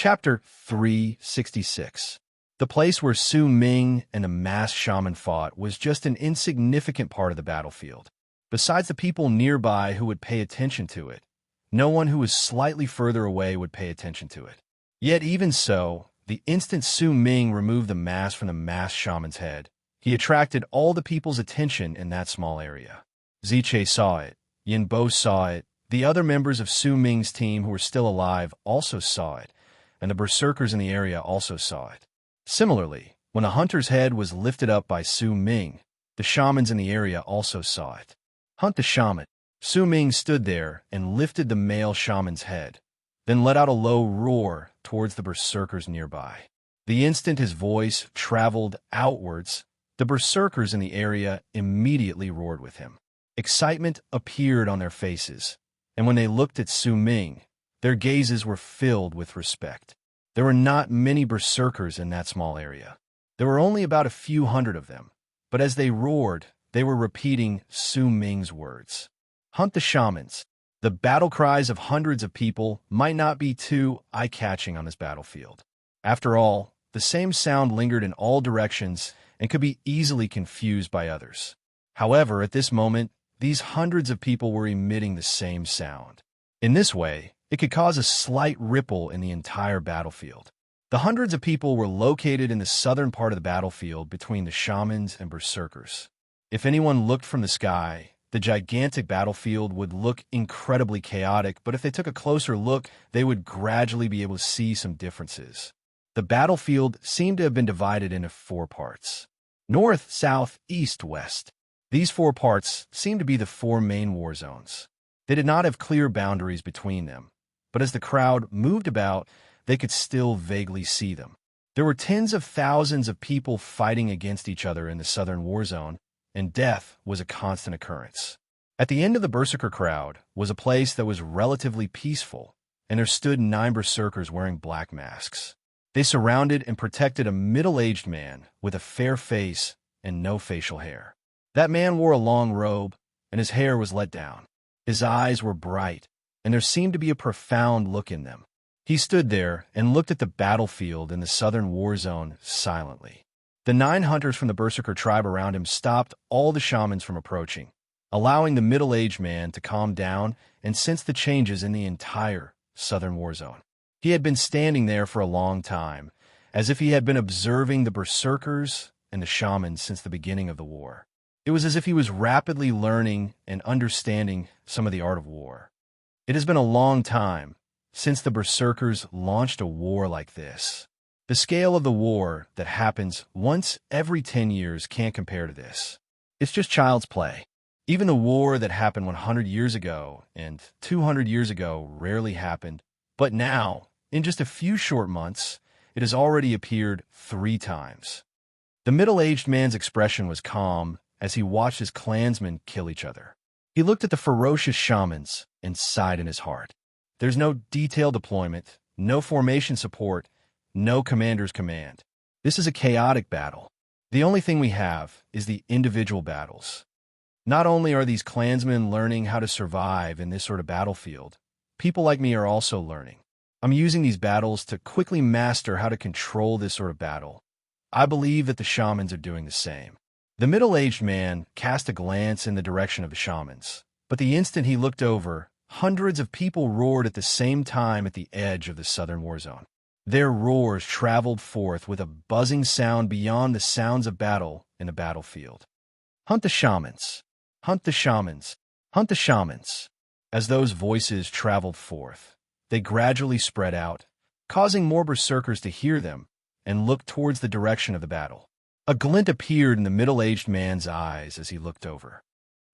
Chapter 366. The place where Su Ming and a masked shaman fought was just an insignificant part of the battlefield. Besides the people nearby who would pay attention to it, no one who was slightly further away would pay attention to it. Yet even so, the instant Su Ming removed the mask from the masked shaman's head, he attracted all the people's attention in that small area. Ziche saw it, Yin Bo saw it, the other members of Su Ming's team who were still alive also saw it, and the berserkers in the area also saw it. Similarly, when the hunter's head was lifted up by Su Ming, the shamans in the area also saw it. Hunt the shaman. Su Ming stood there and lifted the male shaman's head, then let out a low roar towards the berserkers nearby. The instant his voice traveled outwards, the berserkers in the area immediately roared with him. Excitement appeared on their faces, and when they looked at Su Ming, their gazes were filled with respect. There were not many berserkers in that small area. There were only about a few hundred of them, but as they roared, they were repeating Su Ming's words. Hunt the shamans. The battle cries of hundreds of people might not be too eye-catching on this battlefield. After all, the same sound lingered in all directions and could be easily confused by others. However, at this moment, these hundreds of people were emitting the same sound. In this way, it could cause a slight ripple in the entire battlefield. The hundreds of people were located in the southern part of the battlefield between the shamans and berserkers. If anyone looked from the sky, the gigantic battlefield would look incredibly chaotic, but if they took a closer look, they would gradually be able to see some differences. The battlefield seemed to have been divided into 4 parts: north, south, east, west. These 4 parts seemed to be the 4 main war zones. They did not have clear boundaries between them, but as the crowd moved about, they could still vaguely see them. There were tens of thousands of people fighting against each other in the southern war zone, and death was a constant occurrence. At the end of the berserker crowd was a place that was relatively peaceful, and there stood 9 berserkers wearing black masks. They surrounded and protected a middle-aged man with a fair face and no facial hair. That man wore a long robe, and his hair was let down. His eyes were bright, and there seemed to be a profound look in them. He stood there and looked at the battlefield in the southern war zone silently. The 9 hunters from the berserker tribe around him stopped all the shamans from approaching, allowing the middle-aged man to calm down and sense the changes in the entire southern war zone. He had been standing there for a long time, as if he had been observing the berserkers and the shamans since the beginning of the war. It was as if he was rapidly learning and understanding some of the art of war. It has been a long time since the berserkers launched a war like this. The scale of the war that happens once every 10 years can't compare to this. It's just child's play. Even the war that happened 100 years ago and 200 years ago rarely happened, but now, in just a few short months, it has already appeared 3 times. The middle-aged man's expression was calm as he watched his clansmen kill each other. He looked at the ferocious shamans and sighed in his heart. There's no detailed deployment, no formation support, no commander's command. This is a chaotic battle. The only thing we have is the individual battles. Not only are these clansmen learning how to survive in this sort of battlefield, people like me are also learning. I'm using these battles to quickly master how to control this sort of battle. I believe that the shamans are doing the same. The middle-aged man cast a glance in the direction of the shamans, but the instant he looked over, hundreds of people roared at the same time at the edge of the southern war zone. Their roars traveled forth with a buzzing sound beyond the sounds of battle in the battlefield. Hunt the shamans! Hunt the shamans! Hunt the shamans! As those voices traveled forth, they gradually spread out, causing more berserkers to hear them and look towards the direction of the battle. A glint appeared in the middle-aged man's eyes as he looked over.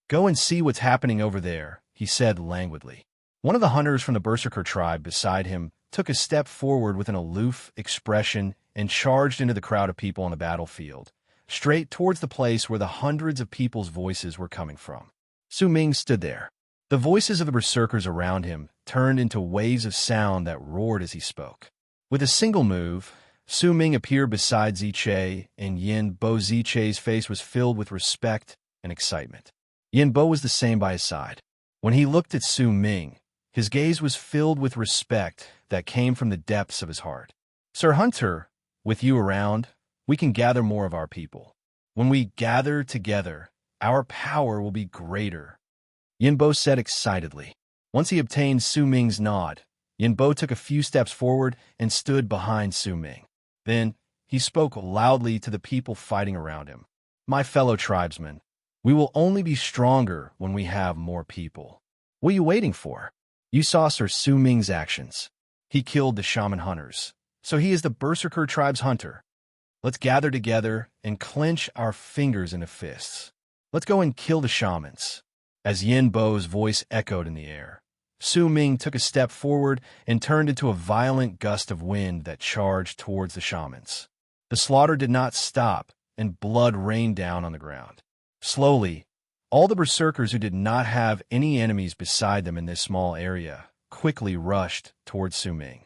"Go and see what's happening over there," he said languidly. One of the hunters from the berserker tribe beside him took a step forward with an aloof expression and charged into the crowd of people on the battlefield, straight towards the place where the hundreds of people's voices were coming from. Su Ming stood there. The voices of the berserkers around him turned into waves of sound that roared as he spoke. With a single move, Su Ming appeared beside Ziche, and Yin Bo. Ziche's face was filled with respect and excitement. Yin Bo was the same by his side. When he looked at Su Ming, his gaze was filled with respect that came from the depths of his heart. "Sir Hunter, with you around, we can gather more of our people. When we gather together, our power will be greater," Yinbo said excitedly. Once he obtained Su Ming's nod, Yinbo took a few steps forward and stood behind Su Ming. Then, he spoke loudly to the people fighting around him. "My fellow tribesmen, we will only be stronger when we have more people. What are you waiting for? You saw Sir Su Ming's actions. He killed the shaman hunters, so he is the Berserker tribe's hunter. Let's gather together and clench our fingers into fists. Let's go and kill the shamans." As Yin Bo's voice echoed in the air, Su Ming took a step forward and turned into a violent gust of wind that charged towards the shamans. The slaughter did not stop, and blood rained down on the ground. Slowly, all the berserkers who did not have any enemies beside them in this small area quickly rushed towards Su Ming.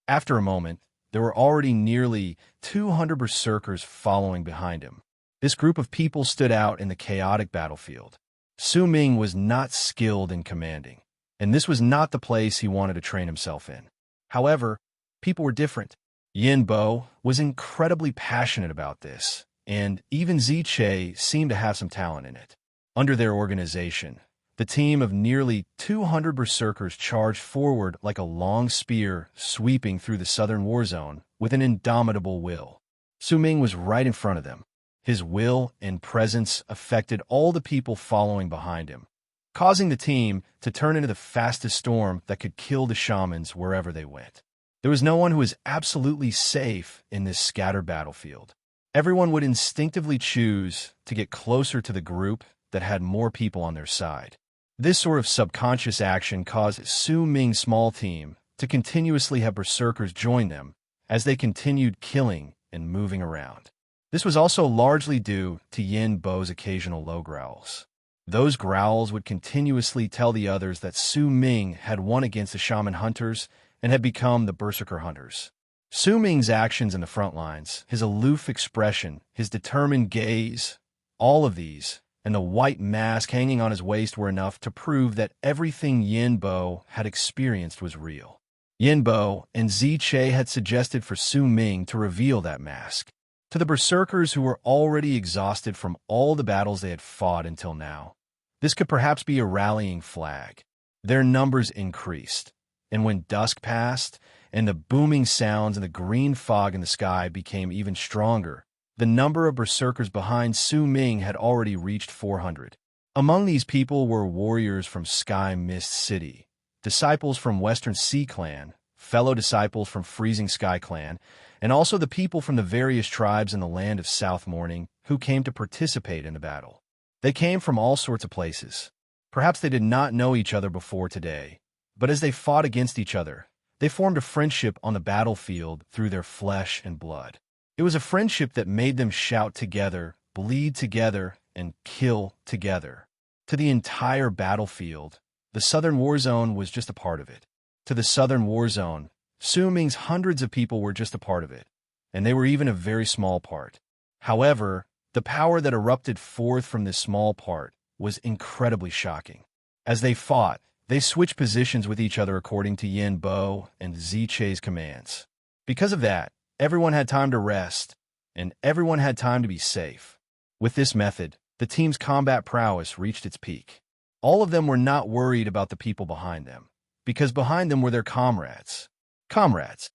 After a moment, there were already nearly 200 berserkers following behind him. This group of people stood out in the chaotic battlefield. Su Ming was not skilled in commanding, and this was not the place he wanted to train himself in. However, people were different. Yin Bo was incredibly passionate about this, and even Ziche seemed to have some talent in it. Under their organization, the team of nearly 200 berserkers charged forward like a long spear sweeping through the southern war zone with an indomitable will. Su Ming was right in front of them. His will and presence affected all the people following behind him, causing the team to turn into the fastest storm that could kill the shamans wherever they went. There was no one who was absolutely safe in this scattered battlefield. Everyone would instinctively choose to get closer to the group that had more people on their side. This sort of subconscious action caused Su Ming's small team to continuously have berserkers join them as they continued killing and moving around. This was also largely due to Yin Bo's occasional low growls. Those growls would continuously tell the others that Su Ming had won against the shaman hunters and had become the berserker hunters. Su Ming's actions in the front lines, his aloof expression, his determined gaze, all of these, and the white mask hanging on his waist were enough to prove that everything Yin Bo had experienced was real. Yin Bo and Ziche had suggested for Su Ming to reveal that mask. To the berserkers who were already exhausted from all the battles they had fought until now, this could perhaps be a rallying flag. Their numbers increased, and when dusk passed and the booming sounds and the green fog in the sky became even stronger, the number of berserkers behind Su Ming had already reached 400. Among these people were warriors from Sky Mist City, disciples from Western Sea Clan, fellow disciples from Freezing Sky Clan, and also the people from the various tribes in the land of South Morning who came to participate in the battle. They came from all sorts of places. Perhaps they did not know each other before today, but as they fought against each other, they formed a friendship on the battlefield through their flesh and blood. It was a friendship that made them shout together, bleed together, and kill together. To the entire battlefield, the Southern War Zone was just a part of it. To the Southern War Zone, Su Ming's hundreds of people were just a part of it, and they were even a very small part. However, the power that erupted forth from this small part was incredibly shocking. As they fought, they switched positions with each other according to Yin Bo and Ziche's commands. Because of that, everyone had time to rest, and everyone had time to be safe. With this method, the team's combat prowess reached its peak. All of them were not worried about the people behind them, because behind them were their comrades. Comrades.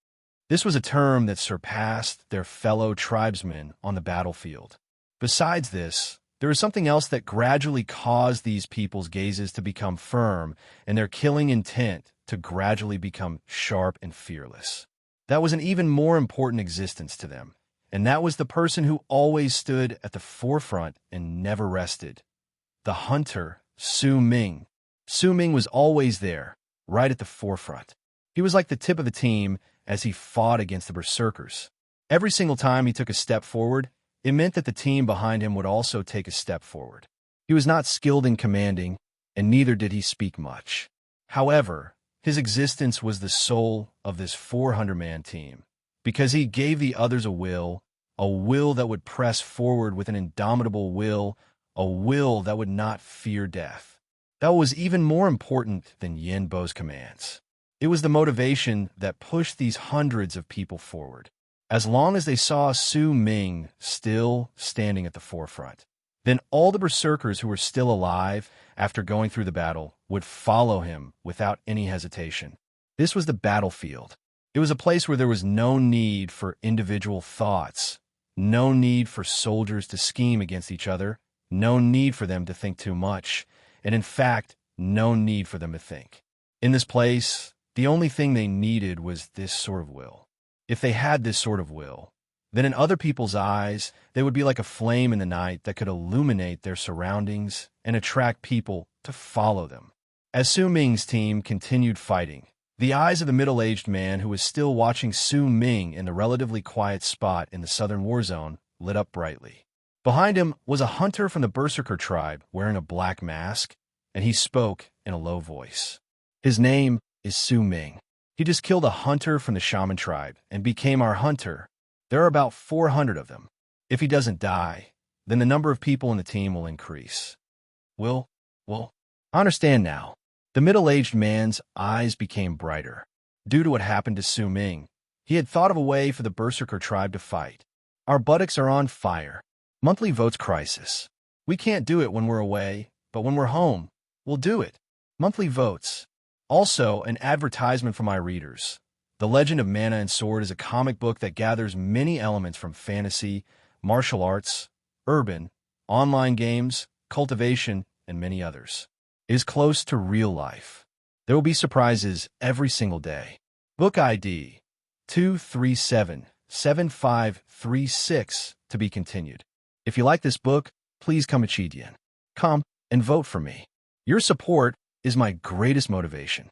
This was a term that surpassed their fellow tribesmen on the battlefield. Besides this, there was something else that gradually caused these people's gazes to become firm and their killing intent to gradually become sharp and fearless. That was an even more important existence to them, and that was the person who always stood at the forefront and never rested. The hunter, Su Ming. Su Ming was always there, right at the forefront. He was like the tip of the team as he fought against the berserkers. Every single time he took a step forward, it meant that the team behind him would also take a step forward. He was not skilled in commanding, and neither did he speak much. However, his existence was the soul of this 400-man team, because he gave the others a will that would press forward with an indomitable will, a will that would not fear death. That was even more important than Yin Bo's commands. It was the motivation that pushed these hundreds of people forward. As long as they saw Su Ming still standing at the forefront, then all the berserkers who were still alive after going through the battle would follow him without any hesitation. This was the battlefield. It was a place where there was no need for individual thoughts, no need for soldiers to scheme against each other, no need for them to think too much, and in fact, no need for them to think. In this place, the only thing they needed was this sort of will. If they had this sort of will, then in other people's eyes, they would be like a flame in the night that could illuminate their surroundings and attract people to follow them. As Su Ming's team continued fighting, the eyes of the middle-aged man who was still watching Su Ming in the relatively quiet spot in the southern war zone lit up brightly. Behind him was a hunter from the Berserker tribe wearing a black mask, and he spoke in a low voice. His name is Su Ming. He just killed a hunter from the shaman tribe and became our hunter. There are about 400 of them. If he doesn't die, then the number of people in the team will increase. Well, I understand now. The middle-aged man's eyes became brighter. Due to what happened to Su Ming, he had thought of a way for the Berserker tribe to fight. Our buttocks are on fire. Monthly votes crisis. We can't do it when we're away, but when we're home, we'll do it. Monthly votes. Also, an advertisement for my readers. The Legend of Mana and Sword is a comic book that gathers many elements from fantasy, martial arts, urban, online games, cultivation, and many others. It is close to real life. There will be surprises every single day. Book ID 2377536 to be continued. If you like this book, please come and vote for me. Your support is my greatest motivation.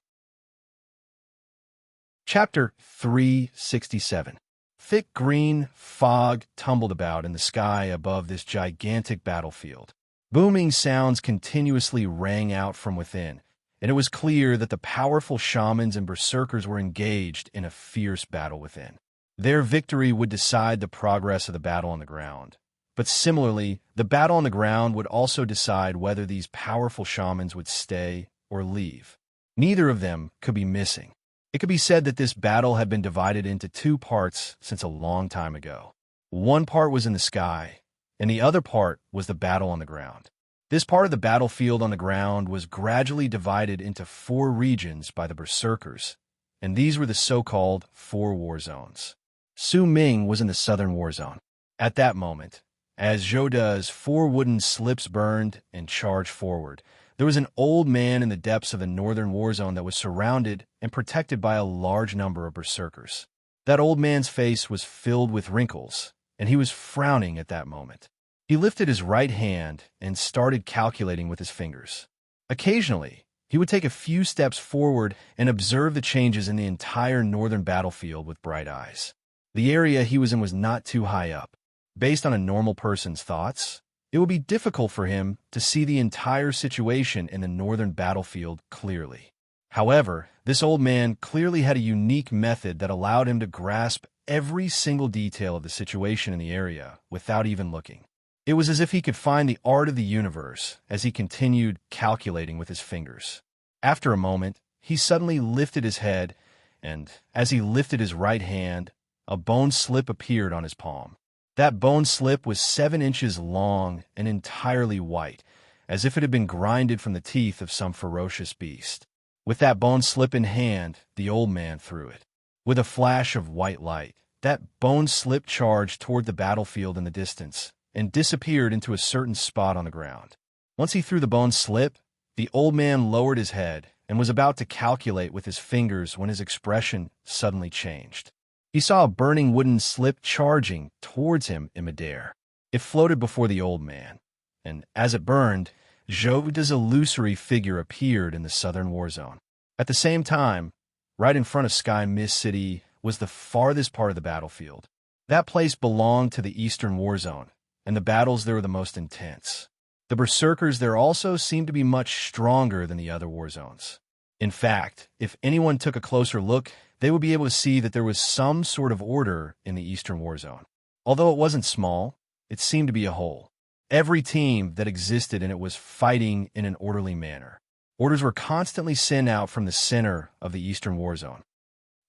Chapter 367. Thick green fog tumbled about in the sky above this gigantic battlefield. Booming sounds continuously rang out from within, and it was clear that the powerful shamans and berserkers were engaged in a fierce battle within. Their victory would decide the progress of the battle on the ground. But similarly, the battle on the ground would also decide whether these powerful shamans would stay or leave. Neither of them could be missing. It could be said that this battle had been divided into two parts since a long time ago. One part was in the sky, and the other part was the battle on the ground. This part of the battlefield on the ground was gradually divided into 4 regions by the berserkers, and these were the so-called 4 war zones. Su Ming was in the southern war zone. At that moment, as Zhouda's 4 wooden slips burned and charged forward, there was an old man in the depths of the northern war zone that was surrounded and protected by a large number of berserkers. That old man's face was filled with wrinkles, and he was frowning at that moment. He lifted his right hand and started calculating with his fingers. Occasionally, he would take a few steps forward and observe the changes in the entire northern battlefield with bright eyes. The area he was in was not too high up. Based on a normal person's thoughts, it would be difficult for him to see the entire situation in the northern battlefield clearly. However, this old man clearly had a unique method that allowed him to grasp every single detail of the situation in the area without even looking. It was as if he could find the art of the universe as he continued calculating with his fingers. After a moment, he suddenly lifted his head, and as he lifted his right hand, a bone slip appeared on his palm. That bone slip was 7 inches long and entirely white, as if it had been grinded from the teeth of some ferocious beast. With that bone slip in hand, the old man threw it. With a flash of white light, that bone slip charged toward the battlefield in the distance and disappeared into a certain spot on the ground. Once he threw the bone slip, the old man lowered his head and was about to calculate with his fingers when his expression suddenly changed. He saw a burning wooden slip charging towards him in midair. It floated before the old man, and as it burned, Zhouda's illusory figure appeared in the southern war zone. At the same time, right in front of Sky Mist City was the farthest part of the battlefield. That place belonged to the eastern war zone, and the battles there were the most intense. The berserkers there also seemed to be much stronger than the other war zones. In fact, if anyone took a closer look, they would be able to see that there was some sort of order in the eastern war zone. Although it wasn't small, it seemed to be a whole. Every team that existed in it was fighting in an orderly manner. Orders were constantly sent out from the center of the Eastern War Zone.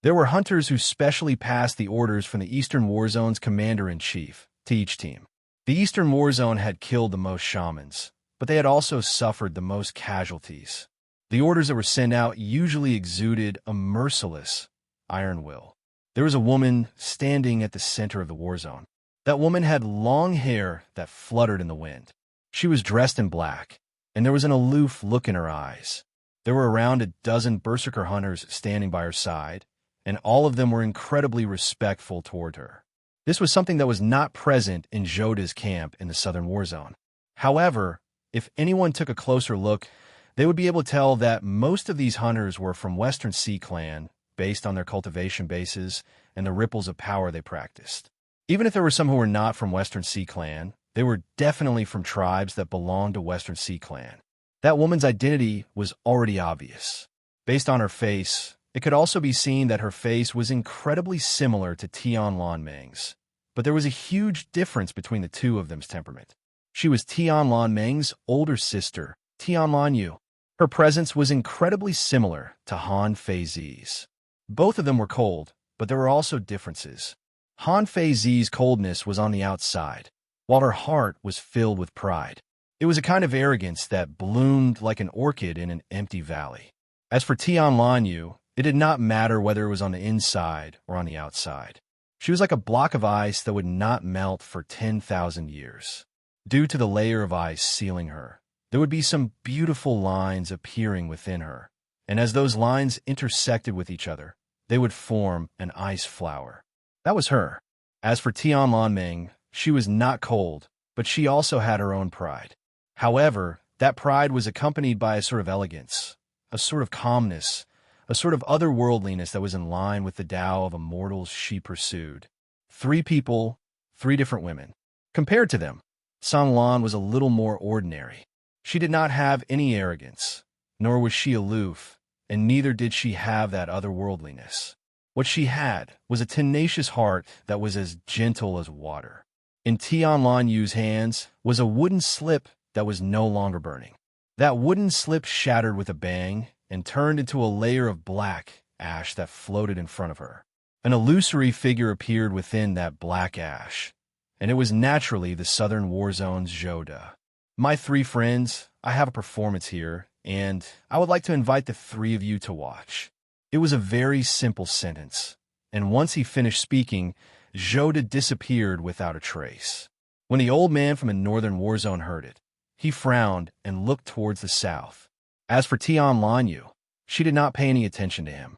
There were hunters who specially passed the orders from the Eastern War Zone's commander-in-chief to each team. The Eastern War Zone had killed the most shamans, but they had also suffered the most casualties. The orders that were sent out usually exuded a merciless iron will. There was a woman standing at the center of the war zone. That woman had long hair that fluttered in the wind. She was dressed in black, and there was an aloof look in her eyes. There were around a dozen berserker hunters standing by her side, and all of them were incredibly respectful toward her. This was something that was not present in Joda's camp in the Southern War Zone. However, if anyone took a closer look, they would be able to tell that most of these hunters were from Western Sea Clan, based on their cultivation bases and the ripples of power they practiced. Even if there were some who were not from Western Sea Clan, they were definitely from tribes that belonged to Western Sea Clan. That woman's identity was already obvious. Based on her face, it could also be seen that her face was incredibly similar to Tian Lanmeng's. But there was a huge difference between the two of them's temperament. She was Tian Lanmeng's older sister, Tian Lanyu. Her presence was incredibly similar to Han Feizi's. Both of them were cold, but there were also differences. Han Feizi's coldness was on the outside, while her heart was filled with pride. It was a kind of arrogance that bloomed like an orchid in an empty valley. As for Tian Lanyu, it did not matter whether it was on the inside or on the outside. She was like a block of ice that would not melt for 10,000 years. Due to the layer of ice sealing her, there would be some beautiful lines appearing within her, and as those lines intersected with each other, they would form an ice flower. That was her. As for Tian Lanmeng, she was not cold, but she also had her own pride. However, that pride was accompanied by a sort of elegance, a sort of calmness, a sort of otherworldliness that was in line with the Tao of immortals she pursued. 3 people, 3 different women. Compared to them, San Lan was a little more ordinary. She did not have any arrogance, nor was she aloof, and neither did she have that otherworldliness. What she had was a tenacious heart that was as gentle as water. In Tian Lanyu's hands was a wooden slip that was no longer burning. That wooden slip shattered with a bang and turned into a layer of black ash that floated in front of her. An illusory figure appeared within that black ash, and it was naturally the Southern War Zone's Joda. My 3 friends, I have a performance here, and I would like to invite the 3 of you to watch. It was a very simple sentence, and once he finished speaking, Joda disappeared without a trace. When the old man from the Northern War Zone heard it, he frowned and looked towards the south. As for Tian Lanyu, she did not pay any attention to him.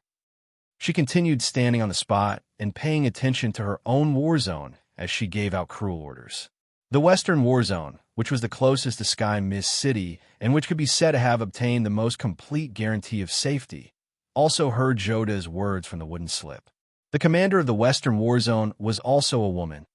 She continued standing on the spot and paying attention to her own war zone as she gave out cruel orders. The Western War Zone, which was the closest to Sky Mist City and which could be said to have obtained the most complete guarantee of safety, also heard Joda's words from the wooden slip. The commander of the Western War Zone was also a woman,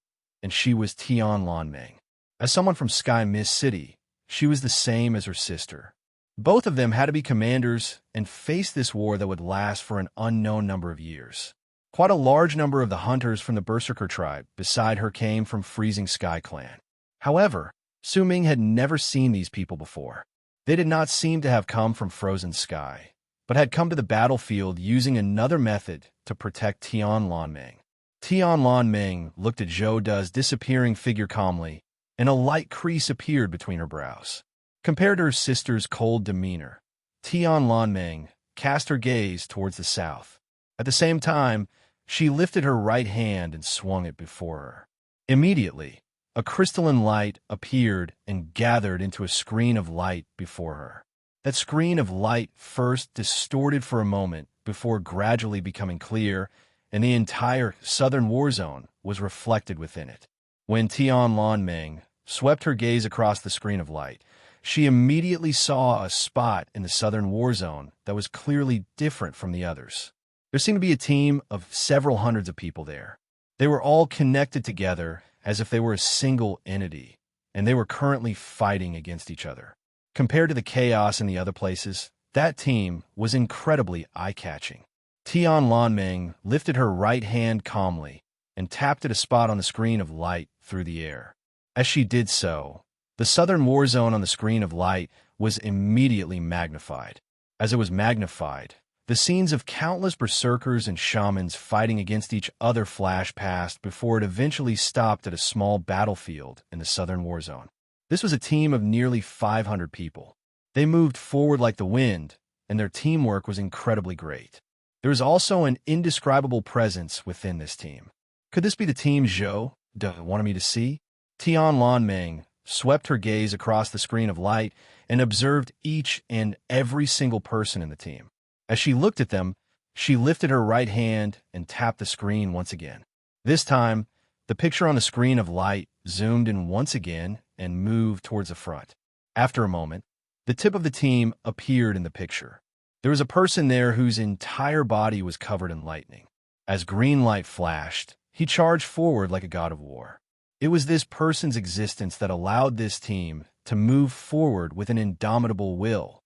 and she was Tian Lanmeng. As someone from Sky Mist City, she was the same as her sister. Both of them had to be commanders and face this war that would last for an unknown number of years. Quite a large number of the hunters from the Berserker tribe beside her came from Freezing Sky Clan. However, Su Ming had never seen these people before. They did not seem to have come from Frozen Sky, but had come to the battlefield using another method to protect Tian Lanmeng. Tian Lanmeng looked at Joda's disappearing figure calmly, and a light crease appeared between her brows. Compared to her sister's cold demeanor, Tian Lanmeng cast her gaze towards the south. At the same time, she lifted her right hand and swung it before her. Immediately, a crystalline light appeared and gathered into a screen of light before her. That screen of light first distorted for a moment before gradually becoming clear, and the entire Southern War Zone was reflected within it. When Tian Lanmeng swept her gaze across the screen of light, she immediately saw a spot in the Southern War Zone that was clearly different from the others. There seemed to be a team of several hundreds of people there. They were all connected together as if they were a single entity, and they were currently fighting against each other. Compared to the chaos in the other places, that team was incredibly eye-catching. Tian Lanmeng lifted her right hand calmly and tapped at a spot on the screen of light through the air. As she did so, the Southern War Zone on the screen of light was immediately magnified. As it was magnified, the scenes of countless berserkers and shamans fighting against each other flashed past before it eventually stopped at a small battlefield in the southern war zone. This was a team of nearly 500 people. They moved forward like the wind, and their teamwork was incredibly great. There was also an indescribable presence within this team. Could this be the team Zhou wanted me to see? Tian Lanming swept her gaze across the screen of light and observed each and every single person in the team. As she looked at them, she lifted her right hand and tapped the screen once again. This time, the picture on the screen of light zoomed in once again and moved towards the front. After a moment, the tip of the team appeared in the picture. There was a person there whose entire body was covered in lightning. As green light flashed, he charged forward like a god of war. It was this person's existence that allowed this team to move forward with an indomitable will.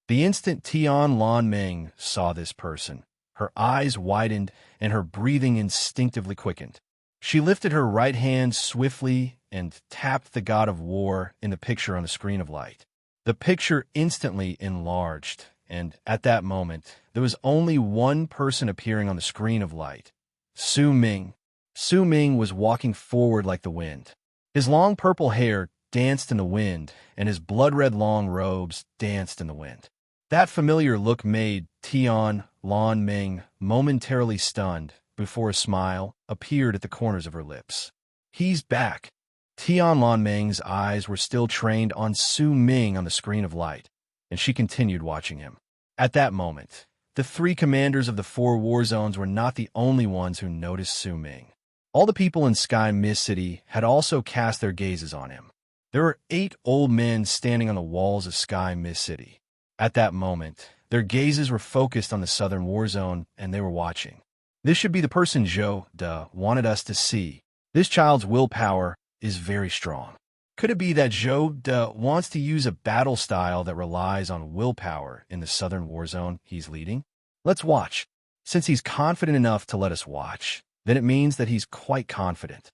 The instant Tian Lanming saw this person, her eyes widened and her breathing instinctively quickened. She lifted her right hand swiftly and tapped the god of war in the picture on the screen of light. The picture instantly enlarged, and at that moment, there was only one person appearing on the screen of light: Su Ming. Su Ming was walking forward like the wind. His long purple hair danced in the wind, and his blood-red long robes danced in the wind. That familiar look made Tian Lanming momentarily stunned before a smile appeared at the corners of her lips. He's back. Tian Lanming's eyes were still trained on Su Ming on the screen of light, and she continued watching him. At that moment, the three commanders of the 4 war zones were not the only ones who noticed Su Ming. All the people in Sky Mist City had also cast their gazes on him. There were 8 old men standing on the walls of Sky Mist City. At that moment, their gazes were focused on the southern war zone, and they were watching. This should be the person Zhou wanted us to see. This child's willpower is very strong. Could it be that Zhou wants to use a battle style that relies on willpower in the southern war zone he's leading? Let's watch. Since he's confident enough to let us watch, then it means that he's quite confident.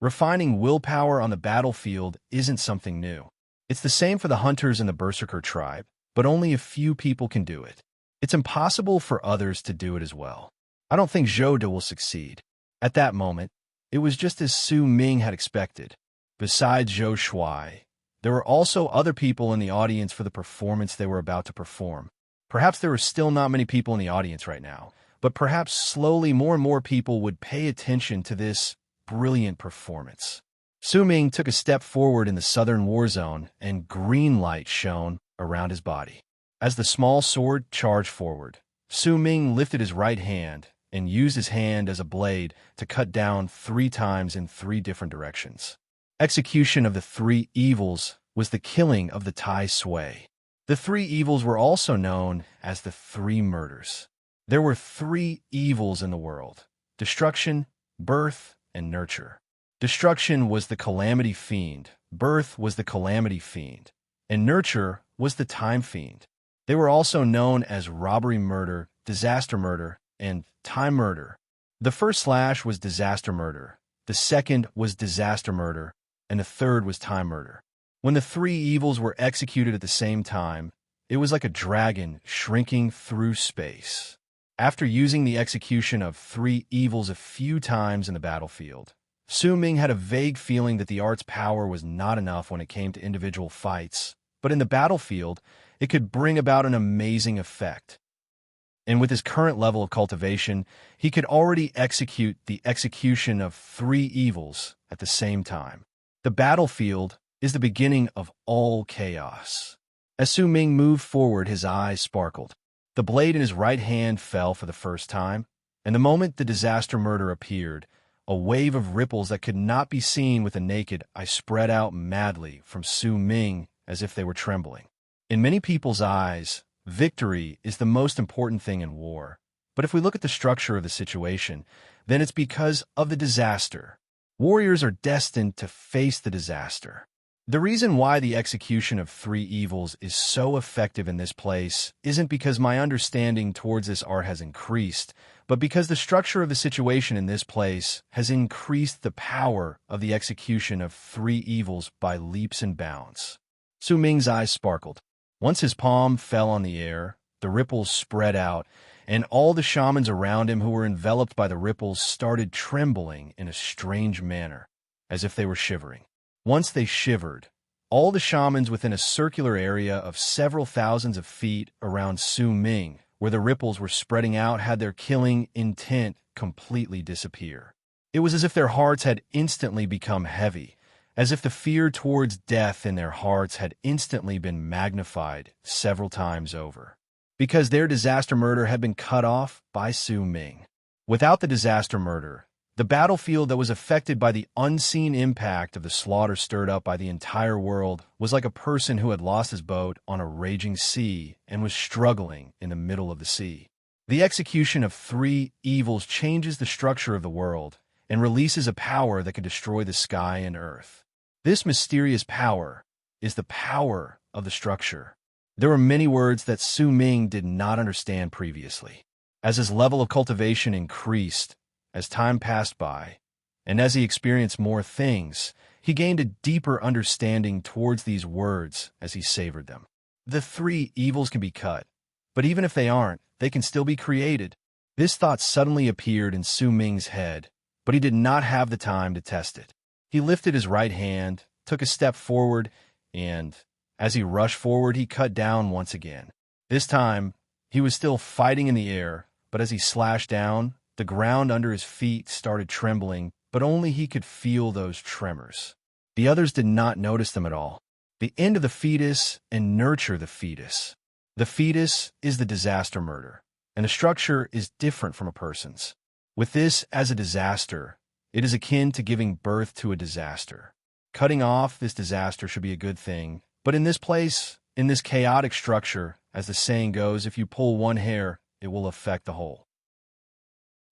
Refining willpower on the battlefield isn't something new. It's the same for the hunters in the Berserker tribe, but only a few people can do it. It's impossible for others to do it as well. I don't think Zhou will succeed. At that moment, it was just as Su Ming had expected. Besides Zhou Shuai, there were also other people in the audience for the performance they were about to perform. Perhaps there were still not many people in the audience right now, but perhaps slowly more and more people would pay attention to this brilliant performance. Su Ming took a step forward in the southern war zone, and green light shone around his body. As the small sword charged forward, Su Ming lifted his right hand and used his hand as a blade to cut down 3 times in 3 different directions. Execution of the 3 evils was the killing of the Tai Sui. The 3 evils were also known as the 3 murders. There were 3 evils in the world: destruction, birth, and nurture. Destruction was the calamity fiend, birth was the calamity fiend, and nurture was the time fiend. They were also known as robbery murder, disaster murder, and time murder. The first slash was disaster murder, the second was disaster murder, and the third was time murder. When the 3 evils were executed at the same time, it was like a dragon shrinking through space. After using the execution of 3 evils a few times in the battlefield, Su Ming had a vague feeling that the art's power was not enough when it came to individual fights, but in the battlefield, it could bring about an amazing effect. And with his current level of cultivation, he could already execute the execution of 3 evils at the same time. The battlefield is the beginning of all chaos. As Su Ming moved forward, his eyes sparkled. The blade in his right hand fell for the first time, and the moment the disaster murder appeared, a wave of ripples that could not be seen with the naked eye spread out madly from Su Ming as if they were trembling. In many people's eyes, victory is the most important thing in war. But if we look at the structure of the situation, then it's because of the disaster. Warriors are destined to face the disaster. The reason why the execution of 3 evils is so effective in this place isn't because my understanding towards this art has increased, but because the structure of the situation in this place has increased the power of the execution of 3 evils by leaps and bounds. Su Ming's eyes sparkled. Once his palm fell on the air, the ripples spread out, and all the shamans around him who were enveloped by the ripples started trembling in a strange manner, as if they were shivering. Once they shivered, all the shamans within a circular area of several thousands of feet around Su Ming, where the ripples were spreading out, had their killing intent completely disappear. It was as if their hearts had instantly become heavy, as if the fear towards death in their hearts had instantly been magnified several times over. Because their disaster murder had been cut off by Su Ming. Without the disaster murder, the battlefield that was affected by the unseen impact of the slaughter stirred up by the entire world was like a person who had lost his boat on a raging sea and was struggling in the middle of the sea. The execution of three evils changes the structure of the world and releases a power that can destroy the sky and earth. This mysterious power is the power of the structure. There were many words that Su Ming did not understand previously. As his level of cultivation increased, as time passed by, and as he experienced more things, he gained a deeper understanding towards these words as he savored them. The three evils can be cut, but even if they aren't, they can still be created. This thought suddenly appeared in Su Ming's head, but he did not have the time to test it. He lifted his right hand, took a step forward, and as he rushed forward, he cut down once again. This time, he was still fighting in the air, but as he slashed down, the ground under his feet started trembling, but only he could feel those tremors. The others did not notice them at all. The end of the fetus and nurture the fetus. The fetus is the disaster murder, and the structure is different from a person's. With this as a disaster, it is akin to giving birth to a disaster. Cutting off this disaster should be a good thing, but in this place, in this chaotic structure, as the saying goes, if you pull one hair, it will affect the whole.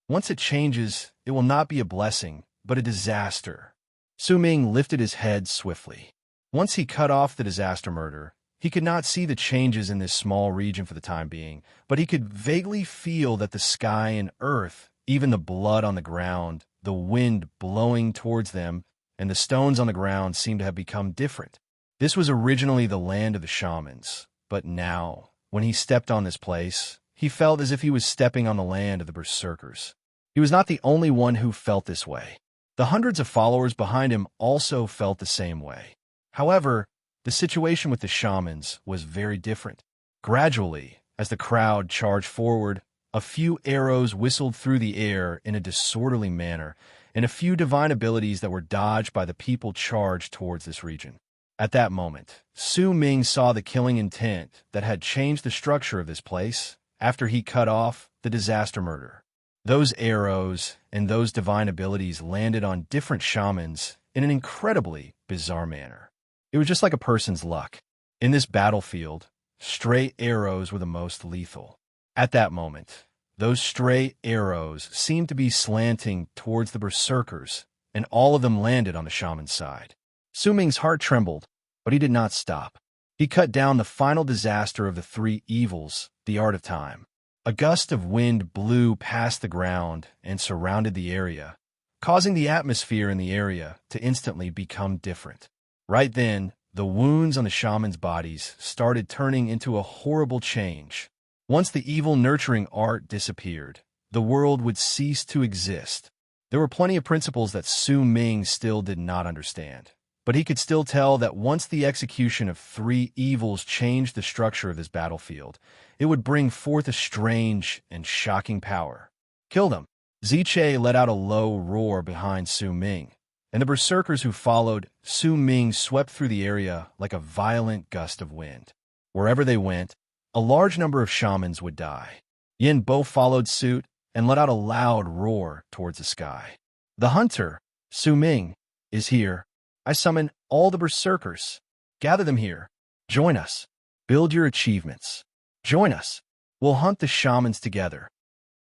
Once it changes, it will not be a blessing, but a disaster. Su Ming lifted his head swiftly. Once he cut off the disaster murder, he could not see the changes in this small region for the time being, but he could vaguely feel that the sky and earth, even the blood on the ground, the wind blowing towards them, and the stones on the ground seemed to have become different. This was originally the land of the shamans, but now, when he stepped on this place, he felt as if he was stepping on the land of the berserkers. He was not the only one who felt this way. The hundreds of followers behind him also felt the same way. However, the situation with the shamans was very different. Gradually, as the crowd charged forward, a few arrows whistled through the air in a disorderly manner, and a few divine abilities that were dodged by the people charged towards this region. At that moment, Su Ming saw the killing intent that had changed the structure of this place after he cut off the disaster murder. Those arrows and those divine abilities landed on different shamans in an incredibly bizarre manner. It was just like a person's luck. In this battlefield, stray arrows were the most lethal. At that moment, those stray arrows seemed to be slanting towards the berserkers, and all of them landed on the shaman's side. Su Ming's heart trembled, but he did not stop. He cut down the final disaster of the three evils, the art of time. A gust of wind blew past the ground and surrounded the area, causing the atmosphere in the area to instantly become different. Right then, the wounds on the shamans' bodies started turning into a horrible change. Once the evil nurturing art disappeared, the world would cease to exist. There were plenty of principles that Su Ming still did not understand, but he could still tell that once the execution of three evils changed the structure of this battlefield, it would bring forth a strange and shocking power. Kill them! Ziche let out a low roar behind Su Ming, and the berserkers who followed Su Ming swept through the area like a violent gust of wind. Wherever they went, a large number of shamans would die. Yin Bo followed suit and let out a loud roar towards the sky. The hunter, Su Ming, is here. I summon all the berserkers. Gather them here. Join us. Build your achievements. Join us. We'll hunt the shamans together.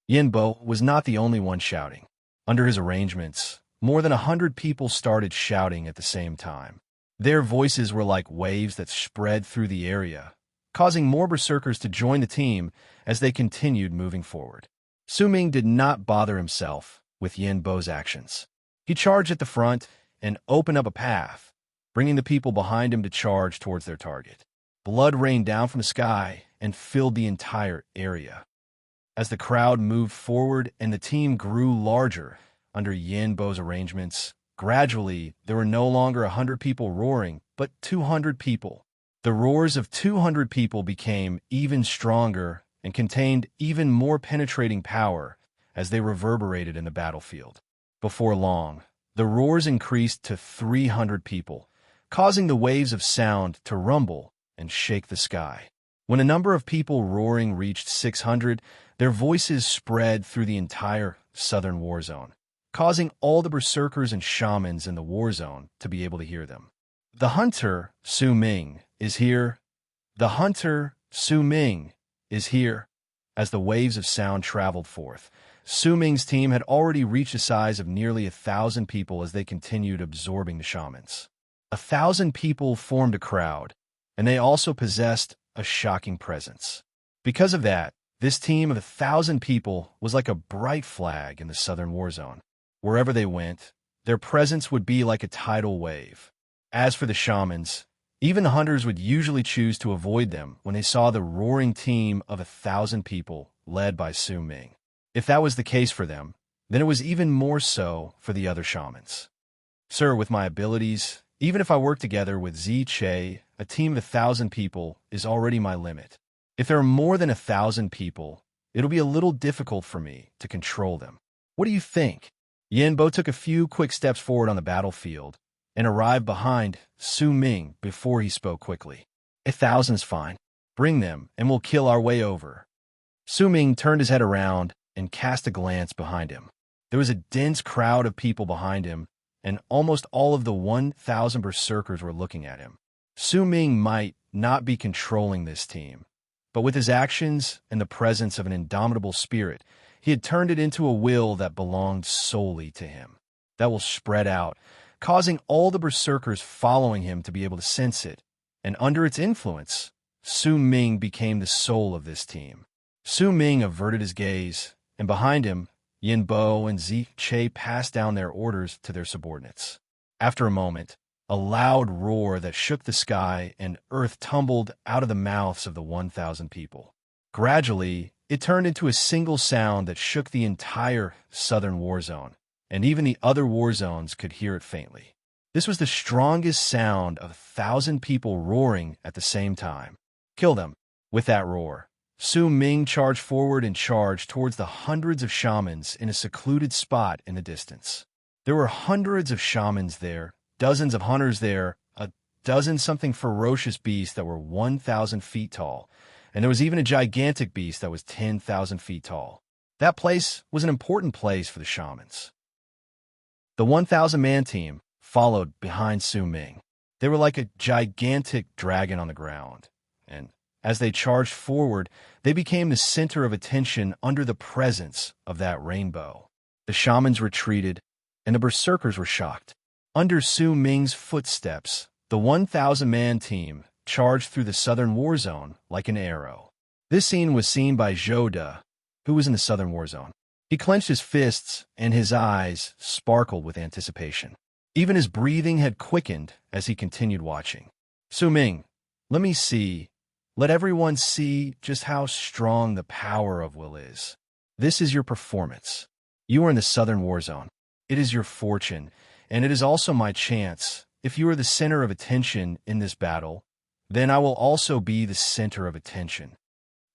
Yin Bo was not the only one shouting. Under his arrangements, more than 100 people started shouting at the same time. Their voices were like waves that spread through the area, causing more berserkers to join the team as they continued moving forward. Su Ming did not bother himself with Yin Bo's actions. He charged at the front and opened up a path, bringing the people behind him to charge towards their target. blood rained down from the sky and filled the entire area. As the crowd moved forward and the team grew larger under Yin Bo's arrangements, gradually there were no longer 100 people roaring, but 200 people. The roars of 200 people became even stronger and contained even more penetrating power as they reverberated in the battlefield. Before long, the roars increased to 300 people, causing the waves of sound to rumble and shake the sky. When a number of people roaring reached 600, their voices spread through the entire southern war zone, causing all the berserkers and shamans in the war zone to be able to hear them. The hunter, Su Ming, is here. The hunter, Su Ming, is here. As the waves of sound traveled forth, Su Ming's team had already reached a size of nearly 1,000 people as they continued absorbing the shamans. 1,000 people formed a crowd, and they also possessed a shocking presence. Because of that, this team of 1,000 people was like a bright flag in the southern war zone. Wherever they went, their presence would be like a tidal wave. As for the shamans, even the hunters would usually choose to avoid them when they saw the roaring team of 1,000 people led by Su Ming. If that was the case for them, then it was even more so for the other shamans. Sir, with my abilities, even if I work together with Zi Che, a team of 1,000 people is already my limit. If there are more than 1,000 people, it'll be a little difficult for me to control them. What do you think? Yin Bo took a few quick steps forward on the battlefield and arrived behind Su Ming before he spoke quickly. 1,000's fine. Bring them, and we'll kill our way over. Su Ming turned his head around and cast a glance behind him. There was a dense crowd of people behind him, and almost all of the 1,000 berserkers were looking at him. Su Ming might not be controlling this team, but with his actions and the presence of an indomitable spirit, he had turned it into a will that belonged solely to him. That will spread out, causing all the berserkers following him to be able to sense it, and under its influence, Su Ming became the soul of this team. Su Ming averted his gaze, and behind him, Yin Bo and Zi Che passed down their orders to their subordinates. After a moment, a loud roar that shook the sky and earth tumbled out of the mouths of the 1,000 people. Gradually, it turned into a single sound that shook the entire southern war zone, and even the other war zones could hear it faintly. This was the strongest sound of 1,000 people roaring at the same time. Kill them. With that roar, Su Ming charged forward and charged towards the hundreds of shamans in a secluded spot in the distance. There were hundreds of shamans there, dozens of hunters there, a dozen-something ferocious beasts that were 1,000 feet tall, and there was even a gigantic beast that was 10,000 feet tall. That place was an important place for the shamans. The 1,000-man team followed behind Su Ming. They were like a gigantic dragon on the ground, and as they charged forward, they became the center of attention under the presence of that rainbow. The shamans retreated, and the berserkers were shocked. Under Su Ming's footsteps, the 1,000-man team charged through the southern war zone like an arrow. This scene was seen by Zhou De, who was in the southern war zone. He clenched his fists, and his eyes sparkled with anticipation. Even his breathing had quickened as he continued watching. Su Ming, let me see. Let everyone see just how strong the power of will is. This is your performance. You are in the southern war zone. It is your fortune, and it is also my chance. If you are the center of attention in this battle, then I will also be the center of attention.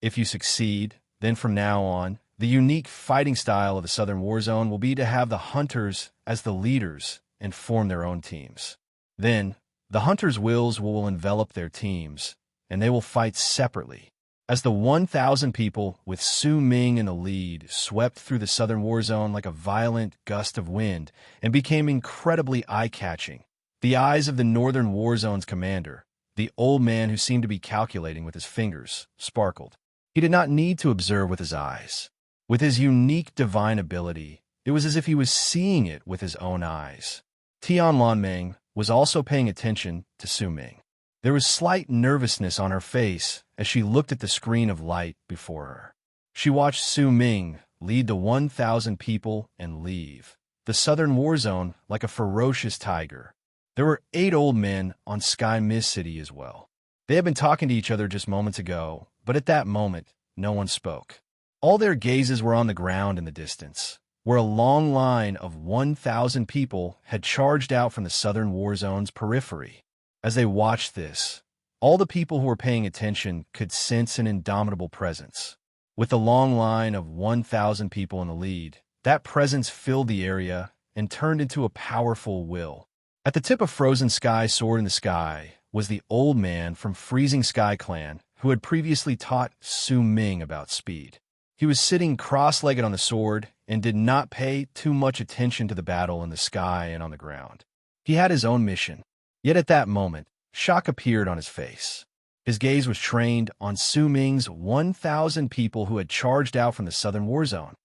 If you succeed, then from now on, the unique fighting style of the southern war zone will be to have the hunters as the leaders and form their own teams. Then, the hunters' wills will envelop their teams, and they will fight separately. As the 1,000 people, with Su Ming in the lead, swept through the southern war zone like a violent gust of wind and became incredibly eye-catching, the eyes of the northern war zone's commander, the old man who seemed to be calculating with his fingers, sparkled. He did not need to observe with his eyes. With his unique divine ability, it was as if he was seeing it with his own eyes. Tian Lanmeng was also paying attention to Su Ming. There was slight nervousness on her face as she looked at the screen of light before her. She watched Su Ming lead the 1,000 people and leave the southern war zone like a ferocious tiger. There were 8 old men on Sky Mist City as well. They had been talking to each other just moments ago, but at that moment, no one spoke. All their gazes were on the ground in the distance, where a long line of 1,000 people had charged out from the southern war zone's periphery. As they watched this, all the people who were paying attention could sense an indomitable presence. With the long line of 1,000 people in the lead, that presence filled the area and turned into a powerful will. At the tip of Frozen Sky Sword in the Sky was the old man from Freezing Sky Clan who had previously taught Su Ming about speed. He was sitting cross-legged on the sword and did not pay too much attention to the battle in the sky and on the ground. He had his own mission. Yet at that moment, shock appeared on his face. His gaze was trained on Su Ming's 1,000 people who had charged out from the southern war zone.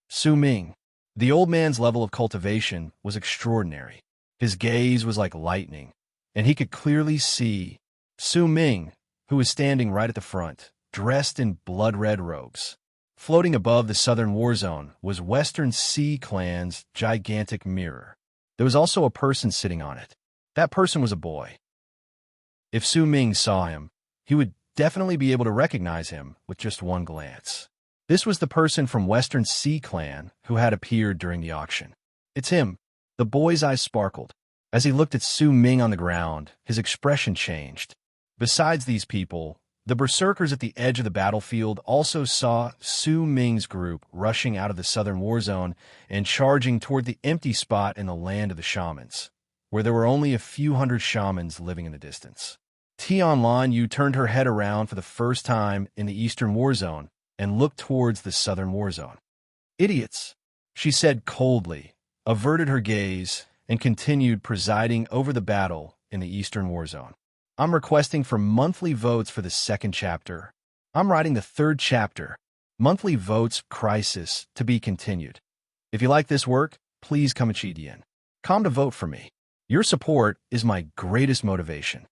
Su Ming, the old man's level of cultivation was extraordinary. His gaze was like lightning, and he could clearly see Su Ming, who was standing right at the front, dressed in blood-red robes. Floating above the southern war zone was Western Sea Clan's gigantic mirror. There was also a person sitting on it. That person was a boy. If Su Ming saw him, he would definitely be able to recognize him with just one glance. This was the person from Western Sea Clan who had appeared during the auction. It's him. The boy's eyes sparkled. As he looked at Su Ming on the ground, his expression changed. Besides these people, the berserkers at the edge of the battlefield also saw Su Ming's group rushing out of the southern war zone and charging toward the empty spot in the land of the shamans, where there were only a few hundred shamans living in the distance. Tian Lan Yu turned her head around for the first time in the eastern war zone and looked towards the southern war zone. "Idiots," she said coldly, averted her gaze, and continued presiding over the battle in the eastern war zone. "I'm requesting for monthly votes for the second chapter. I'm writing the third chapter, Monthly Votes Crisis, to be continued. If you like this work, please come and cheat in. Come to vote for me. Your support is my greatest motivation."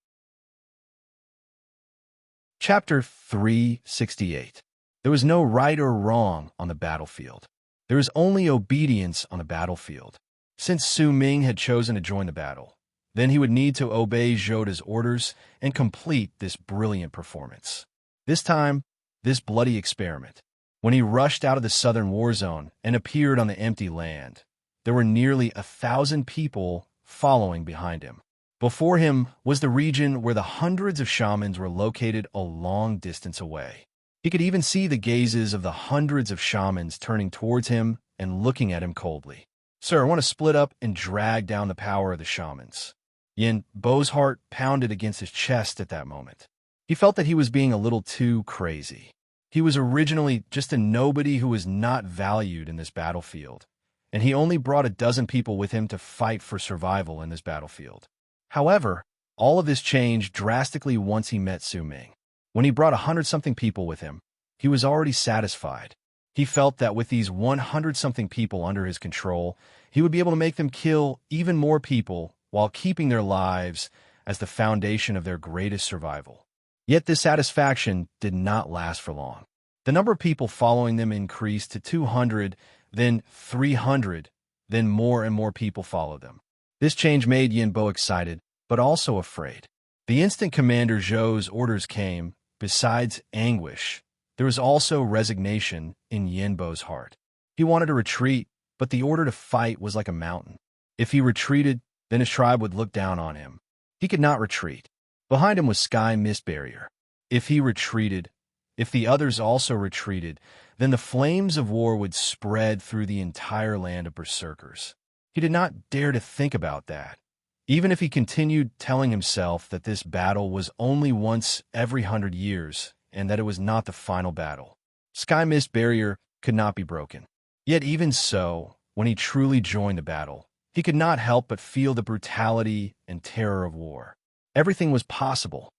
Chapter 368. There was no right or wrong on the battlefield. There is only obedience on the battlefield. Since Su Ming had chosen to join the battle, then he would need to obey Zhoda's orders and complete this brilliant performance. This time, this bloody experiment. When he rushed out of the southern war zone and appeared on the empty land, there were nearly 1,000 people following behind him. Before him was the region where the hundreds of shamans were located a long distance away. He could even see the gazes of the hundreds of shamans turning towards him and looking at him coldly. "Sir, I want to split up and drag down the power of the shamans." Yin Bo's heart pounded against his chest at that moment. He felt that he was being a little too crazy. He was originally just a nobody who was not valued in this battlefield, and he only brought a dozen people with him to fight for survival in this battlefield. However, all of this changed drastically once he met Su Ming. When he brought 100-something people with him, he was already satisfied. He felt that with these 100-something people under his control, he would be able to make them kill even more people while keeping their lives as the foundation of their greatest survival. Yet this satisfaction did not last for long. The number of people following them increased to 200, then 300, then more and more people followed them. This change made Yin Bo excited, but also afraid. The instant Commander Zhou's orders came, besides anguish, there was also resignation in Yin Bo's heart. He wanted to retreat, but the order to fight was like a mountain. If he retreated, then his tribe would look down on him. He could not retreat. Behind him was Sky Mist Barrier. If he retreated, if the others also retreated, then the flames of war would spread through the entire land of berserkers. He did not dare to think about that, even if he continued telling himself that this battle was only once every 100 years and that it was not the final battle. Sky Mist Barrier could not be broken. Yet even so, when he truly joined the battle, he could not help but feel the brutality and terror of war. Everything was possible.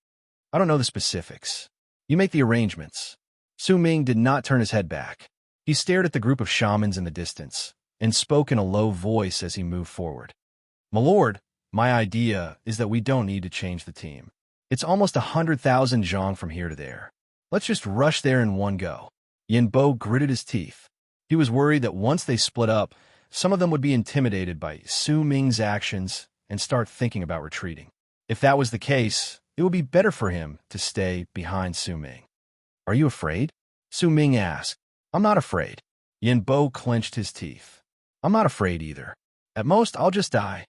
"I don't know the specifics. You make the arrangements." Su Ming did not turn his head back. He stared at the group of shamans in the distance and spoke in a low voice as he moved forward. "My lord, my idea is that we don't need to change the team. It's almost 100,000 zhong from here to there. Let's just rush there in one go." Yin Bo gritted his teeth. He was worried that once they split up, some of them would be intimidated by Su Ming's actions and start thinking about retreating. If that was the case, it would be better for him to stay behind Su Ming. "Are you afraid?" Su Ming asked. "I'm not afraid." Yin Bo clenched his teeth. "I'm not afraid either. At most, I'll just die."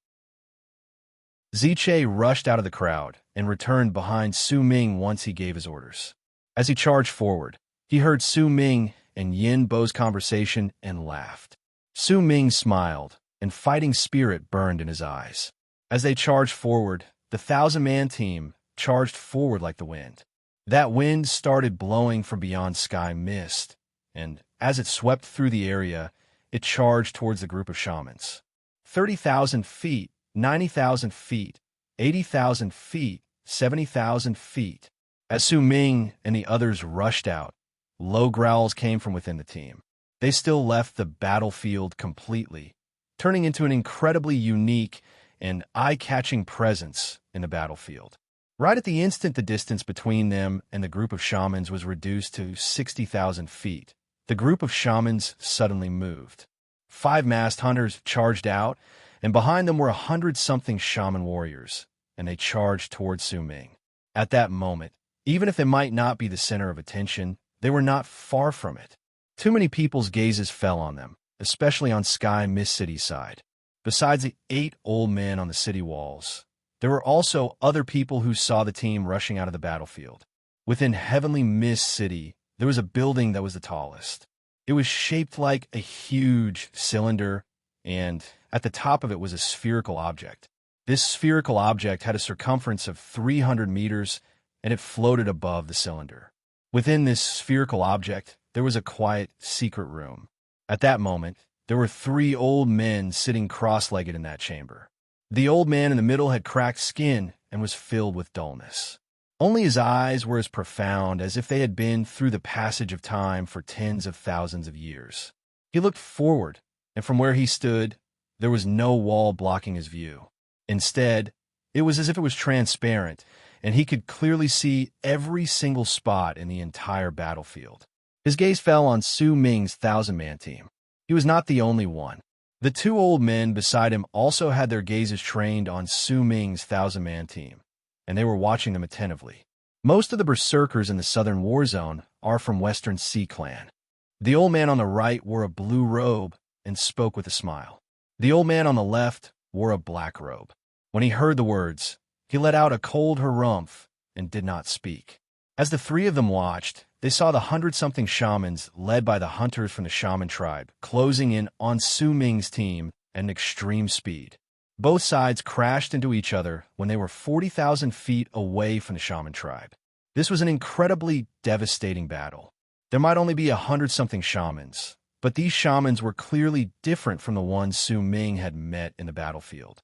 Ziche rushed out of the crowd and returned behind Su Ming once he gave his orders. As he charged forward, he heard Su Ming and Yin Bo's conversation and laughed. Su Ming smiled, and fighting spirit burned in his eyes. As they charged forward, the 1,000-man team charged forward like the wind. That wind started blowing from beyond sky mist, and as it swept through the area, it charged towards the group of shamans. 30,000 feet, 90,000 feet, 80,000 feet, 70,000 feet. As Su Ming and the others rushed out, low growls came from within the team. They still left the battlefield completely, turning into an incredibly unique and eye-catching presence in the battlefield. Right at the instant, the distance between them and the group of shamans was reduced to 60,000 feet. The group of shamans suddenly moved. 5 masked hunters charged out, and behind them were 100-something shaman warriors, and they charged towards Su Ming. At that moment, even if they might not be the center of attention, they were not far from it. Too many people's gazes fell on them, especially on Sky Mist City's side. Besides the 8 old men on the city walls, there were also other people who saw the team rushing out of the battlefield. Within Heavenly Mist City, there was a building that was the tallest. It was shaped like a huge cylinder, and at the top of it was a spherical object. This spherical object had a circumference of 300 meters, and it floated above the cylinder. Within this spherical object, there was a quiet, secret room. At that moment, there were 3 old men sitting cross-legged in that chamber. The old man in the middle had cracked skin and was filled with dullness. Only his eyes were as profound as if they had been through the passage of time for tens of thousands of years. He looked forward, and from where he stood, there was no wall blocking his view. Instead, it was as if it was transparent, and he could clearly see every single spot in the entire battlefield. His gaze fell on Su Ming's 1,000-man team. He was not the only one. The 2 old men beside him also had their gazes trained on Su Ming's 1,000-man team, and they were watching them attentively. Most of the berserkers in the southern war zone are from Western Sea Clan. The old man on the right wore a blue robe and spoke with a smile. The old man on the left wore a black robe. When he heard the words, he let out a cold harumph and did not speak. As the 3 of them watched, they saw the 100-something shamans led by the hunters from the shaman tribe closing in on Su Ming's team at an extreme speed. Both sides crashed into each other when they were 40,000 feet away from the shaman tribe. This was an incredibly devastating battle. There might only be 100-something shamans, but these shamans were clearly different from the ones Su Ming had met in the battlefield.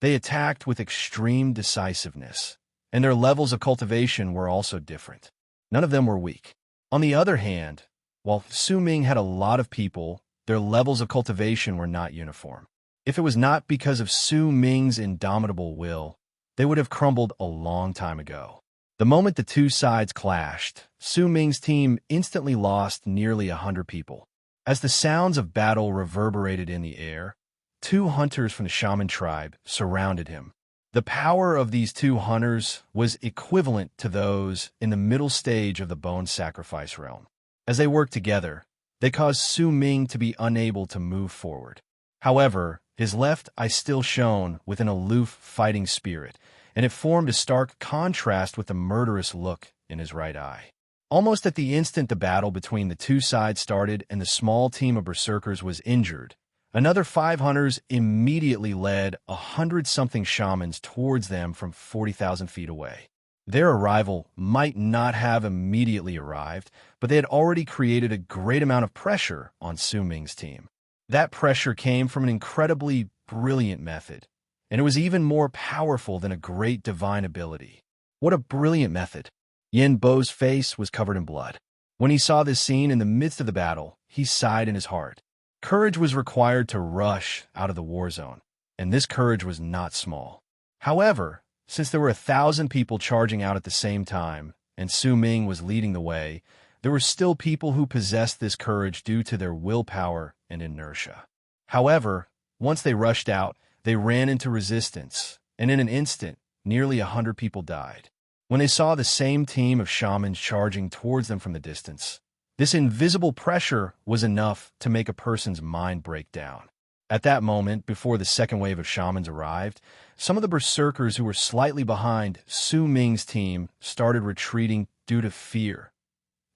They attacked with extreme decisiveness, and their levels of cultivation were also different. None of them were weak. On the other hand, while Su Ming had a lot of people, their levels of cultivation were not uniform. If it was not because of Su Ming's indomitable will, they would have crumbled a long time ago. The moment the 2 sides clashed, Su Ming's team instantly lost nearly 100 people. As the sounds of battle reverberated in the air, 2 hunters from the shaman tribe surrounded him. The power of these 2 hunters was equivalent to those in the middle stage of the bone sacrifice realm. As they worked together, they caused Su Ming to be unable to move forward. However, his left eye still shone with an aloof fighting spirit, and it formed a stark contrast with the murderous look in his right eye. Almost at the instant the battle between the 2 sides started and the small team of berserkers was injured, another 5 hunters immediately led 100-something shamans towards them from 40,000 feet away. Their arrival might not have immediately arrived, but they had already created a great amount of pressure on Su Ming's team. That pressure came from an incredibly brilliant method, and it was even more powerful than a great divine ability. What a brilliant method! Yin Bo's face was covered in blood. When he saw this scene in the midst of the battle, he sighed in his heart. Courage was required to rush out of the war zone, and this courage was not small. However, since there were 1,000 people charging out at the same time, and Su Ming was leading the way, there were still people who possessed this courage due to their willpower and inertia. However, once they rushed out, they ran into resistance, and in an instant, nearly 100 people died. When they saw the same team of shamans charging towards them from the distance, this invisible pressure was enough to make a person's mind break down. At that moment, before the second wave of shamans arrived, some of the berserkers who were slightly behind Su Ming's team started retreating due to fear.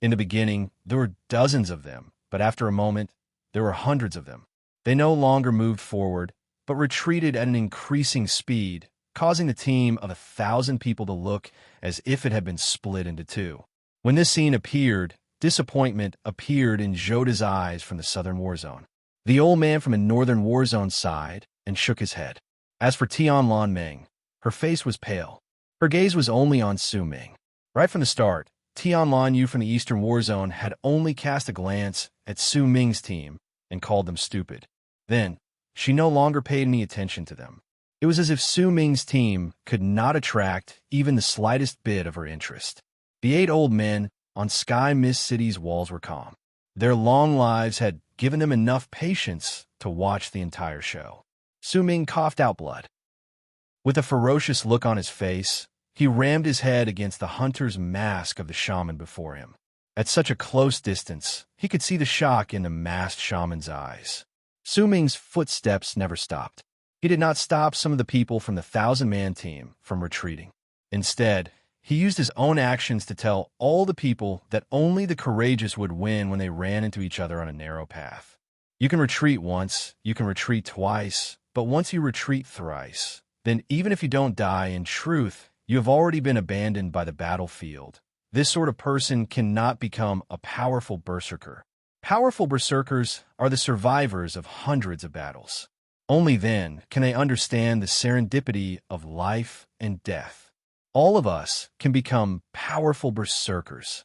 In the beginning, there were dozens of them, but after a moment, there were hundreds of them. They no longer moved forward, but retreated at an increasing speed, causing the team of 1,000 people to look as if it had been split into two. When this scene appeared, disappointment appeared in Joda's eyes from the southern war zone. The old man from the northern war zone sighed and shook his head. As for Tianlan Meng, her face was pale. Her gaze was only on Su Ming. Right from the start, Tianlan Yu from the eastern war zone had only cast a glance at Su Ming's team and called them stupid. Then, she no longer paid any attention to them. It was as if Su Ming's team could not attract even the slightest bit of her interest. The 8 old men on Sky Mist City's walls were calm. Their long lives had given them enough patience to watch the entire show. Su Ming coughed out blood. With a ferocious look on his face, he rammed his head against the hunter's mask of the shaman before him. At such a close distance, he could see the shock in the masked shaman's eyes. Su Ming's footsteps never stopped. He did not stop some of the people from the 1,000-man team from retreating. Instead, he used his own actions to tell all the people that only the courageous would win when they ran into each other on a narrow path. You can retreat once, you can retreat twice, but once you retreat thrice, then even if you don't die, in truth, you have already been abandoned by the battlefield. This sort of person cannot become a powerful berserker. Powerful berserkers are the survivors of hundreds of battles. Only then can they understand the serendipity of life and death. All of us can become powerful berserkers.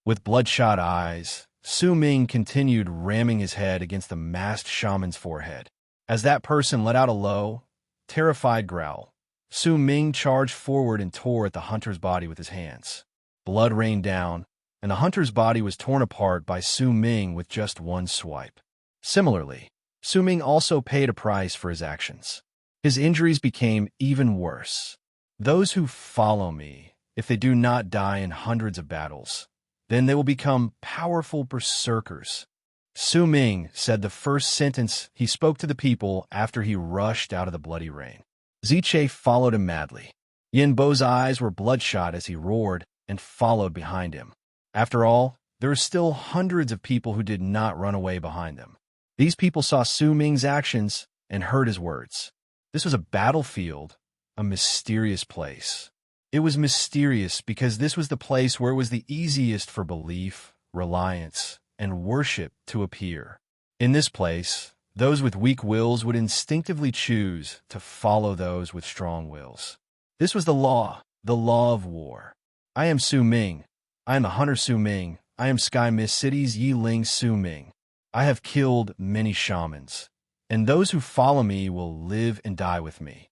With bloodshot eyes, Su Ming continued ramming his head against the masked shaman's forehead. As that person let out a low, terrified growl, Su Ming charged forward and tore at the hunter's body with his hands. Blood rained down, and the hunter's body was torn apart by Su Ming with just one swipe. Similarly, Su Ming also paid a price for his actions. His injuries became even worse. Those who follow me, if they do not die in hundreds of battles, then they will become powerful berserkers. Su Ming said the first sentence he spoke to the people after he rushed out of the bloody rain. Ziche followed him madly. Yin Bo's eyes were bloodshot as he roared and followed behind him. After all, there were still hundreds of people who did not run away behind them. These people saw Su Ming's actions and heard his words. This was a battlefield, a mysterious place. It was mysterious because this was the place where it was the easiest for belief, reliance, and worship to appear. In this place, those with weak wills would instinctively choose to follow those with strong wills. This was the law of war. I am Su Ming. I am the hunter Su Ming. I am Sky Mist City's Yiling Su Ming. I have killed many shamans, and those who follow me will live and die with me.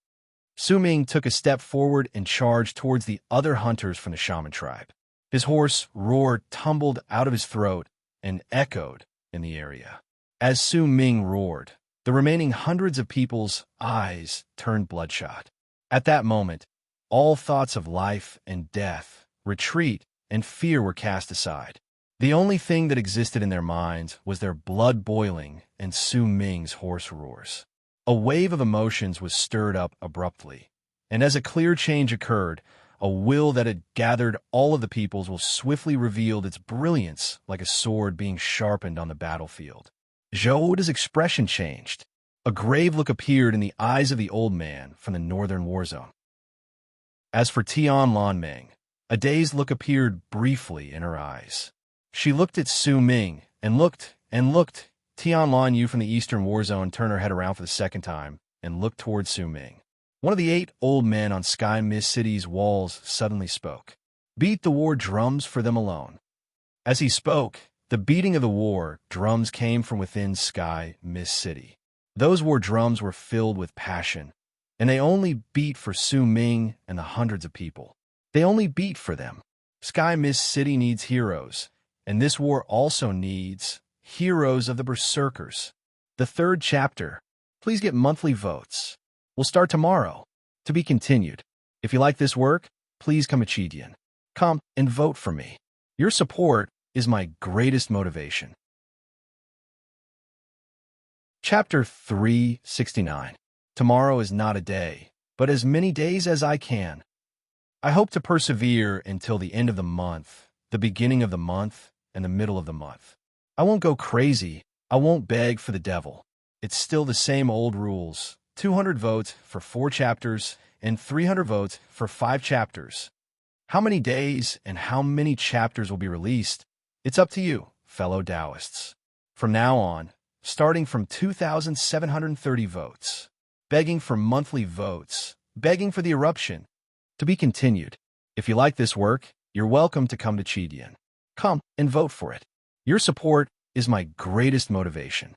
Su Ming took a step forward and charged towards the other hunters from the shaman tribe. His hoarse roar tumbled out of his throat and echoed in the area. As Su Ming roared, the remaining hundreds of people's eyes turned bloodshot. At that moment, all thoughts of life and death, retreat, and fear were cast aside. The only thing that existed in their minds was their blood boiling and Su Ming's hoarse roars. A wave of emotions was stirred up abruptly, and as a clear change occurred, a will that had gathered all of the peoples was swiftly revealed its brilliance like a sword being sharpened on the battlefield. Zhouda's expression changed. A grave look appeared in the eyes of the old man from the northern war zone. As for Tianlan Meng, a dazed look appeared briefly in her eyes. She looked at Su Ming and looked and looked. Tianlan Yu from the eastern war zone turned her head around for the second time and looked towards Su Ming. One of the 8 old men on Sky Mist City's walls suddenly spoke. Beat the war drums for them alone. As he spoke, the beating of the war drums came from within Sky Mist City. Those war drums were filled with passion, and they only beat for Su Ming and the hundreds of people. They only beat for them. Sky Mist City needs heroes, and this war also needs heroes of the berserkers. The 3rd chapter. Please get monthly votes. We'll start tomorrow. To be continued. If you like this work, please come Chidian. Come and vote for me. Your support is my greatest motivation. Chapter 369. Tomorrow is not a day, but as many days as I can. I hope to persevere until the end of the month, the beginning of the month, and the middle of the month. I won't go crazy. I won't beg for the devil. It's still the same old rules. 200 votes for 4 chapters and 300 votes for 5 chapters. How many days and how many chapters will be released? It's up to you, fellow Taoists. From now on, starting from 2,730 votes, begging for monthly votes, begging for the eruption. To be continued. If you like this work, you're welcome to come to Chidian. Come and vote for it. Your support is my greatest motivation.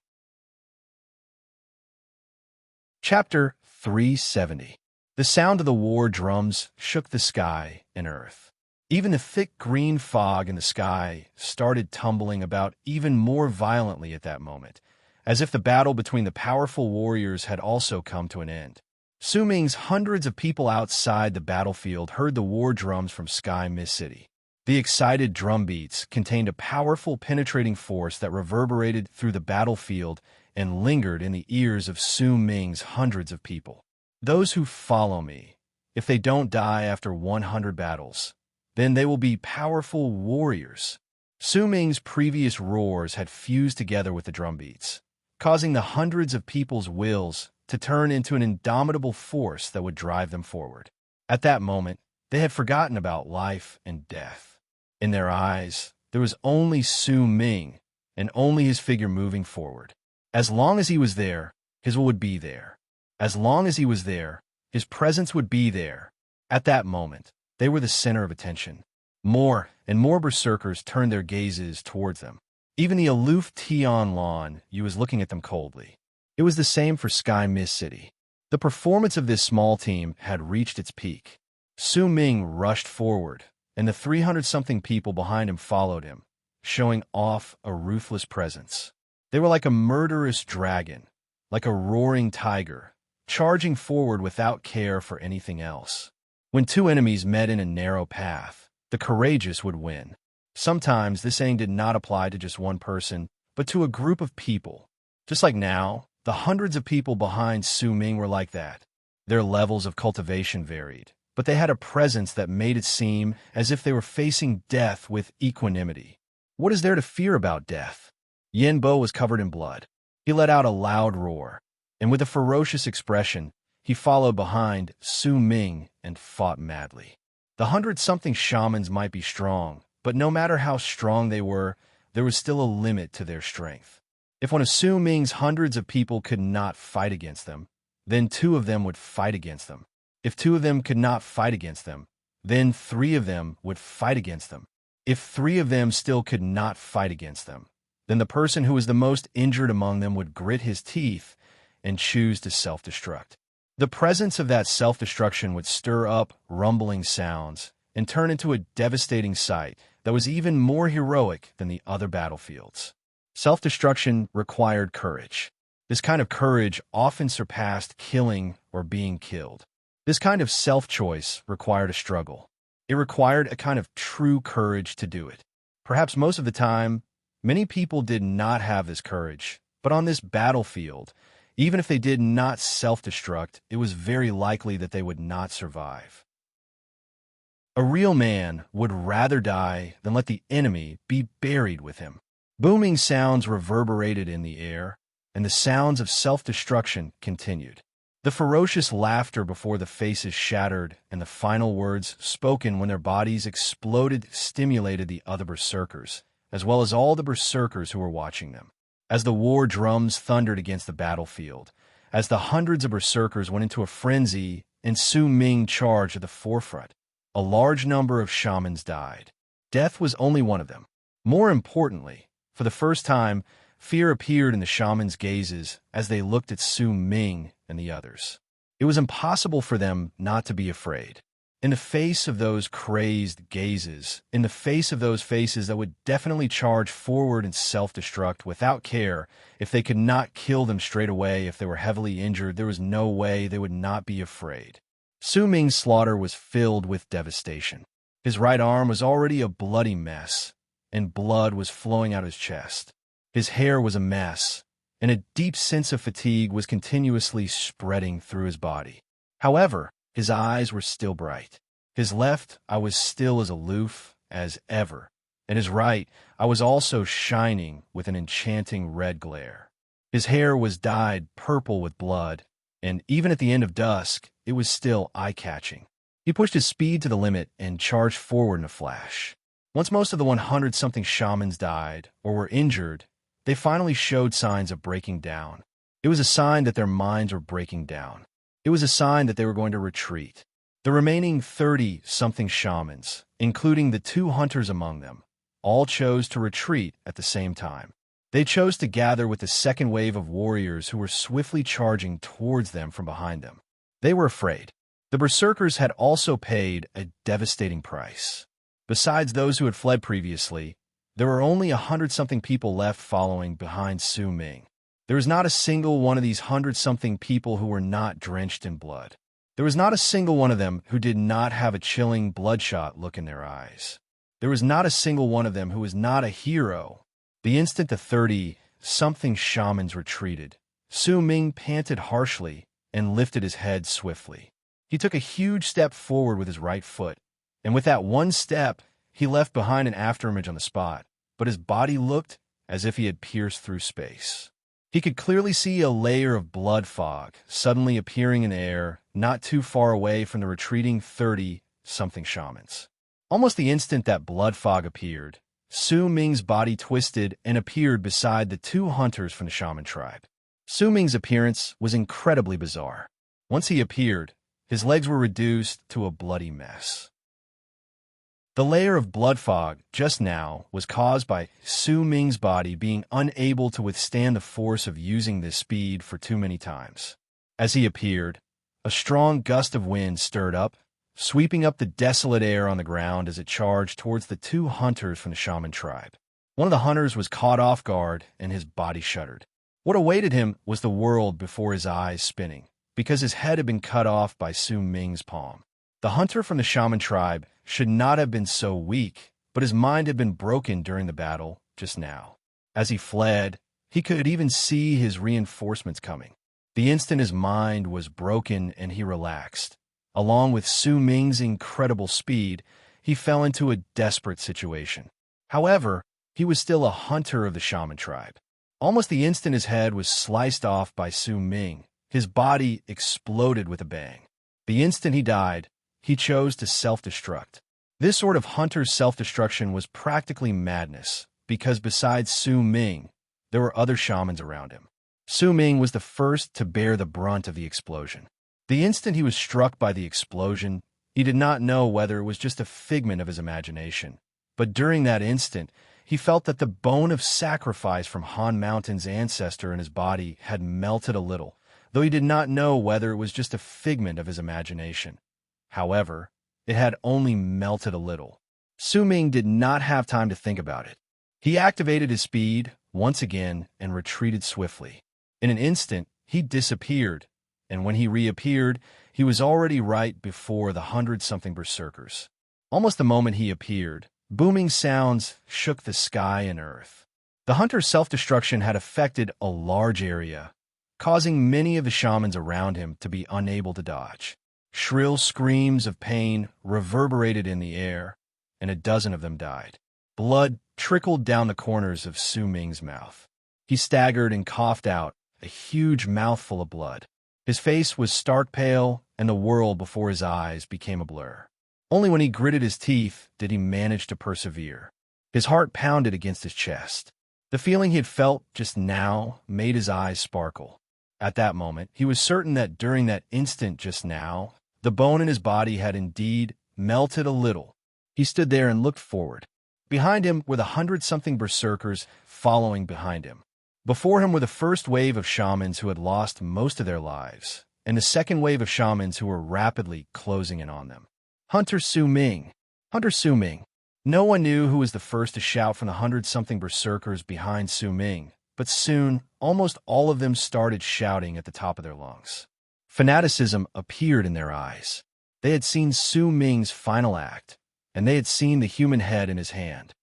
Chapter 370. The sound of the war drums shook the sky and earth. Even the thick green fog in the sky started tumbling about even more violently at that moment, as if the battle between the powerful warriors had also come to an end. Su Ming's hundreds of people outside the battlefield heard the war drums from Sky Mist City. The excited drum beats contained a powerful penetrating force that reverberated through the battlefield and lingered in the ears of Su Ming's hundreds of people. Those who follow me, if they don't die after 100 battles, then they will be powerful warriors. Su Ming's previous roars had fused together with the drum beats, causing the hundreds of people's wills to turn into an indomitable force that would drive them forward. At that moment, they had forgotten about life and death. In their eyes, there was only Su Ming, and only his figure moving forward. As long as he was there, his will would be there. As long as he was there, his presence would be there. At that moment, they were the center of attention. More and more berserkers turned their gazes towards them. Even the aloof Tian Lan Yu was looking at them coldly. It was the same for Sky Mist City. The performance of this small team had reached its peak. Su Ming rushed forward, and the 300-something people behind him followed him, showing off a ruthless presence. They were like a murderous dragon, like a roaring tiger, charging forward without care for anything else. When two enemies met in a narrow path, the courageous would win. Sometimes this saying did not apply to just one person, but to a group of people. Just like now, the hundreds of people behind Su Ming were like that. Their levels of cultivation varied, but they had a presence that made it seem as if they were facing death with equanimity. What is there to fear about death? Yin Bo was covered in blood. He let out a loud roar, and with a ferocious expression, he followed behind Su Ming and fought madly. The 100-something shamans might be strong, but no matter how strong they were, there was still a limit to their strength. If one of Su Ming's hundreds of people could not fight against them, then 2 of them would fight against them. If 2 of them could not fight against them, then 3 of them would fight against them. If 3 of them still could not fight against them, then the person who was the most injured among them would grit his teeth and choose to self-destruct. The presence of that self-destruction would stir up rumbling sounds and turn into a devastating sight that was even more heroic than the other battlefields. Self-destruction required courage. This kind of courage often surpassed killing or being killed. This kind of self-choice required a struggle. It required a kind of true courage to do it. Perhaps most of the time, many people did not have this courage, but on this battlefield, even if they did not self-destruct, it was very likely that they would not survive. A real man would rather die than let the enemy be buried with him. Booming sounds reverberated in the air, and the sounds of self-destruction continued. The ferocious laughter before the faces shattered and the final words spoken when their bodies exploded stimulated the other berserkers, as well as all the berserkers who were watching them. As the war drums thundered against the battlefield, as the hundreds of berserkers went into a frenzy and Su Ming charged at the forefront, a large number of shamans died. Death was only one of them. More importantly, for the first time, fear appeared in the shamans' gazes as they looked at Su Ming and the others. It was impossible for them not to be afraid. In the face of those crazed gazes, in the face of those faces that would definitely charge forward and self-destruct without care, if they could not kill them straight away if they were heavily injured, there was no way they would not be afraid. Su Ming's slaughter was filled with devastation. His right arm was already a bloody mess, and blood was flowing out his chest. His hair was a mess, and a deep sense of fatigue was continuously spreading through his body. However, his eyes were still bright. His left eye was still as aloof as ever, and his right eye was also shining with an enchanting red glare. His hair was dyed purple with blood, and even at the end of dusk, it was still eye-catching. He pushed his speed to the limit and charged forward in a flash. Once most of the 100-something shamans died or were injured, they finally showed signs of breaking down. It was a sign that their minds were breaking down. It was a sign that they were going to retreat. The remaining 30-something shamans, including the 2 hunters among them, all chose to retreat at the same time. They chose to gather with the second wave of warriors who were swiftly charging towards them from behind them. They were afraid. The berserkers had also paid a devastating price. Besides those who had fled previously, there were only 100-something people left following behind Su Ming. There was not a single one of these 100-something people who were not drenched in blood. There was not a single one of them who did not have a chilling, bloodshot look in their eyes. There was not a single one of them who was not a hero. The instant the 30-something shamans retreated, Su Ming panted harshly and lifted his head swiftly. He took a huge step forward with his right foot, and with that one step, he left behind an afterimage on the spot, but his body looked as if he had pierced through space. He could clearly see a layer of blood fog suddenly appearing in the air not too far away from the retreating 30-something shamans. Almost the instant that blood fog appeared, Su Ming's body twisted and appeared beside the 2 hunters from the shaman tribe. Su Ming's appearance was incredibly bizarre. Once he appeared, his legs were reduced to a bloody mess. The layer of blood fog just now was caused by Su Ming's body being unable to withstand the force of using this speed for too many times. As he appeared, a strong gust of wind stirred up, sweeping up the desolate air on the ground as it charged towards the 2 hunters from the shaman tribe. One of the hunters was caught off guard, and his body shuddered. What awaited him was the world before his eyes spinning, because his head had been cut off by Su Ming's palm. The hunter from the shaman tribe should not have been so weak, but his mind had been broken during the battle just now. As he fled, he could even see his reinforcements coming. The instant his mind was broken and he relaxed, along with Su Ming's incredible speed, he fell into a desperate situation. However, he was still a hunter of the shaman tribe. Almost the instant his head was sliced off by Su Ming, his body exploded with a bang. The instant he died, he chose to self-destruct. This sort of hunter's self-destruction was practically madness, because besides Su Ming, there were other shamans around him. Su Ming was the first to bear the brunt of the explosion. The instant he was struck by the explosion, he did not know whether it was just a figment of his imagination. But during that instant, he felt that the bone of sacrifice from Han Mountain's ancestor in his body had melted a little, though he did not know whether it was just a figment of his imagination. However, it had only melted a little. Su Ming did not have time to think about it. He activated his speed once again and retreated swiftly. In an instant, he disappeared, and when he reappeared, he was already right before the 100-something berserkers. Almost the moment he appeared, booming sounds shook the sky and earth. The hunter's self-destruction had affected a large area, causing many of the shamans around him to be unable to dodge. Shrill screams of pain reverberated in the air, and a dozen of them died. Blood trickled down the corners of Su Ming's mouth. He staggered and coughed out a huge mouthful of blood. His face was stark pale, and the world before his eyes became a blur. Only when he gritted his teeth did he manage to persevere. His heart pounded against his chest. The feeling he had felt just now made his eyes sparkle. At that moment, he was certain that during that instant just now, the bone in his body had indeed melted a little. He stood there and looked forward. Behind him were the 100-something berserkers following behind him. Before him were the first wave of shamans who had lost most of their lives, and the second wave of shamans who were rapidly closing in on them. Hunter Su Ming. Hunter Su Ming. No one knew who was the first to shout from the 100-something berserkers behind Su Ming, but soon almost all of them started shouting at the top of their lungs. Fanaticism appeared in their eyes. They had seen Su Ming's final act, and they had seen the human head in his hand.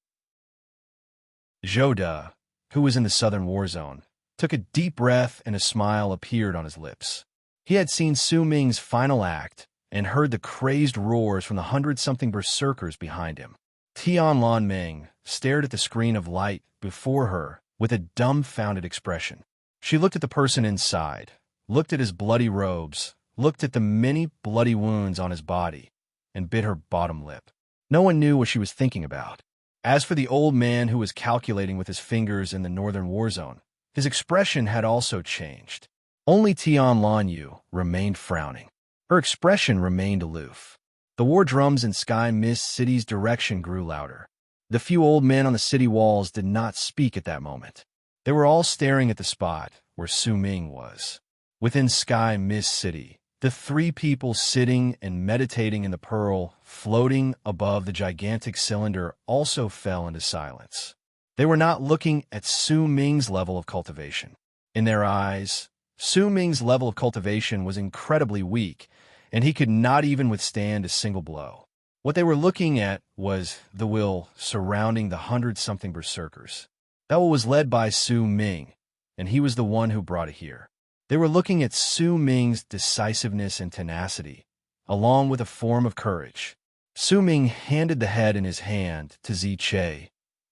Zhou De, who was in the southern war zone, took a deep breath and a smile appeared on his lips. He had seen Su Ming's final act and heard the crazed roars from the hundred-something berserkers behind him. Tian Ming stared at the screen of light before her with a dumbfounded expression. She looked at the person inside, looked at his bloody robes, looked at the many bloody wounds on his body, and bit her bottom lip. No one knew what she was thinking about. As for the old man who was calculating with his fingers in the northern war zone, his expression had also changed. Only Tian Yu remained frowning. Her expression remained aloof. The war drums in Sky Mist City's direction grew louder. The few old men on the city walls did not speak at that moment. They were all staring at the spot where Su Ming was. Within Sky Mist City, the three people sitting and meditating in the pearl, floating above the gigantic cylinder, also fell into silence. They were not looking at Su Ming's level of cultivation. In their eyes, Su Ming's level of cultivation was incredibly weak, and he could not even withstand a single blow. What they were looking at was the will surrounding the hundred-something berserkers. That will was led by Su Ming, and he was the one who brought it here. They were looking at Su Ming's decisiveness and tenacity, along with a form of courage. Su Ming handed the head in his hand to Ziche,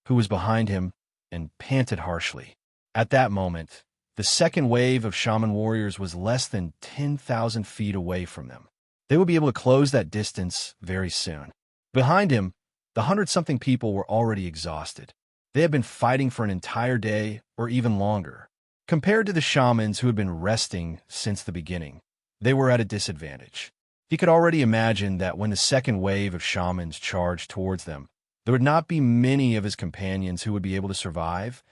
who was behind him, and panted harshly. At that moment, the second wave of shaman warriors was less than 10,000 feet away from them. They would be able to close that distance very soon. Behind him, the hundred-something people were already exhausted. They had been fighting for an entire day or even longer. Compared to the shamans who had been resting since the beginning, they were at a disadvantage. He could already imagine that when the second wave of shamans charged towards them, there would not be many of his companions who would be able to survive,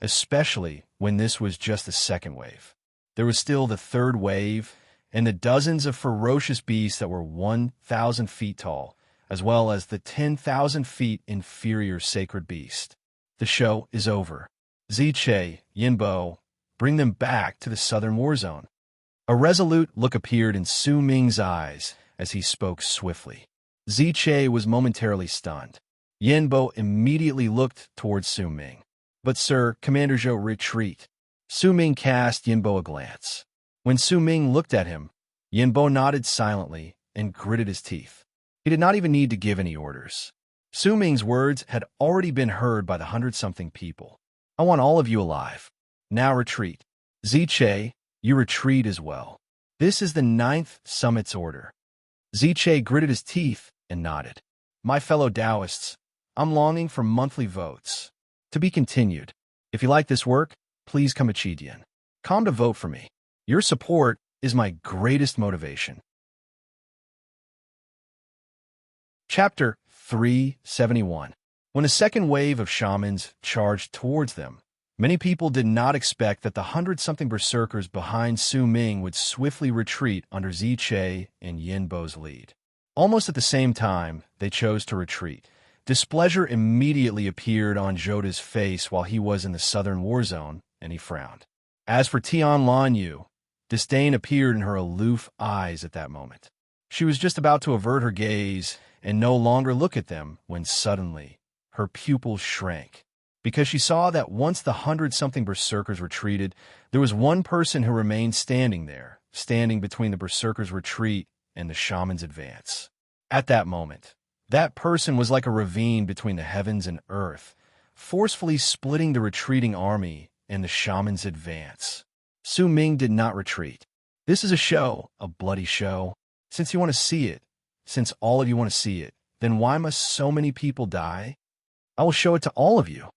especially when this was just the second wave. There was still the third wave, and the dozens of ferocious beasts that were 1,000 feet tall, as well as the 10,000 feet inferior sacred beast. The show is over. Ziche, Yinbo, bring them back to the southern war zone. A resolute look appeared in Su Ming's eyes as he spoke swiftly. Ziche was momentarily stunned. Yinbo immediately looked towards Su Ming. But sir, Commander Zhou, retreat. Su Ming cast Yinbo a glance. When Su Ming looked at him, Yinbo nodded silently and gritted his teeth. He did not even need to give any orders. Su Ming's words had already been heard by the hundred-something people. I want all of you alive. Now retreat. Ziche, you retreat as well. This is the 9th Summit's order. Ziche gritted his teeth and nodded. My fellow Taoists, I'm longing for monthly votes. To be continued. If you like this work, please come to Chidian. Come to vote for me. Your support is my greatest motivation. Chapter 371. When a second wave of shamans charged towards them, many people did not expect that the hundred-something berserkers behind Su Ming would swiftly retreat under Ziche and Yinbo's lead. Almost at the same time, they chose to retreat. Displeasure immediately appeared on Zhou De's face while he was in the southern war zone, and he frowned. As for Tian Yu, disdain appeared in her aloof eyes at that moment. She was just about to avert her gaze and no longer look at them when suddenly her pupils shrank, because she saw that once the hundred-something berserkers retreated, there was one person who remained standing there, standing between the berserkers' retreat and the shaman's advance. At that moment, that person was like a ravine between the heavens and earth, forcefully splitting the retreating army and the shaman's advance. Su Ming did not retreat. This is a show, a bloody show. Since you want to see it, since all of you want to see it, then why must so many people die? I will show it to all of you.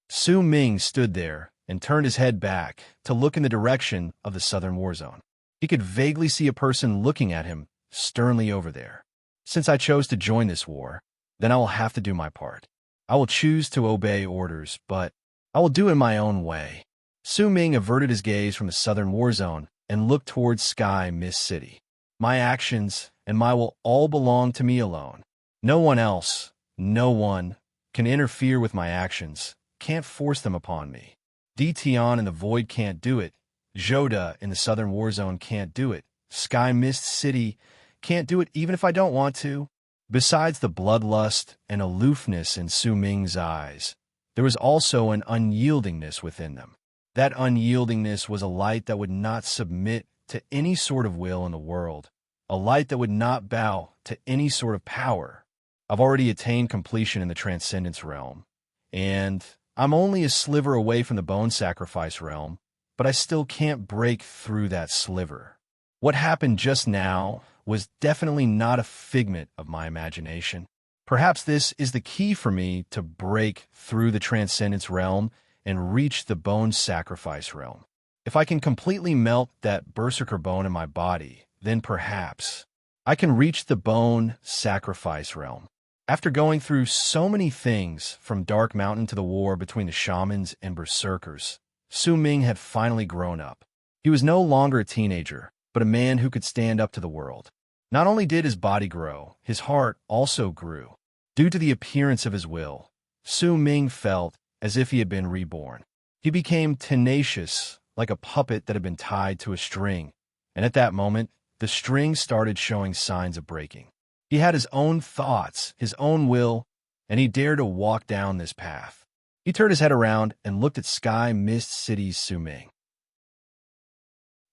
Su Ming stood there and turned his head back to look in the direction of the southern war zone. He could vaguely see a person looking at him sternly over there. Since I chose to join this war, then I will have to do my part. I will choose to obey orders, but I will do it in my own way. Su Ming averted his gaze from the southern war zone and looked towards Sky Mist City. My actions and my will all belong to me alone. No one else, no one, can interfere with my actions, can't force them upon me. Tian in the void can't do it. Zhou De in the southern war zone can't do it. Sky Mist City Can't do it even if I don't want to. Besides the bloodlust and aloofness in Su Ming's eyes, there was also an unyieldingness within them. That unyieldingness was a light that would not submit to any sort of will in the world, a light that would not bow to any sort of power. I've already attained completion in the transcendence realm, and I'm only a sliver away from the bone sacrifice realm, but I still can't break through that sliver. What happened just now was definitely not a figment of my imagination. Perhaps this is the key for me to break through the transcendence realm and reach the bone sacrifice realm. If I can completely melt that berserker bone in my body, then perhaps I can reach the bone sacrifice realm. After going through so many things, from Dark Mountain to the war between the shamans and berserkers, Su Ming had finally grown up. He was no longer a teenager, but a man who could stand up to the world. Not only did his body grow, his heart also grew. Due to the appearance of his will, Su Ming felt as if he had been reborn. He became tenacious, like a puppet that had been tied to a string, and at that moment, the string started showing signs of breaking. He had his own thoughts, his own will, and he dared to walk down this path. He turned his head around and looked at Sky Mist City's Su Ming.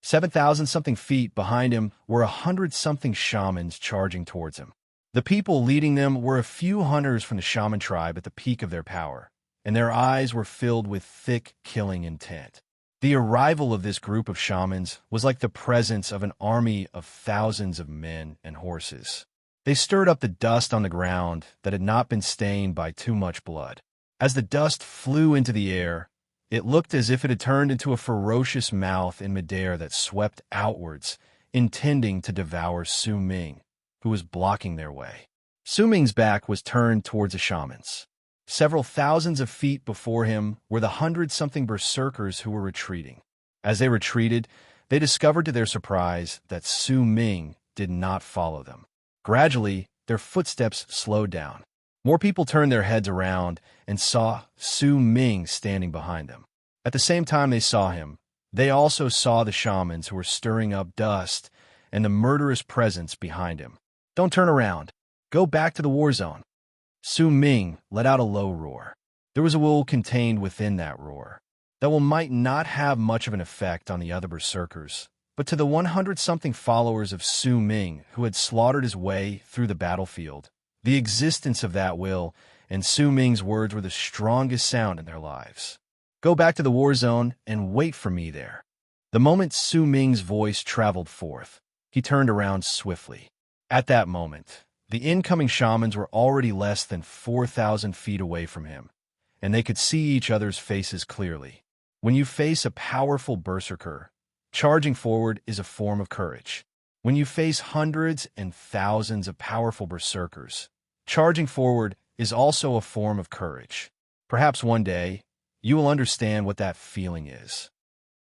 7,000-something feet behind him were 100-something shamans charging towards him. The people leading them were a few hunters from the shaman tribe at the peak of their power, and their eyes were filled with thick, killing intent. The arrival of this group of shamans was like the presence of an army of thousands of men and horses. They stirred up the dust on the ground that had not been stained by too much blood. As the dust flew into the air, it looked as if it had turned into a ferocious mouth in midair that swept outwards, intending to devour Su Ming, who was blocking their way. Su Ming's back was turned towards the shamans. Several thousands of feet before him were the 100-something berserkers who were retreating. As they retreated, they discovered to their surprise that Su Ming did not follow them. Gradually, their footsteps slowed down. More people turned their heads around and saw Su Ming standing behind them. At the same time they saw him, they also saw the shamans who were stirring up dust and the murderous presence behind him. "Don't turn around. Go back to the war zone." Su Ming let out a low roar. There was a will contained within that roar. That will might not have much of an effect on the other berserkers, but to the 100-something followers of Su Ming who had slaughtered his way through the battlefield, the existence of that will and Su Ming's words were the strongest sound in their lives. "Go back to the war zone and wait for me there." The moment Su Ming's voice traveled forth, he turned around swiftly. At that moment, the incoming shamans were already less than 4,000 feet away from him, and they could see each other's faces clearly. When you face a powerful berserker, charging forward is a form of courage. When you face hundreds and thousands of powerful berserkers, charging forward is also a form of courage. Perhaps one day, you will understand what that feeling is.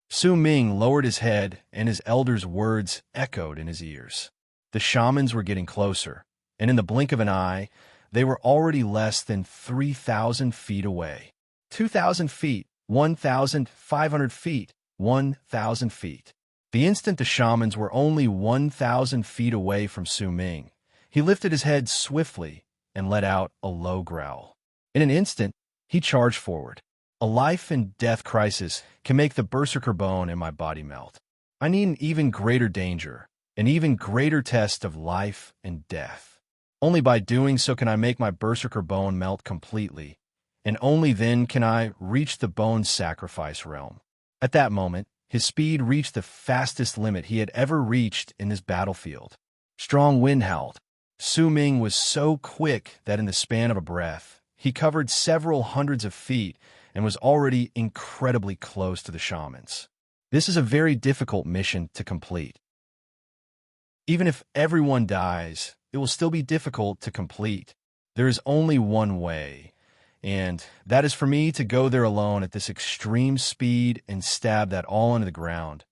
Su Ming lowered his head, and his elder's words echoed in his ears. The shamans were getting closer, and in the blink of an eye, they were already less than 3,000 feet away. 2,000 feet, 1,500 feet, 1,000 feet. The instant the shamans were only 1,000 feet away from Su Ming, he lifted his head swiftly and let out a low growl. In an instant, he charged forward. A life and death crisis can make the berserker bone in my body melt. I need an even greater danger, an even greater test of life and death. Only by doing so can I make my berserker bone melt completely, and only then can I reach the bone sacrifice realm. At that moment, his speed reached the fastest limit he had ever reached in this battlefield. Strong wind howled. Su Ming was so quick that in the span of a breath, he covered several hundreds of feet and was already incredibly close to the shamans. This is a very difficult mission to complete. Even if everyone dies, it will still be difficult to complete. There is only one way, and that is for me to go there alone at this extreme speed and stab that all into the ground.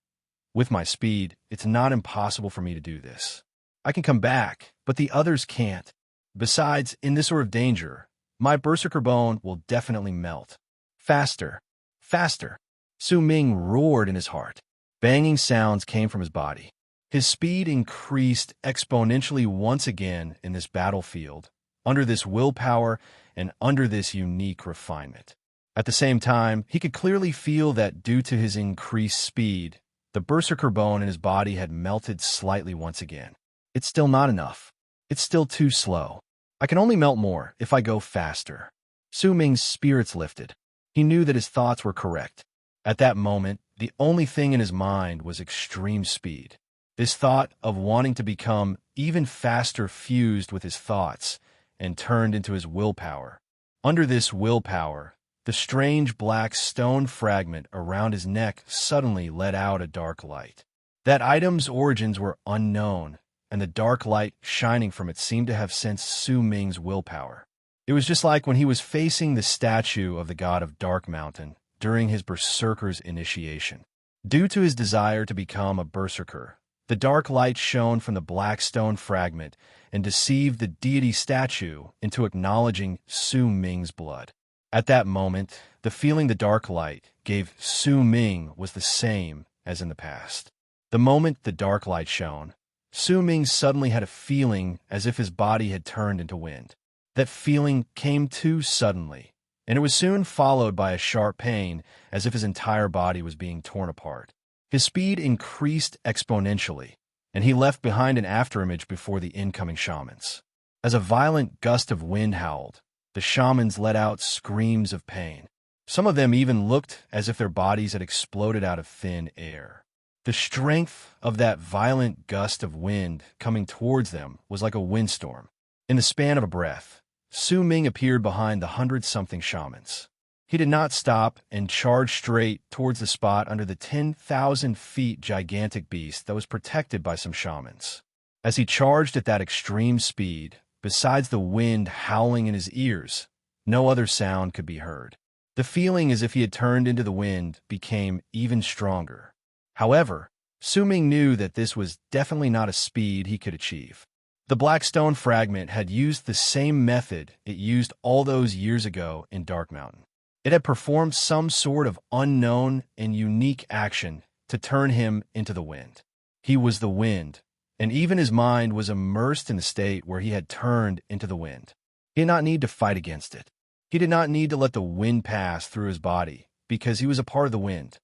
With my speed, it's not impossible for me to do this. I can come back, but the others can't. Besides, in this sort of danger, my berserker bone will definitely melt. Faster, faster. Su Ming roared in his heart. Banging sounds came from his body. His speed increased exponentially once again in this battlefield, under this willpower and under this unique refinement. At the same time, he could clearly feel that due to his increased speed, the berserker bone in his body had melted slightly once again. It's still not enough. It's still too slow. I can only melt more if I go faster. Su Ming's spirits lifted. He knew that his thoughts were correct. At that moment, the only thing in his mind was extreme speed. This thought of wanting to become even faster fused with his thoughts and turned into his willpower. Under this willpower, the strange black stone fragment around his neck suddenly let out a dark light. That item's origins were unknown, and the dark light shining from it seemed to have sensed Su Ming's willpower. It was just like when he was facing the statue of the god of Dark Mountain during his berserker's initiation. Due to his desire to become a berserker, the dark light shone from the black stone fragment and deceived the deity statue into acknowledging Su Ming's blood. At that moment, the feeling the dark light gave Su Ming was the same as in the past. The moment the dark light shone, Su Ming suddenly had a feeling as if his body had turned into wind. That feeling came too suddenly, and it was soon followed by a sharp pain as if his entire body was being torn apart. His speed increased exponentially, and he left behind an afterimage before the incoming shamans. As a violent gust of wind howled, the shamans let out screams of pain. Some of them even looked as if their bodies had exploded out of thin air. The strength of that violent gust of wind coming towards them was like a windstorm. In the span of a breath, Su Ming appeared behind the 100-something shamans. He did not stop and charged straight towards the spot under the 10,000 feet gigantic beast that was protected by some shamans. As he charged at that extreme speed, besides the wind howling in his ears, no other sound could be heard. The feeling as if he had turned into the wind became even stronger. However, Su Ming knew that this was definitely not a speed he could achieve. The black stone fragment had used the same method it used all those years ago in Dark Mountain. It had performed some sort of unknown and unique action to turn him into the wind. He was the wind, and even his mind was immersed in the state where he had turned into the wind. He did not need to fight against it. He did not need to let the wind pass through his body, because he was a part of the wind.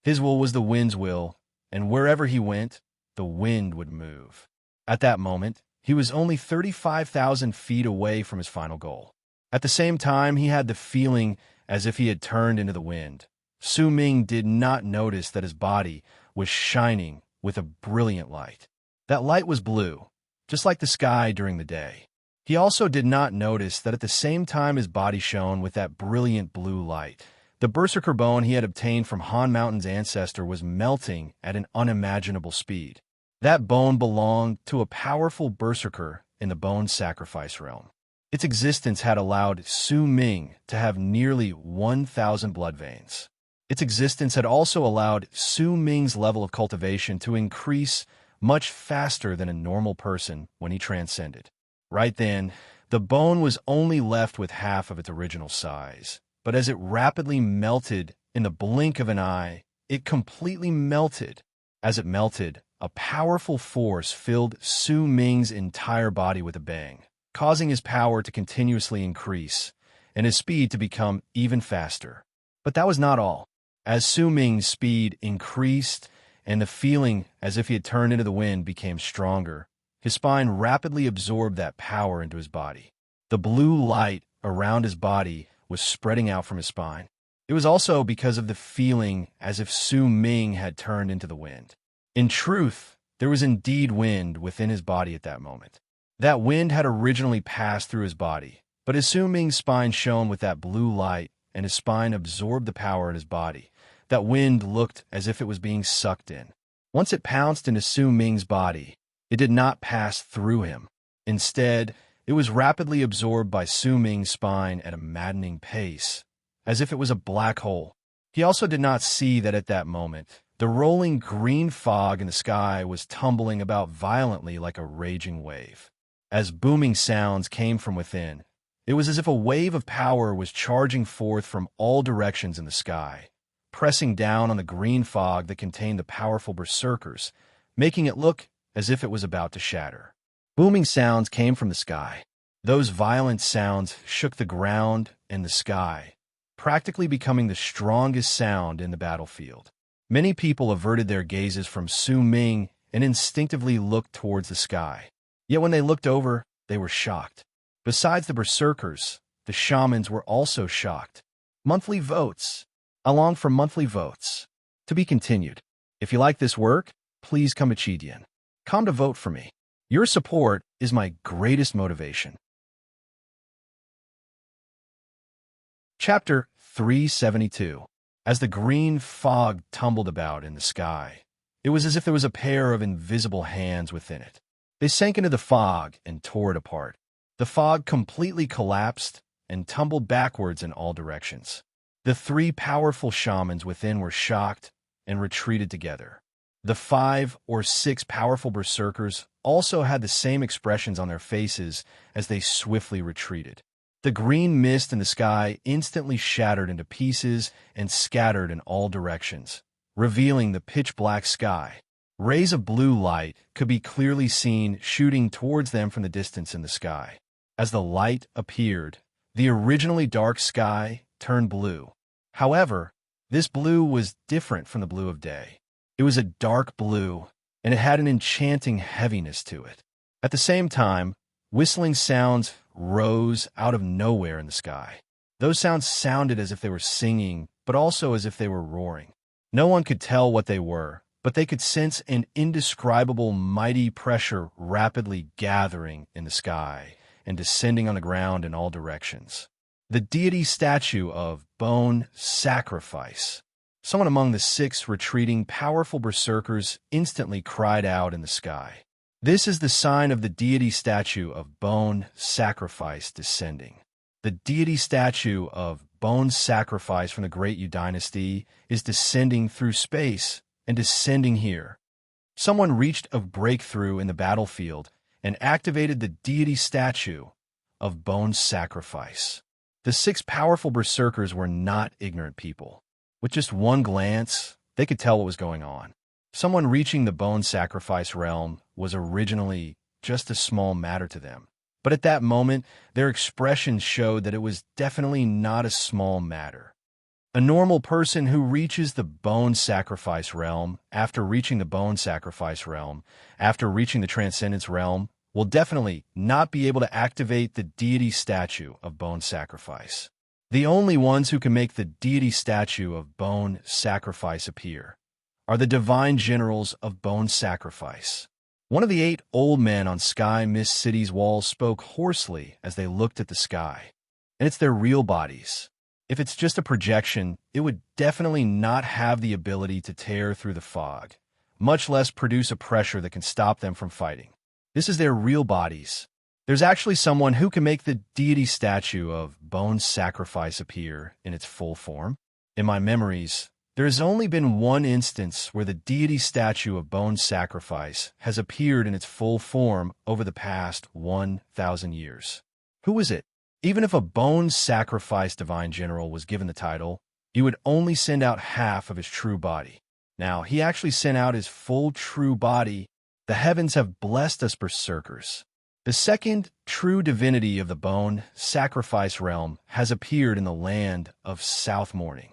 His will was the wind's will, and wherever he went, the wind would move. At that moment, he was only 35,000 feet away from his final goal. At the same time, he had the feeling as if he had turned into the wind. Su Ming did not notice that his body was shining with a brilliant light. That light was blue, just like the sky during the day. He also did not notice that at the same time his body shone with that brilliant blue light, the berserker bone he had obtained from Han Mountain's ancestor was melting at an unimaginable speed. That bone belonged to a powerful berserker in the bone sacrifice realm. Its existence had allowed Su Ming to have nearly 1,000 blood veins. Its existence had also allowed Su Ming's level of cultivation to increase much faster than a normal person when he transcended. Right then, the bone was only left with half of its original size, but as it rapidly melted in the blink of an eye, it completely melted. As it melted, a powerful force filled Su Ming's entire body with a bang, causing his power to continuously increase and his speed to become even faster. But that was not all. As Su Ming's speed increased and the feeling as if he had turned into the wind became stronger, his spine rapidly absorbed that power into his body. The blue light around his body was spreading out from his spine. It was also because of the feeling as if Su Ming had turned into the wind. In truth, there was indeed wind within his body at that moment. That wind had originally passed through his body, but as Su Ming's spine shone with that blue light and his spine absorbed the power in his body, that wind looked as if it was being sucked in. Once it pounced into Su Ming's body, it did not pass through him. Instead, it was rapidly absorbed by Su Ming's spine at a maddening pace, as if it was a black hole. He also did not see that at that moment, the rolling green fog in the sky was tumbling about violently like a raging wave. As booming sounds came from within, it was as if a wave of power was charging forth from all directions in the sky, pressing down on the green fog that contained the powerful berserkers, making it look as if it was about to shatter. Booming sounds came from the sky. Those violent sounds shook the ground and the sky, practically becoming the strongest sound in the battlefield. Many people averted their gazes from Su Ming and instinctively looked towards the sky. Yet when they looked over, they were shocked. Besides the berserkers, the shamans were also shocked. Monthly votes. Along for monthly votes. To be continued. If you like this work, please come to Chidian. Come to vote for me. Your support is my greatest motivation. Chapter 372. As the green fog tumbled about in the sky, it was as if there was a pair of invisible hands within it. They sank into the fog and tore it apart. The fog completely collapsed and tumbled backwards in all directions. The three powerful shamans within were shocked and retreated together. The 5 or 6 powerful berserkers also had the same expressions on their faces as they swiftly retreated. The green mist in the sky instantly shattered into pieces and scattered in all directions, revealing the pitch-black sky. Rays of blue light could be clearly seen shooting towards them from the distance in the sky. As the light appeared, the originally dark sky turned blue. However, this blue was different from the blue of day. It was a dark blue, and it had an enchanting heaviness to it. At the same time, whistling sounds rose out of nowhere in the sky. Those sounds sounded as if they were singing, but also as if they were roaring. No one could tell what they were, but they could sense an indescribable mighty pressure rapidly gathering in the sky and descending on the ground in all directions. The deity statue of bone sacrifice. Someone among the 6 retreating powerful berserkers instantly cried out in the sky. This is the sign of the deity statue of bone sacrifice descending. The deity statue of bone sacrifice from the Great Yu Dynasty is descending through space and descending here. Someone reached a breakthrough in the battlefield and activated the deity statue of bone sacrifice. The 6 powerful berserkers were not ignorant people. With just one glance, they could tell what was going on. Someone reaching the bone sacrifice realm was originally just a small matter to them. But at that moment, their expressions showed that it was definitely not a small matter. A normal person who reaches the bone sacrifice realm, after reaching the bone sacrifice realm, after reaching the transcendence realm, will definitely not be able to activate the deity statue of bone sacrifice. The only ones who can make the deity statue of bone sacrifice appear are the divine generals of bone sacrifice. One of the 8 old men on Sky Mist City's walls spoke hoarsely as they looked at the sky. And it's their real bodies. If it's just a projection, it would definitely not have the ability to tear through the fog, much less produce a pressure that can stop them from fighting. This is their real bodies. There's actually someone who can make the deity statue of bone sacrifice appear in its full form. In my memories, there has only been one instance where the deity statue of bone sacrifice has appeared in its full form over the past 1,000 years. Who is it? Even if a bone sacrifice divine general was given the title, he would only send out half of his true body. Now, he actually sent out his full true body. The heavens have blessed us berserkers. The second true divinity of the bone sacrifice realm has appeared in the land of South Morning.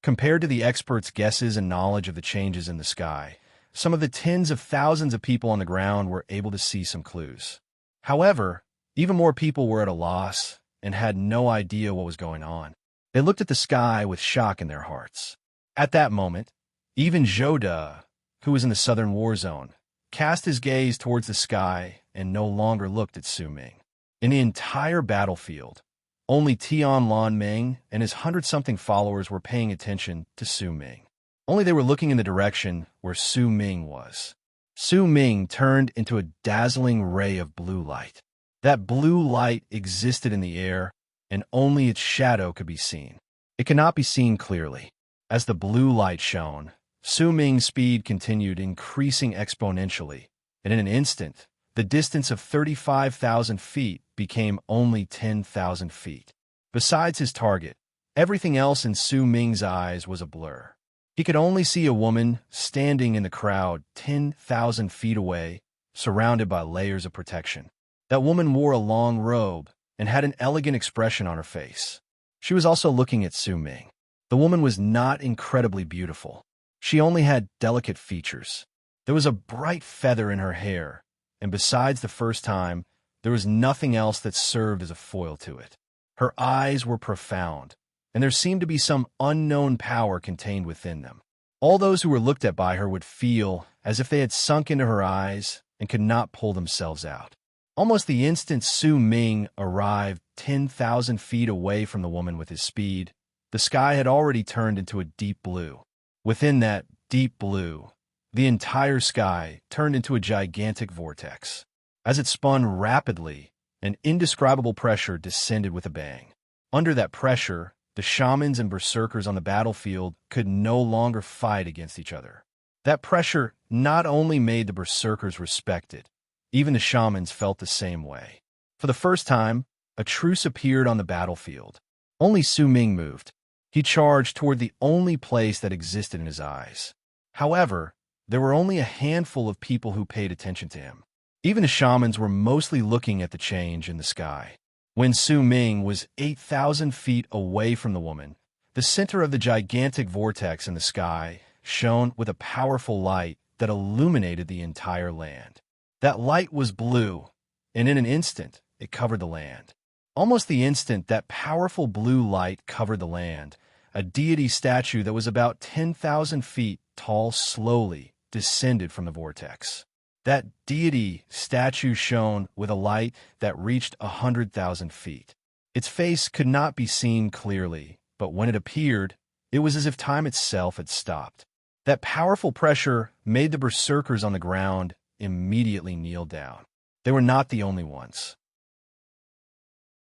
Compared to the experts' guesses and knowledge of the changes in the sky, some of the tens of thousands of people on the ground were able to see some clues. However, even more people were at a loss and had no idea what was going on. They looked at the sky with shock in their hearts. At that moment, even Zhoda, who was in the southern war zone, cast his gaze towards the sky and no longer looked at Su Ming. In the entire battlefield, only Tian Lan Ming and his 100-something followers were paying attention to Su Ming. Only they were looking in the direction where Su Ming was. Su Ming turned into a dazzling ray of blue light. That blue light existed in the air, and only its shadow could be seen. It could not be seen clearly. As the blue light shone, Su Ming's speed continued increasing exponentially, and in an instant, the distance of 35,000 feet became only 10,000 feet. Besides his target, Everything else in Su Ming's eyes was a blur. He could only see a woman standing in the crowd 10,000 feet away, surrounded by layers of protection. That woman wore a long robe and had an elegant expression on her face. She was also looking at Su Ming. The woman was not incredibly beautiful. She only had delicate features. There was a bright feather in her hair, and besides the first time, there was nothing else that served as a foil to it. Her eyes were profound, and there seemed to be some unknown power contained within them. All those who were looked at by her would feel as if they had sunk into her eyes and could not pull themselves out. Almost the instant Su Ming arrived 10,000 feet away from the woman with his speed, the sky had already turned into a deep blue. Within that deep blue, the entire sky turned into a gigantic vortex. As it spun rapidly, an indescribable pressure descended with a bang. Under that pressure, the shamans and berserkers on the battlefield could no longer fight against each other. That pressure not only made the berserkers respected, even the shamans felt the same way. For the first time, a truce appeared on the battlefield. Only Su Ming moved. He charged toward the only place that existed in his eyes. However, there were only a handful of people who paid attention to him. Even the shamans were mostly looking at the change in the sky. When Su Ming was 8,000 feet away from the woman, the center of the gigantic vortex in the sky shone with a powerful light that illuminated the entire land. That light was blue, and in an instant, it covered the land. Almost the instant that powerful blue light covered the land, a deity statue that was about 10,000 feet tall slowly descended from the vortex. That deity statue shone with a light that reached 100,000 feet. Its face could not be seen clearly, but when it appeared, it was as if time itself had stopped. That powerful pressure made the berserkers on the ground immediately kneel down. They were not the only ones.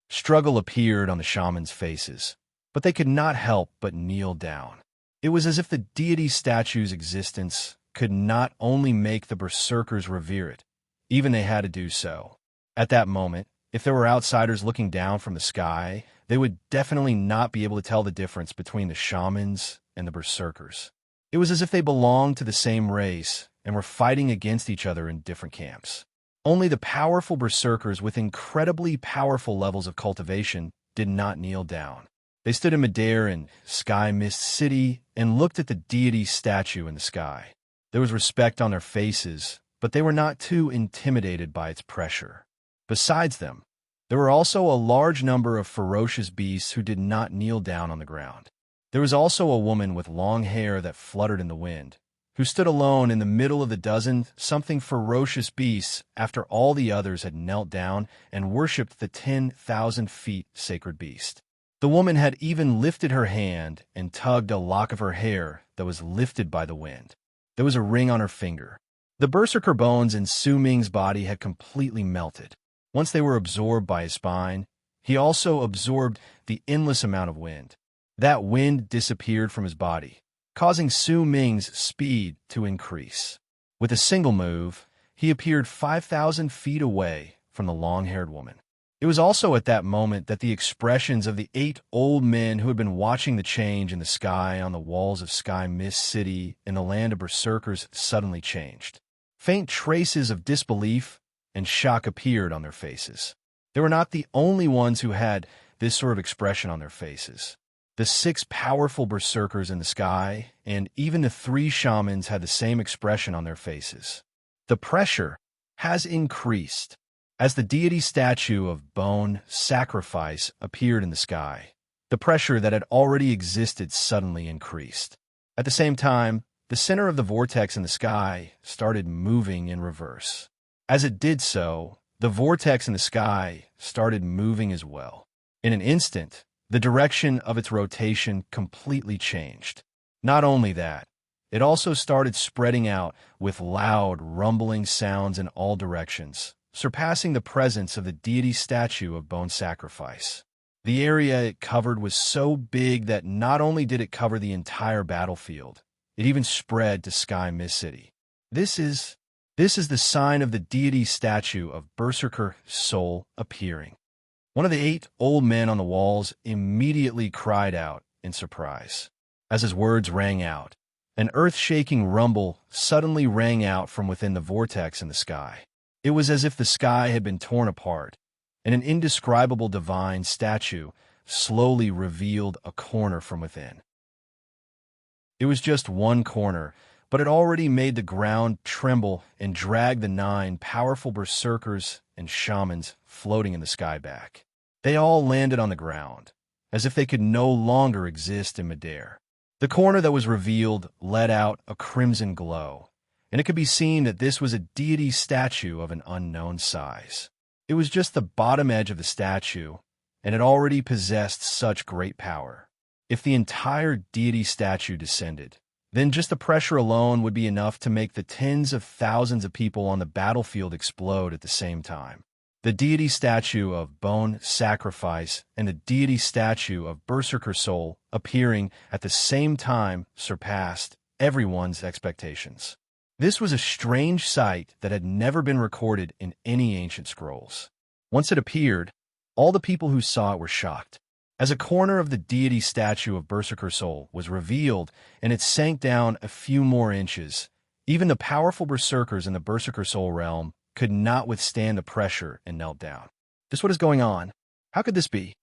Struggle appeared on the shamans' faces, but they could not help but kneel down. It was as if the deity statue's existence could not only make the berserkers revere it, even they had to do so. At that moment, if there were outsiders looking down from the sky, they would definitely not be able to tell the difference between the shamans and the berserkers. It was as if they belonged to the same race and were fighting against each other in different camps. Only the powerful berserkers with incredibly powerful levels of cultivation did not kneel down. They stood in midair in Sky Mist City and looked at the deity statue in the sky. There was respect on their faces, but they were not too intimidated by its pressure. Besides them, there were also a large number of ferocious beasts who did not kneel down on the ground. There was also a woman with long hair that fluttered in the wind, who stood alone in the middle of the dozen something ferocious beasts after all the others had knelt down and worshipped the 10,000 feet sacred beast. The woman had even lifted her hand and tugged a lock of her hair that was lifted by the wind. There was a ring on her finger. The berserker bones in Su Ming's body had completely melted. Once they were absorbed by his spine, he also absorbed the endless amount of wind. That wind disappeared from his body, causing Su Ming's speed to increase. With a single move, he appeared 5,000 feet away from the long-haired woman. It was also at that moment that the expressions of the 8 old men who had been watching the change in the sky on the walls of Sky Mist City in the land of berserkers suddenly changed. Faint traces of disbelief and shock appeared on their faces. They were not the only ones who had this sort of expression on their faces. The 6 powerful berserkers in the sky and even the 3 shamans had the same expression on their faces. The pressure has increased. As the deity statue of bone sacrifice appeared in the sky, the pressure that had already existed suddenly increased. At the same time, the center of the vortex in the sky started moving in reverse. As it did so, the vortex in the sky started moving as well. In an instant, the direction of its rotation completely changed. Not only that, it also started spreading out with loud, rumbling sounds in all directions, surpassing the presence of the deity statue of bone sacrifice. The area it covered was so big that not only did it cover the entire battlefield, it even spread to Sky Mist City. This is the sign of the deity statue of Berserker Soul appearing. One of the 8 old men on the walls immediately cried out in surprise. As his words rang out, an earth-shaking rumble suddenly rang out from within the vortex in the sky. It was as if the sky had been torn apart, and an indescribable divine statue slowly revealed a corner from within. It was just one corner, but it already made the ground tremble and dragged the 9 powerful berserkers and shamans floating in the sky back. They all landed on the ground, as if they could no longer exist in midair. The corner that was revealed let out a crimson glow, and it could be seen that this was a deity statue of an unknown size. It was just the bottom edge of the statue, and it already possessed such great power. If the entire deity statue descended, then just the pressure alone would be enough to make the tens of thousands of people on the battlefield explode at the same time. The deity statue of Bone Sacrifice and the deity statue of Berserker Soul appearing at the same time surpassed everyone's expectations. This was a strange sight that had never been recorded in any ancient scrolls. Once it appeared, all the people who saw it were shocked. As a corner of the deity statue of Berserker Soul was revealed and it sank down a few more inches, even the powerful berserkers in the Berserker Soul realm could not withstand the pressure and knelt down. Just what is going on? How could this be?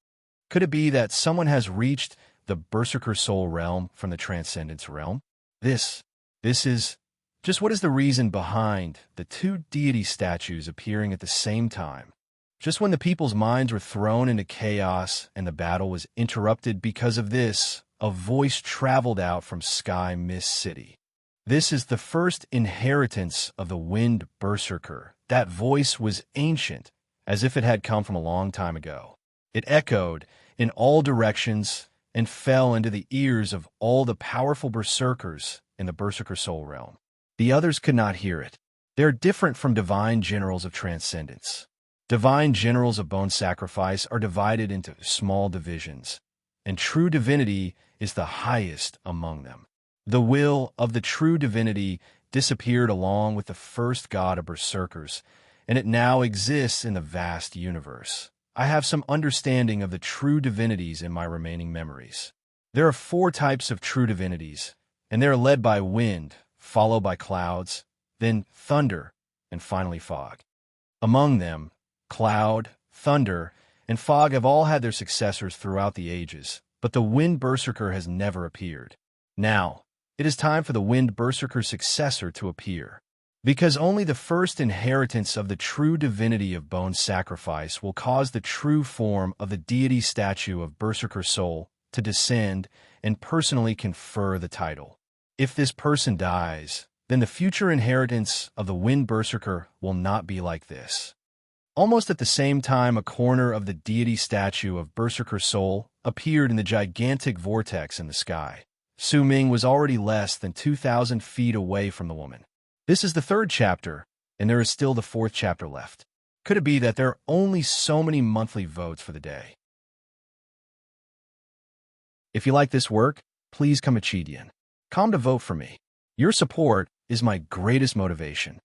Could it be that someone has reached the Berserker Soul realm from the Transcendence realm? This is... Just what is the reason behind the 2 deity statues appearing at the same time? Just when the people's minds were thrown into chaos and the battle was interrupted because of this, a voice traveled out from Sky Mist City. This is the first inheritance of the Wind Berserker. That voice was ancient, as if it had come from a long time ago. It echoed in all directions and fell into the ears of all the powerful berserkers in the Berserker Soul realm. The others could not hear it. They are different from divine generals of transcendence. Divine generals of Bone Sacrifice are divided into small divisions, and true divinity is the highest among them. The will of the true divinity disappeared along with the first god of berserkers, and it now exists in the vast universe. I have some understanding of the true divinities in my remaining memories. There are 4 types of true divinities, and they are led by wind, followed by clouds, then thunder, and finally fog. Among them, cloud, thunder, and fog have all had their successors throughout the ages, but the Wind Berserker has never appeared. Now, it is time for the Wind Berserker's successor to appear, because only the first inheritance of the true divinity of Bone Sacrifice will cause the true form of the deity statue of Berserker Soul to descend and personally confer the title. If this person dies, then the future inheritance of the Wind Berserker will not be like this. Almost at the same time, a corner of the deity statue of Berserker Soul appeared in the gigantic vortex in the sky. Su Ming was already less than 2,000 feet away from the woman. This is the 3rd chapter, and there is still the 4th chapter left. Could it be that there are only so many monthly votes for the day? If you like this work, please come Chidian. Come to vote for me. Your support is my greatest motivation.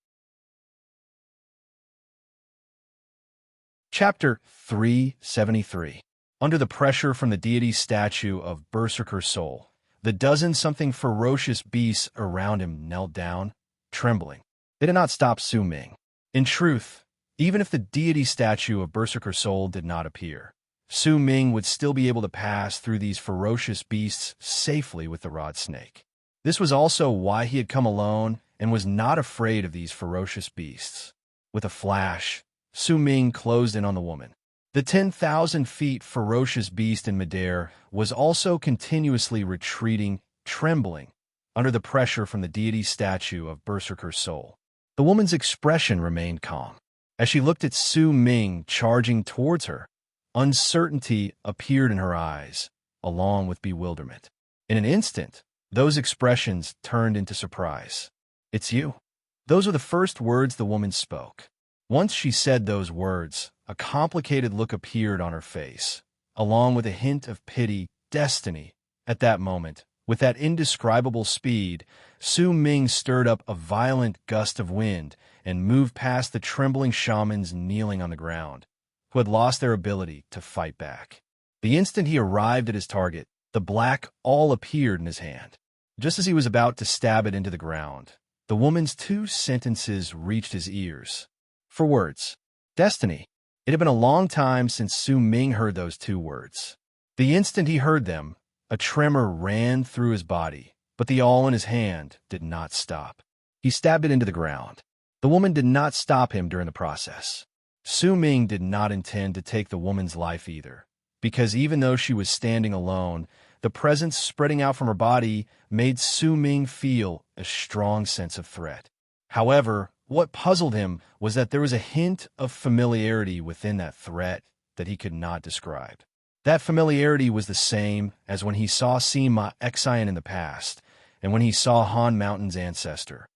Chapter 373. Under the pressure from the deity's statue of Berserker Soul, the dozen-something ferocious beasts around him knelt down, trembling. They did not stop Su Ming. In truth, even if the deity statue of Berserker Soul did not appear, Su Ming would still be able to pass through these ferocious beasts safely with the rod snake. This was also why he had come alone and was not afraid of these ferocious beasts. With a flash, Su Ming closed in on the woman. The 10,000 feet ferocious beast in midair was also continuously retreating, trembling, under the pressure from the deity's statue of Berserker Soul. The woman's expression remained calm. As she looked at Su Ming charging towards her, uncertainty appeared in her eyes, along with bewilderment. In an instant, those expressions turned into surprise. "It's you." Those were the first words the woman spoke. Once she said those words, a complicated look appeared on her face, along with a hint of pity, destiny. At that moment, with that indescribable speed, Su Ming stirred up a violent gust of wind and moved past the trembling shamans kneeling on the ground. who had lost their ability to fight back. The instant he arrived at his target, the black all appeared in his hand. Just as he was about to stab it into the ground, the woman's two sentences reached his ears. For words. Destiny. It had been a long time since Su Ming heard those two words. The instant he heard them, a tremor ran through his body, but the awl in his hand did not stop. He stabbed it into the ground. The woman did not stop him during the process. Su Ming did not intend to take the woman's life either, because even though she was standing alone, the presence spreading out from her body made Su Ming feel a strong sense of threat. However, what puzzled him was that there was a hint of familiarity within that threat that he could not describe. That familiarity was the same as when he saw Sima Xian in the past, and when he saw Han Mountain's ancestor.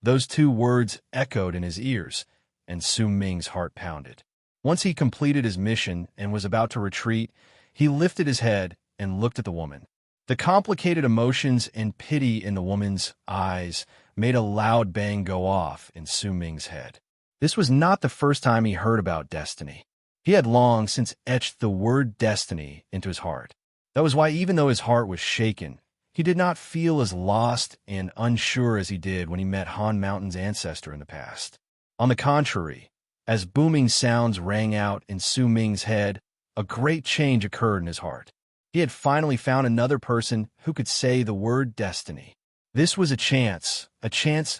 Those two words echoed in his ears, and Su Ming's heart pounded. Once he completed his mission and was about to retreat, he lifted his head and looked at the woman. The complicated emotions and pity in the woman's eyes made a loud bang go off in Su Ming's head. This was not the first time he heard about destiny. He had long since etched the word destiny into his heart. That was why, even though his heart was shaken, he did not feel as lost and unsure as he did when he met Han Mountain's ancestor in the past. On the contrary, as booming sounds rang out in Su Ming's head, a great change occurred in his heart. He had finally found another person who could say the word destiny. This was a chance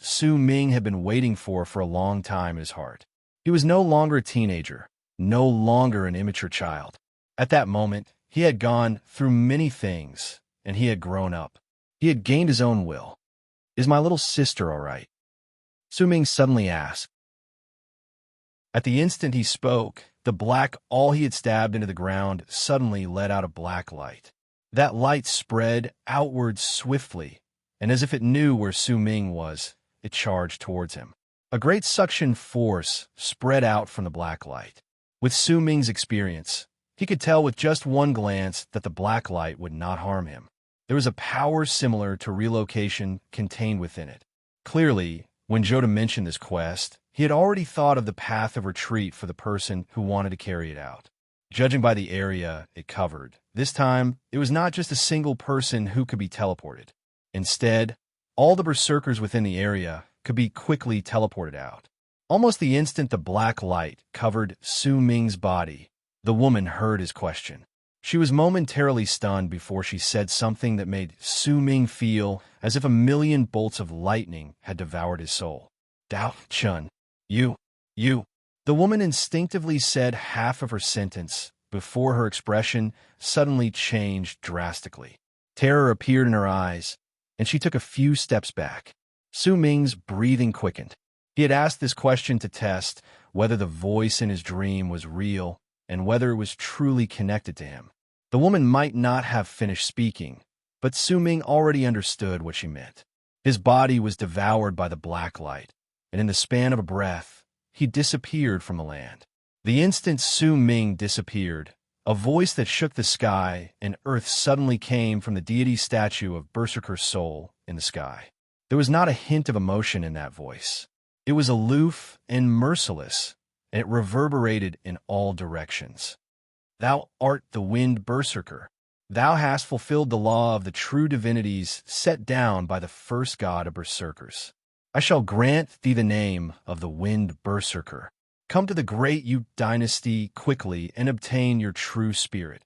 Su Ming had been waiting for a long time in his heart. He was no longer a teenager, no longer an immature child. At that moment, he had gone through many things, and he had grown up. He had gained his own will. "Is my little sister all right?" Su Ming suddenly asked. At the instant he spoke, the black awl he had stabbed into the ground suddenly let out a black light. That light spread outwards swiftly, and as if it knew where Su Ming was, it charged towards him. A great suction force spread out from the black light. With Su Ming's experience, he could tell with just one glance that the black light would not harm him. There was a power similar to relocation contained within it. Clearly, when Joda mentioned this quest, he had already thought of the path of retreat for the person who wanted to carry it out. Judging by the area it covered, this time it was not just a single person who could be teleported. Instead, all the berserkers within the area could be quickly teleported out. Almost the instant the black light covered Su Ming's body, the woman heard his question. She was momentarily stunned before she said something that made Su Ming feel as if a million bolts of lightning had devoured his soul. "Dao Chun, you. The woman instinctively said half of her sentence before her expression suddenly changed drastically. Terror appeared in her eyes, and she took a few steps back. Su Ming's breathing quickened. He had asked this question to test whether the voice in his dream was real and whether it was truly connected to him. The woman might not have finished speaking, but Su Ming already understood what she meant. His body was devoured by the black light, and in the span of a breath, he disappeared from the land. The instant Su Ming disappeared, a voice that shook the sky and earth suddenly came from the deity statue of Berserker Soul in the sky. There was not a hint of emotion in that voice. It was aloof and merciless, and it reverberated in all directions. "Thou art the wind berserker. Thou hast fulfilled the law of the true divinities set down by the first god of berserkers. I shall grant thee the name of the wind berserker. Come to the great Yu dynasty quickly and obtain your true spirit."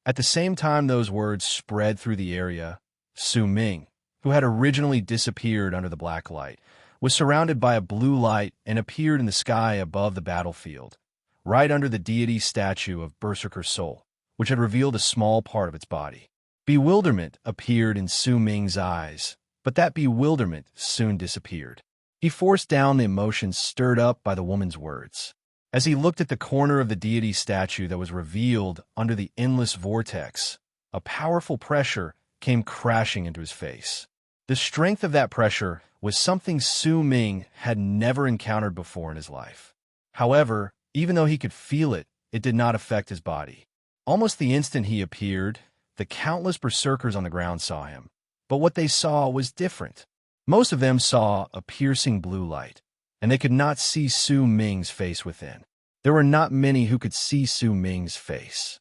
At the same time those words spread through the area, Su Ming, who had originally disappeared under the black light, was surrounded by a blue light and appeared in the sky above the battlefield, right under the deity statue of Berserker Soul, which had revealed a small part of its body. Bewilderment appeared in Su Ming's eyes, but that bewilderment soon disappeared. He forced down the emotions stirred up by the woman's words. As he looked at the corner of the deity statue that was revealed under the endless vortex, a powerful pressure came crashing into his face. The strength of that pressure was something Su Ming had never encountered before in his life. However, even though he could feel it, it did not affect his body. Almost the instant he appeared, the countless berserkers on the ground saw him. But what they saw was different. Most of them saw a piercing blue light, and they could not see Su Ming's face within. There were not many who could see Su Ming's face.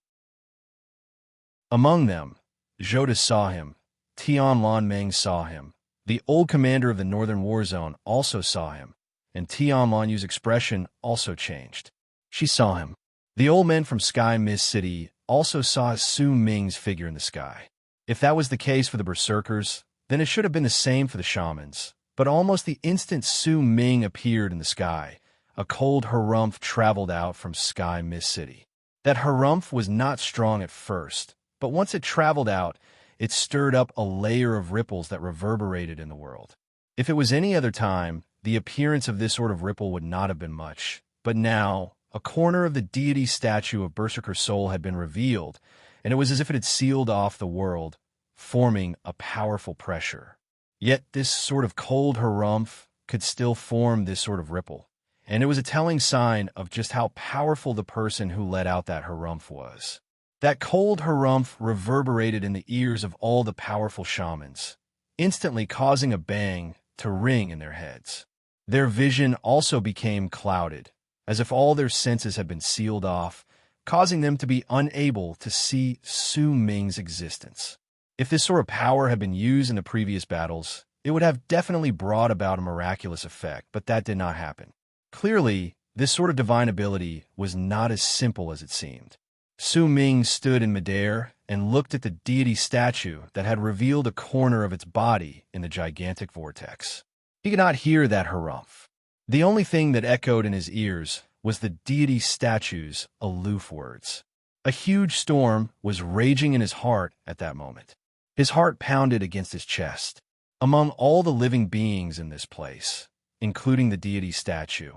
Among them, Zhou saw him, Tian Lanmeng saw him, the old commander of the Northern War Zone also saw him, and Tian Lanyu's expression also changed. She saw him. The old men from Sky Mist City also saw Su Ming's figure in the sky. If that was the case for the berserkers, then it should have been the same for the shamans. But almost the instant Su Ming appeared in the sky, a cold harumph traveled out from Sky Mist City. That harumph was not strong at first, but once it traveled out, it stirred up a layer of ripples that reverberated in the world. If it was any other time, the appearance of this sort of ripple would not have been much. But now, a corner of the deity statue of Berserker Soul had been revealed, and it was as if it had sealed off the world, forming a powerful pressure. Yet this sort of cold harumph could still form this sort of ripple, and it was a telling sign of just how powerful the person who let out that harumph was. That cold harumph reverberated in the ears of all the powerful shamans, instantly causing a bang to ring in their heads. Their vision also became clouded, as if all their senses had been sealed off, causing them to be unable to see Su Ming's existence. If this sort of power had been used in the previous battles, it would have definitely brought about a miraculous effect, but that did not happen. Clearly, this sort of divine ability was not as simple as it seemed. Su Ming stood in midair and looked at the deity statue that had revealed a corner of its body in the gigantic vortex. He could not hear that harumph. The only thing that echoed in his ears was the deity statue's aloof words. A huge storm was raging in his heart at that moment. His heart pounded against his chest. Among all the living beings in this place, including the deity statue,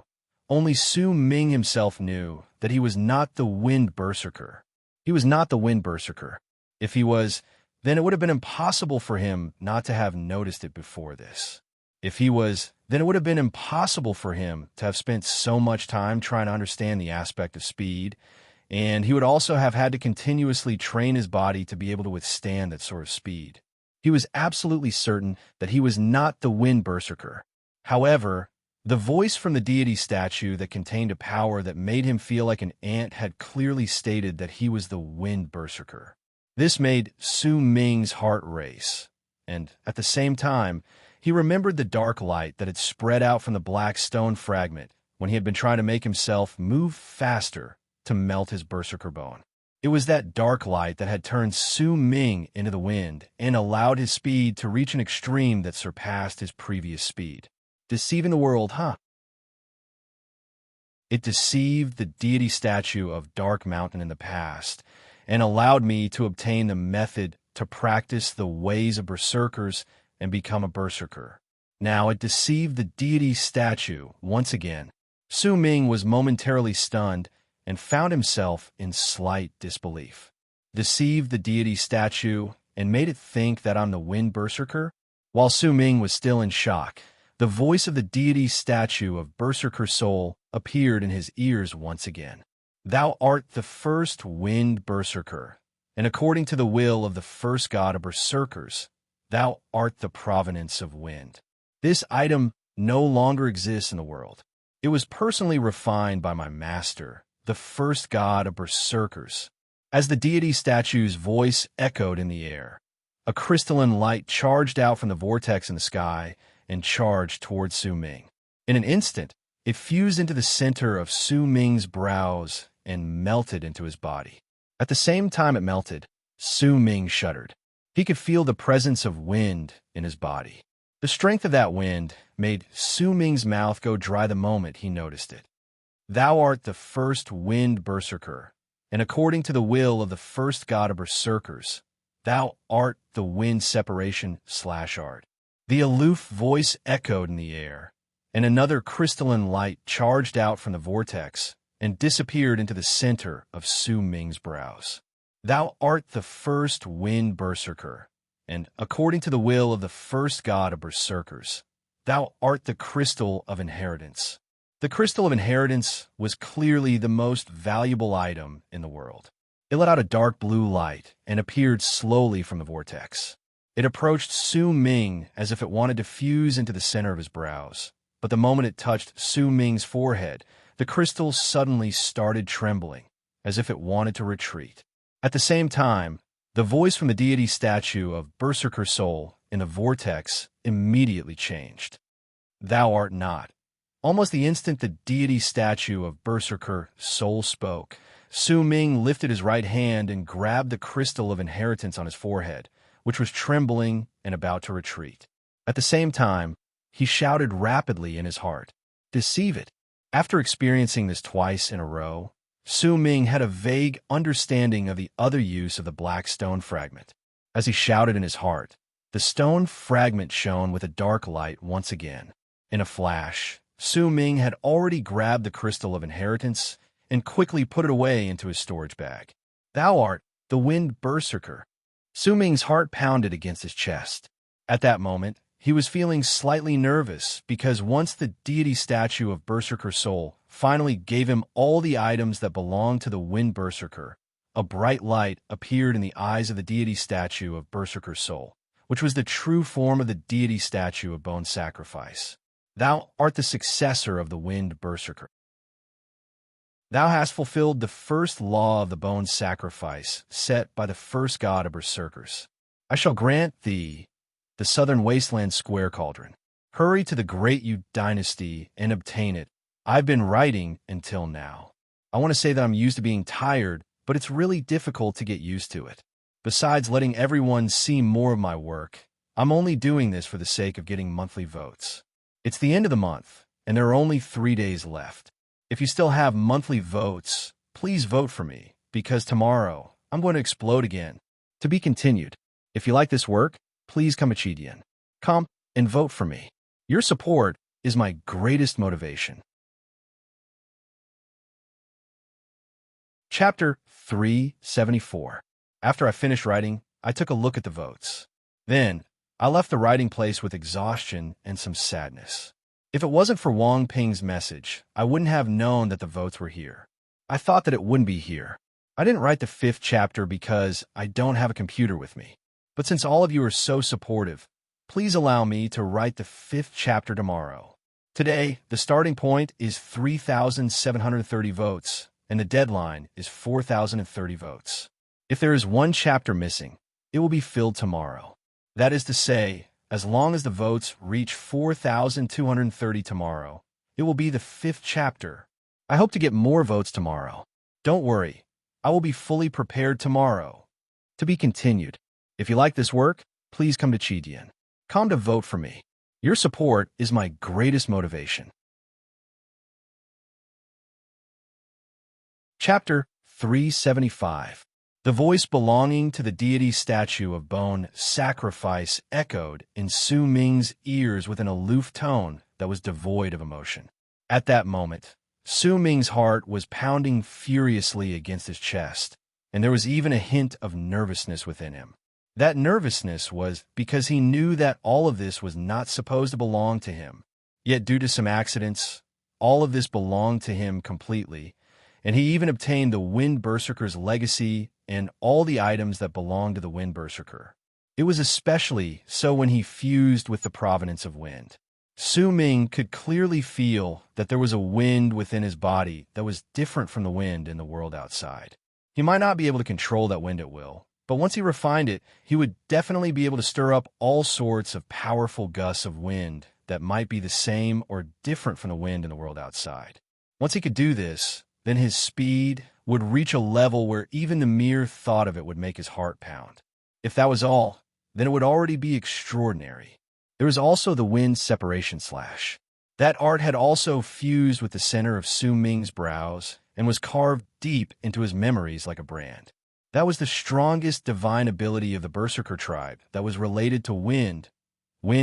only Su Ming himself knew that he was not the Wind Berserker. He was not the Wind Berserker. If he was, then it would have been impossible for him not to have noticed it before this. If he was, then it would have been impossible for him to have spent so much time trying to understand the aspect of speed, and he would also have had to continuously train his body to be able to withstand that sort of speed. He was absolutely certain that he was not the Wind Berserker. However, the voice from the deity statue that contained a power that made him feel like an ant had clearly stated that he was the Wind Berserker. This made Su Ming's heart race, and at the same time, he remembered the dark light that had spread out from the black stone fragment when he had been trying to make himself move faster to melt his berserker bone. It was that dark light that had turned Su Ming into the wind and allowed his speed to reach an extreme that surpassed his previous speed. Deceiving the world, huh? It deceived the deity statue of Dark Mountain in the past and allowed me to obtain the method to practice the ways of berserkers and become a berserker. Now it deceived the deity statue once again. Su Ming was momentarily stunned and found himself in slight disbelief. Deceived the deity statue and made it think that I'm the Wind Berserker? While Su Ming was still in shock, the voice of the deity statue of Berserker Soul appeared in his ears once again. Thou art the first Wind Berserker, and according to the will of the first god of berserkers, thou art the provenance of wind. This item no longer exists in the world. It was personally refined by my master, the first god of berserkers. As the deity statue's voice echoed in the air, a crystalline light charged out from the vortex in the sky and charged towards Su Ming. In an instant, it fused into the center of Su Ming's brows and melted into his body. At the same time it melted, Su Ming shuddered. He could feel the presence of wind in his body. The strength of that wind made Su Ming's mouth go dry the moment he noticed it. Thou art the first Wind Berserker, and according to the will of the first god of berserkers, thou art the wind separation/art. The aloof voice echoed in the air, and another crystalline light charged out from the vortex and disappeared into the center of Su Ming's brows. Thou art the first Wind Berserker, and according to the will of the first god of berserkers, thou art the Crystal of Inheritance. The Crystal of Inheritance was clearly the most valuable item in the world. It let out a dark blue light and appeared slowly from the vortex. It approached Su Ming as if it wanted to fuse into the center of his brows, but the moment it touched Su Ming's forehead, the crystal suddenly started trembling, as if it wanted to retreat. At the same time, the voice from the deity statue of Berserker Soul in the vortex immediately changed. Thou art not. Almost the instant the deity statue of Berserker Soul spoke, Su Ming lifted his right hand and grabbed the crystal of inheritance on his forehead, which was trembling and about to retreat. At the same time, he shouted rapidly in his heart, "Deceive it." After experiencing this twice in a row, Su Ming had a vague understanding of the other use of the black stone fragment. As he shouted in his heart, the stone fragment shone with a dark light once again. In a flash, Su Ming had already grabbed the crystal of inheritance and quickly put it away into his storage bag. Thou art the Wind Berserker. Su Ming's heart pounded against his chest. At that moment, he was feeling slightly nervous because once the deity statue of Berserker Soul finally gave him all the items that belonged to the Wind Berserker, a bright light appeared in the eyes of the deity statue of Berserker Soul, which was the true form of the deity statue of Bone Sacrifice. Thou art the successor of the Wind Berserker. Thou hast fulfilled the first law of the Bone Sacrifice set by the first god of Berserkers. I shall grant thee the Southern Wasteland Square Cauldron. Hurry to the Great Yu Dynasty and obtain it. I've been writing until now. I want to say that I'm used to being tired, but it's really difficult to get used to it. Besides letting everyone see more of my work, I'm only doing this for the sake of getting monthly votes. It's the end of the month, and there are only 3 days left. If you still have monthly votes, please vote for me, because tomorrow I'm going to explode again. To be continued. If you like this work, please come and vote for me. Your support is my greatest motivation. Chapter 374. After I finished writing, I took a look at the votes. Then, I left the writing place with exhaustion and some sadness. If it wasn't for Wang Ping's message, I wouldn't have known that the votes were here. I thought that it wouldn't be here. I didn't write the 5th chapter because I don't have a computer with me. But since all of you are so supportive, please allow me to write the 5th chapter tomorrow. Today, the starting point is 3,730 votes, and the deadline is 4,030 votes. If there is one chapter missing, it will be filled tomorrow. That is to say, as long as the votes reach 4,230 tomorrow, it will be the 5th chapter. I hope to get more votes tomorrow. Don't worry, I will be fully prepared tomorrow. To be continued. If you like this work, please come to vote for me. Your support is my greatest motivation. Chapter 375. The voice belonging to the deity statue of Bone Sacrifice echoed in Su Ming's ears with an aloof tone that was devoid of emotion. At that moment, Su Ming's heart was pounding furiously against his chest, and there was even a hint of nervousness within him. That nervousness was because he knew that all of this was not supposed to belong to him. Yet due to some accidents, all of this belonged to him completely, and he even obtained the Wind Berserker's legacy and all the items that belonged to the Wind Berserker. It was especially so when he fused with the provenance of wind. Su Ming could clearly feel that there was a wind within his body that was different from the wind in the world outside. He might not be able to control that wind at will, but once he refined it, he would definitely be able to stir up all sorts of powerful gusts of wind that might be the same or different from the wind in the world outside. Once he could do this, then his speed would reach a level where even the mere thought of it would make his heart pound. If that was all, then it would already be extraordinary. There was also the wind separation slash. That art had also fused with the center of Su Ming's brows and was carved deep into his memories like a brand. That was the strongest divine ability of the Berserker tribe that was related to wind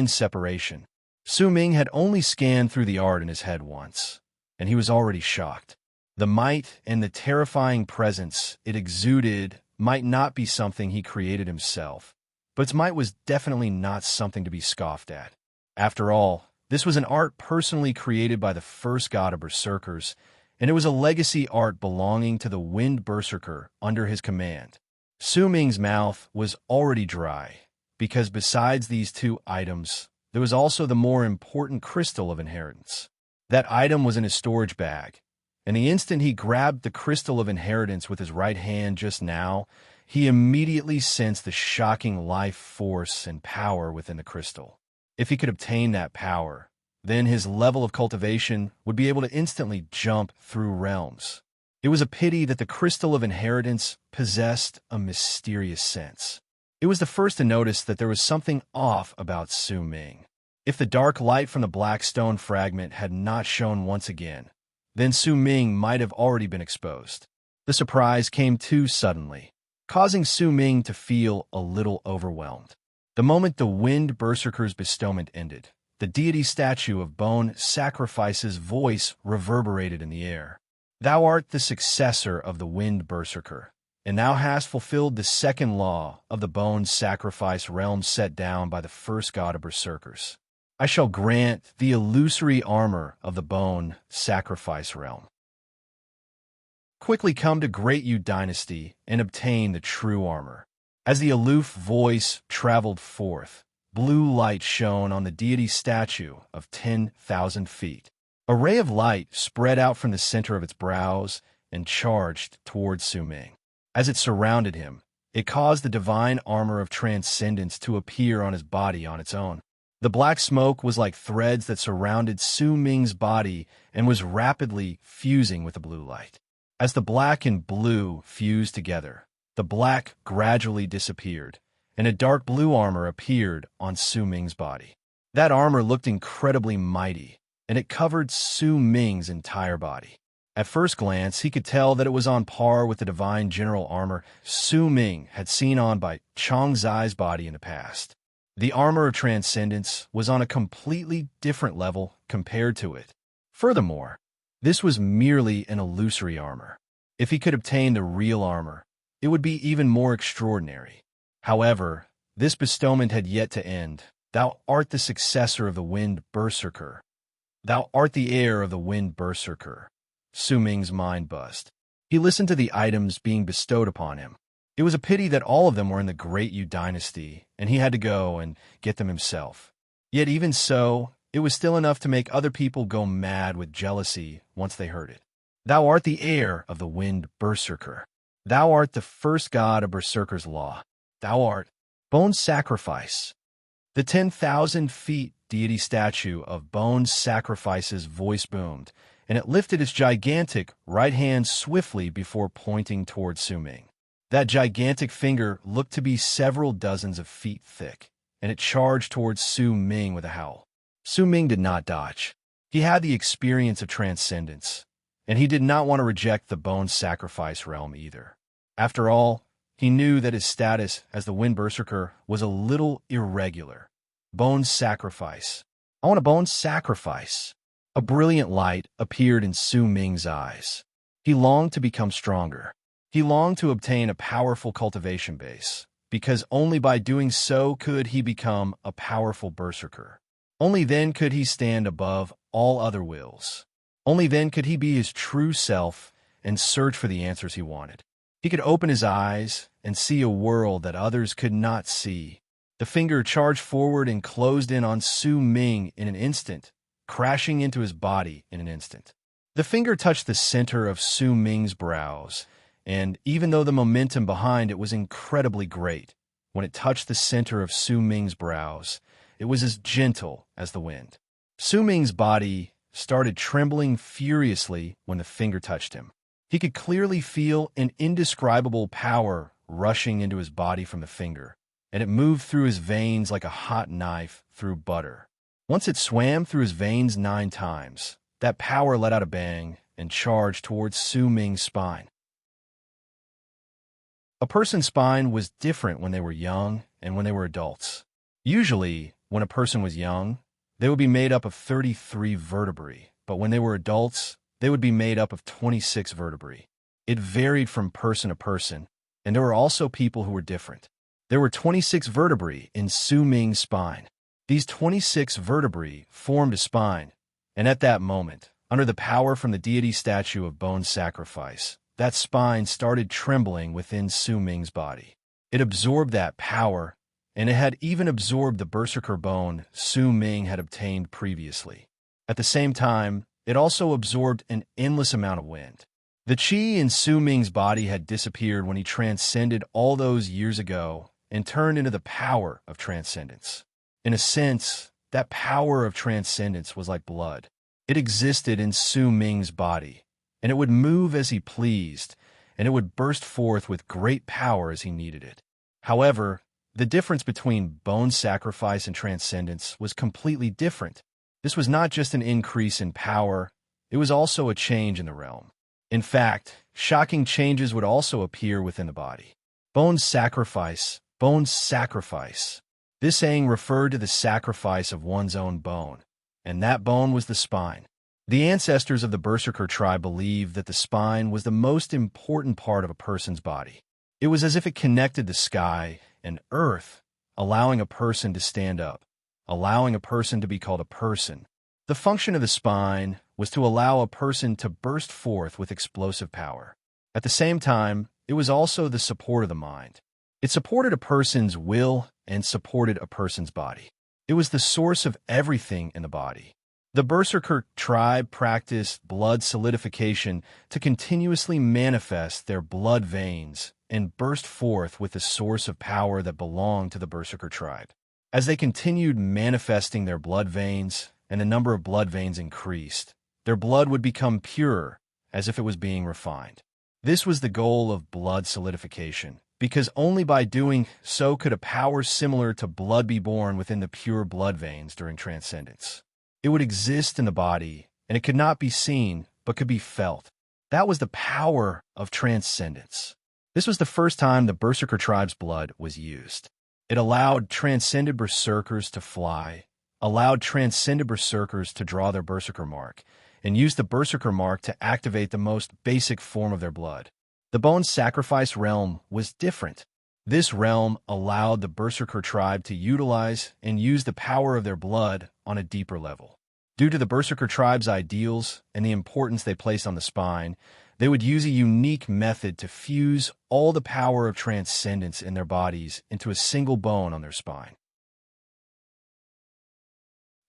separation. Su Ming had only scanned through the art in his head once, and he was already shocked. The might and the terrifying presence it exuded might not be something he created himself, but its might was definitely not something to be scoffed at. After all, this was an art personally created by the first god of Berserkers, and it was a legacy art belonging to the Wind Berserker under his command. Su Ming's mouth was already dry, because besides these 2 items, there was also the more important crystal of inheritance. That item was in his storage bag, and the instant he grabbed the crystal of inheritance with his right hand just now, he immediately sensed the shocking life force and power within the crystal. If he could obtain that power, then his level of cultivation would be able to instantly jump through realms. It was a pity that the crystal of inheritance possessed a mysterious sense. It was the first to notice that there was something off about Su Ming. If the dark light from the black stone fragment had not shone once again, then Su Ming might have already been exposed. The surprise came too suddenly, causing Su Ming to feel a little overwhelmed. The moment the Wind Berserker's bestowment ended, the deity statue of Bone Sacrifice's voice reverberated in the air. Thou art the successor of the Wind Berserker, and thou hast fulfilled the second law of the Bone Sacrifice realm set down by the first god of Berserkers. I shall grant the illusory armor of the Bone Sacrifice realm. Quickly come to Great Yu Dynasty and obtain the true armor. As the aloof voice traveled forth, blue light shone on the deity statue of 10,000 feet. A ray of light spread out from the center of its brows and charged towards Su Ming. As it surrounded him, it caused the divine armor of transcendence to appear on his body on its own. The black smoke was like threads that surrounded Su Ming's body and was rapidly fusing with the blue light. As the black and blue fused together, the black gradually disappeared, and a dark blue armor appeared on Su Ming's body. That armor looked incredibly mighty, and it covered Su Ming's entire body. At first glance, he could tell that it was on par with the divine general armor Su Ming had seen on by Chang Zai's body in the past. The armor of transcendence was on a completely different level compared to it. Furthermore, this was merely an illusory armor. If he could obtain the real armor, it would be even more extraordinary. However, this bestowment had yet to end. Thou art the successor of the Wind Berserker. Thou art the heir of the Wind Berserker. Su Ming's mind buzzed. He listened to the items being bestowed upon him. It was a pity that all of them were in the Great Yu Dynasty, and he had to go and get them himself. Yet even so, it was still enough to make other people go mad with jealousy once they heard it. Thou art the heir of the Wind Berserker. Thou art the first god of Berserker's law. Thou art Bone Sacrifice. The 10,000 feet deity statue of Bone Sacrifice's voice boomed, and it lifted its gigantic right hand swiftly before pointing toward Su Ming. That gigantic finger looked to be several dozens of feet thick, and it charged towards Su Ming with a howl. Su Ming did not dodge. He had the experience of transcendence, and he did not want to reject the Bone Sacrifice realm either. After all, he knew that his status as the Wind Berserker was a little irregular. Bone Sacrifice. I want a Bone Sacrifice. A brilliant light appeared in Su Ming's eyes. He longed to become stronger. He longed to obtain a powerful cultivation base, because only by doing so could he become a powerful berserker. Only then could he stand above all other wills. Only then could he be his true self and search for the answers he wanted. He could open his eyes and see a world that others could not see. The finger charged forward and closed in on Su Ming in an instant, crashing into his body in an instant. The finger touched the center of Su Ming's brows, and even though the momentum behind it was incredibly great, when it touched the center of Su Ming's brows, it was as gentle as the wind. Su Ming's body started trembling furiously when the finger touched him. He could clearly feel an indescribable power rushing into his body from the finger, and it moved through his veins like a hot knife through butter. Once it swam through his veins 9 times, that power let out a bang and charged towards Su Ming's spine. A person's spine was different when they were young and when they were adults. Usually, when a person was young, they would be made up of 33 vertebrae, but when they were adults, they would be made up of 26 vertebrae. It varied from person to person, and there were also people who were different. There were 26 vertebrae in Su Ming's spine. These 26 vertebrae formed a spine, and at that moment, under the power from the deity statue of Bone Sacrifice, that spine started trembling within Su Ming's body. It absorbed that power, and it had even absorbed the berserker bone Su Ming had obtained previously. At the same time, it also absorbed an endless amount of wind. The chi in Su Ming's body had disappeared when he transcended all those years ago and turned into the power of transcendence. In a sense, that power of transcendence was like blood. It existed in Su Ming's body, and it would move as he pleased, and it would burst forth with great power as he needed it. However, the difference between bone sacrifice and transcendence was completely different. This was not just an increase in power, it was also a change in the realm. In fact, shocking changes would also appear within the body. Bone sacrifice, bone sacrifice. This saying referred to the sacrifice of one's own bone, and that bone was the spine. The ancestors of the Berserker tribe believed that the spine was the most important part of a person's body. It was as if it connected the sky and earth, allowing a person to stand up, allowing a person to be called a person. The function of the spine was to allow a person to burst forth with explosive power. At the same time, it was also the support of the mind. It supported a person's will and supported a person's body. It was the source of everything in the body. The Berserker tribe practiced blood solidification to continuously manifest their blood veins and burst forth with the source of power that belonged to the Berserker tribe. As they continued manifesting their blood veins and the number of blood veins increased, their blood would become pure as if it was being refined. This was the goal of blood solidification, because only by doing so could a power similar to blood be born within the pure blood veins during transcendence. It would exist in the body, and it could not be seen, but could be felt. That was the power of transcendence. This was the first time the Berserker tribe's blood was used. It allowed transcended Berserkers to fly, allowed transcended Berserkers to draw their Berserker mark, and used the Berserker mark to activate the most basic form of their blood. The bone sacrifice realm was different. This realm allowed the Berserker tribe to utilize and use the power of their blood on a deeper level. Due to the Berserker tribe's ideals and the importance they placed on the spine, they would use a unique method to fuse all the power of transcendence in their bodies into a single bone on their spine.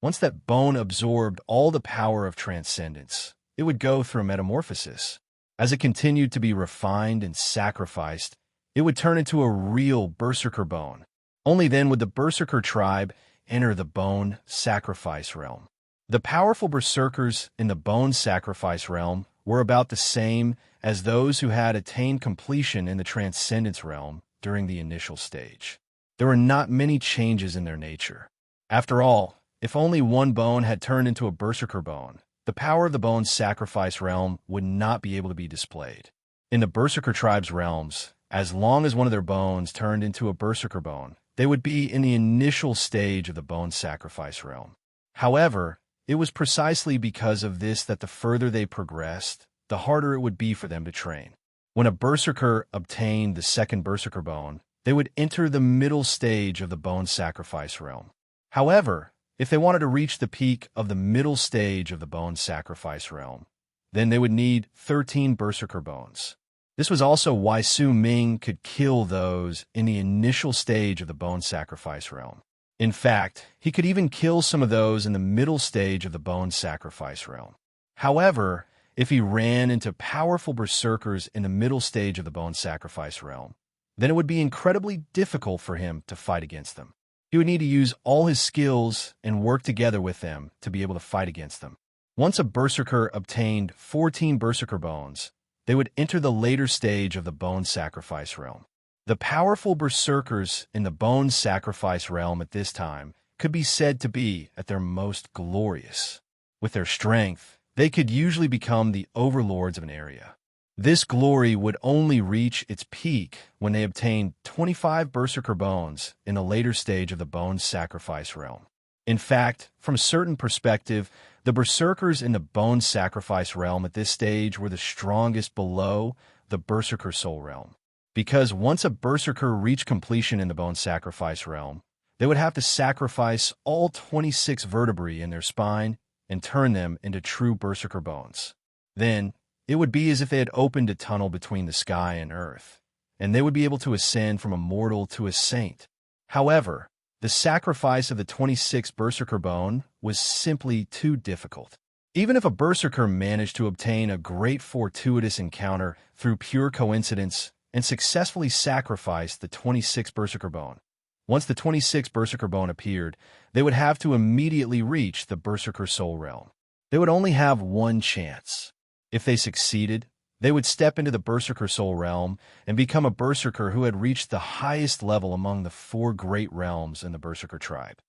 Once that bone absorbed all the power of transcendence, it would go through a metamorphosis. As it continued to be refined and sacrificed, it would turn into a real Berserker bone. Only then would the Berserker tribe enter the bone sacrifice realm. The powerful Berserkers in the bone sacrifice realm were about the same as those who had attained completion in the transcendence realm during the initial stage. There were not many changes in their nature. After all, if only one bone had turned into a Berserker bone, the power of the bone sacrifice realm would not be able to be displayed. In the Berserker tribe's realms, as long as one of their bones turned into a Berserker bone, they would be in the initial stage of the bone sacrifice realm. However, it was precisely because of this that the further they progressed, the harder it would be for them to train. When a Berserker obtained the second Berserker bone, they would enter the middle stage of the bone sacrifice realm. However, if they wanted to reach the peak of the middle stage of the bone sacrifice realm, then they would need 13 Berserker bones. This was also why Su Ming could kill those in the initial stage of the bone sacrifice realm. In fact, he could even kill some of those in the middle stage of the bone sacrifice realm. However, if he ran into powerful Berserkers in the middle stage of the bone sacrifice realm, then it would be incredibly difficult for him to fight against them. He would need to use all his skills and work together with them to be able to fight against them. Once a Berserker obtained 14 Berserker bones, they would enter the later stage of the bone sacrifice realm. The powerful Berserkers in the bone sacrifice realm at this time could be said to be at their most glorious. With their strength, they could usually become the overlords of an area. This glory would only reach its peak when they obtained 25 Berserker bones in the later stage of the bone sacrifice realm. In fact, from a certain perspective, the Berserkers in the bone sacrifice realm at this stage were the strongest below the Berserker soul realm. Because once a Berserker reached completion in the bone sacrifice realm, they would have to sacrifice all 26 vertebrae in their spine and turn them into true Berserker bones. Then, it would be as if they had opened a tunnel between the sky and earth, and they would be able to ascend from a mortal to a saint. However, the sacrifice of the 26th Berserker bone was simply too difficult. Even if a berserker managed to obtain a great fortuitous encounter through pure coincidence and successfully sacrificed the 26th berserker bone, once the 26th berserker bone appeared, they would have to immediately reach the berserker soul realm. They would only have one chance. If they succeeded, they would step into the berserker soul realm and become a berserker who had reached the highest level among the 4 great realms in the berserker tribe.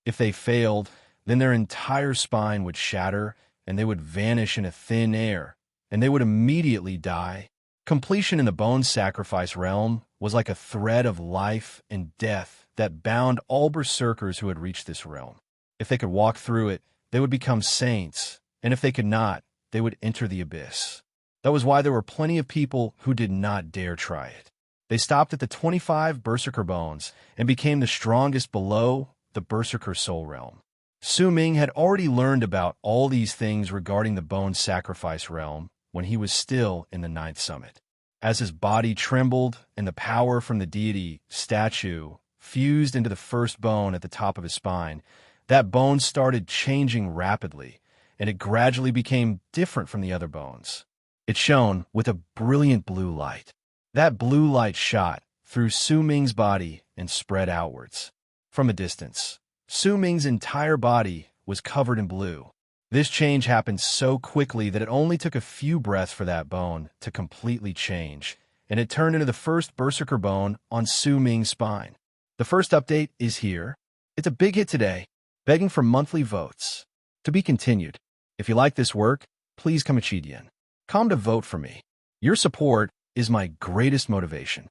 If they failed, then their entire spine would shatter and they would vanish into thin air, and they would immediately die. Completion in the bone sacrifice realm was like a thread of life and death that bound all berserkers who had reached this realm. If they could walk through it, they would become saints, and if they could not, they would enter the abyss. That was why there were plenty of people who did not dare try it. They stopped at the 25 berserker bones and became the strongest below the berserker soul realm. Su Ming had already learned about all these things regarding the bone sacrifice realm when he was still in the 9th summit. As his body trembled and the power from the deity statue fused into the first bone at the top of his spine, that bone started changing rapidly, and it gradually became different from the other bones. It shone with a brilliant blue light. That blue light shot through Su Ming's body and spread outwards. From a distance, Su Ming's entire body was covered in blue. This change happened so quickly that it only took a few breaths for that bone to completely change, and it turned into the first berserker bone on Su Ming's spine. The first update is here. It's a big hit today, begging for monthly votes. To be continued. If you like this work, please come to vote for me. Your support is my greatest motivation.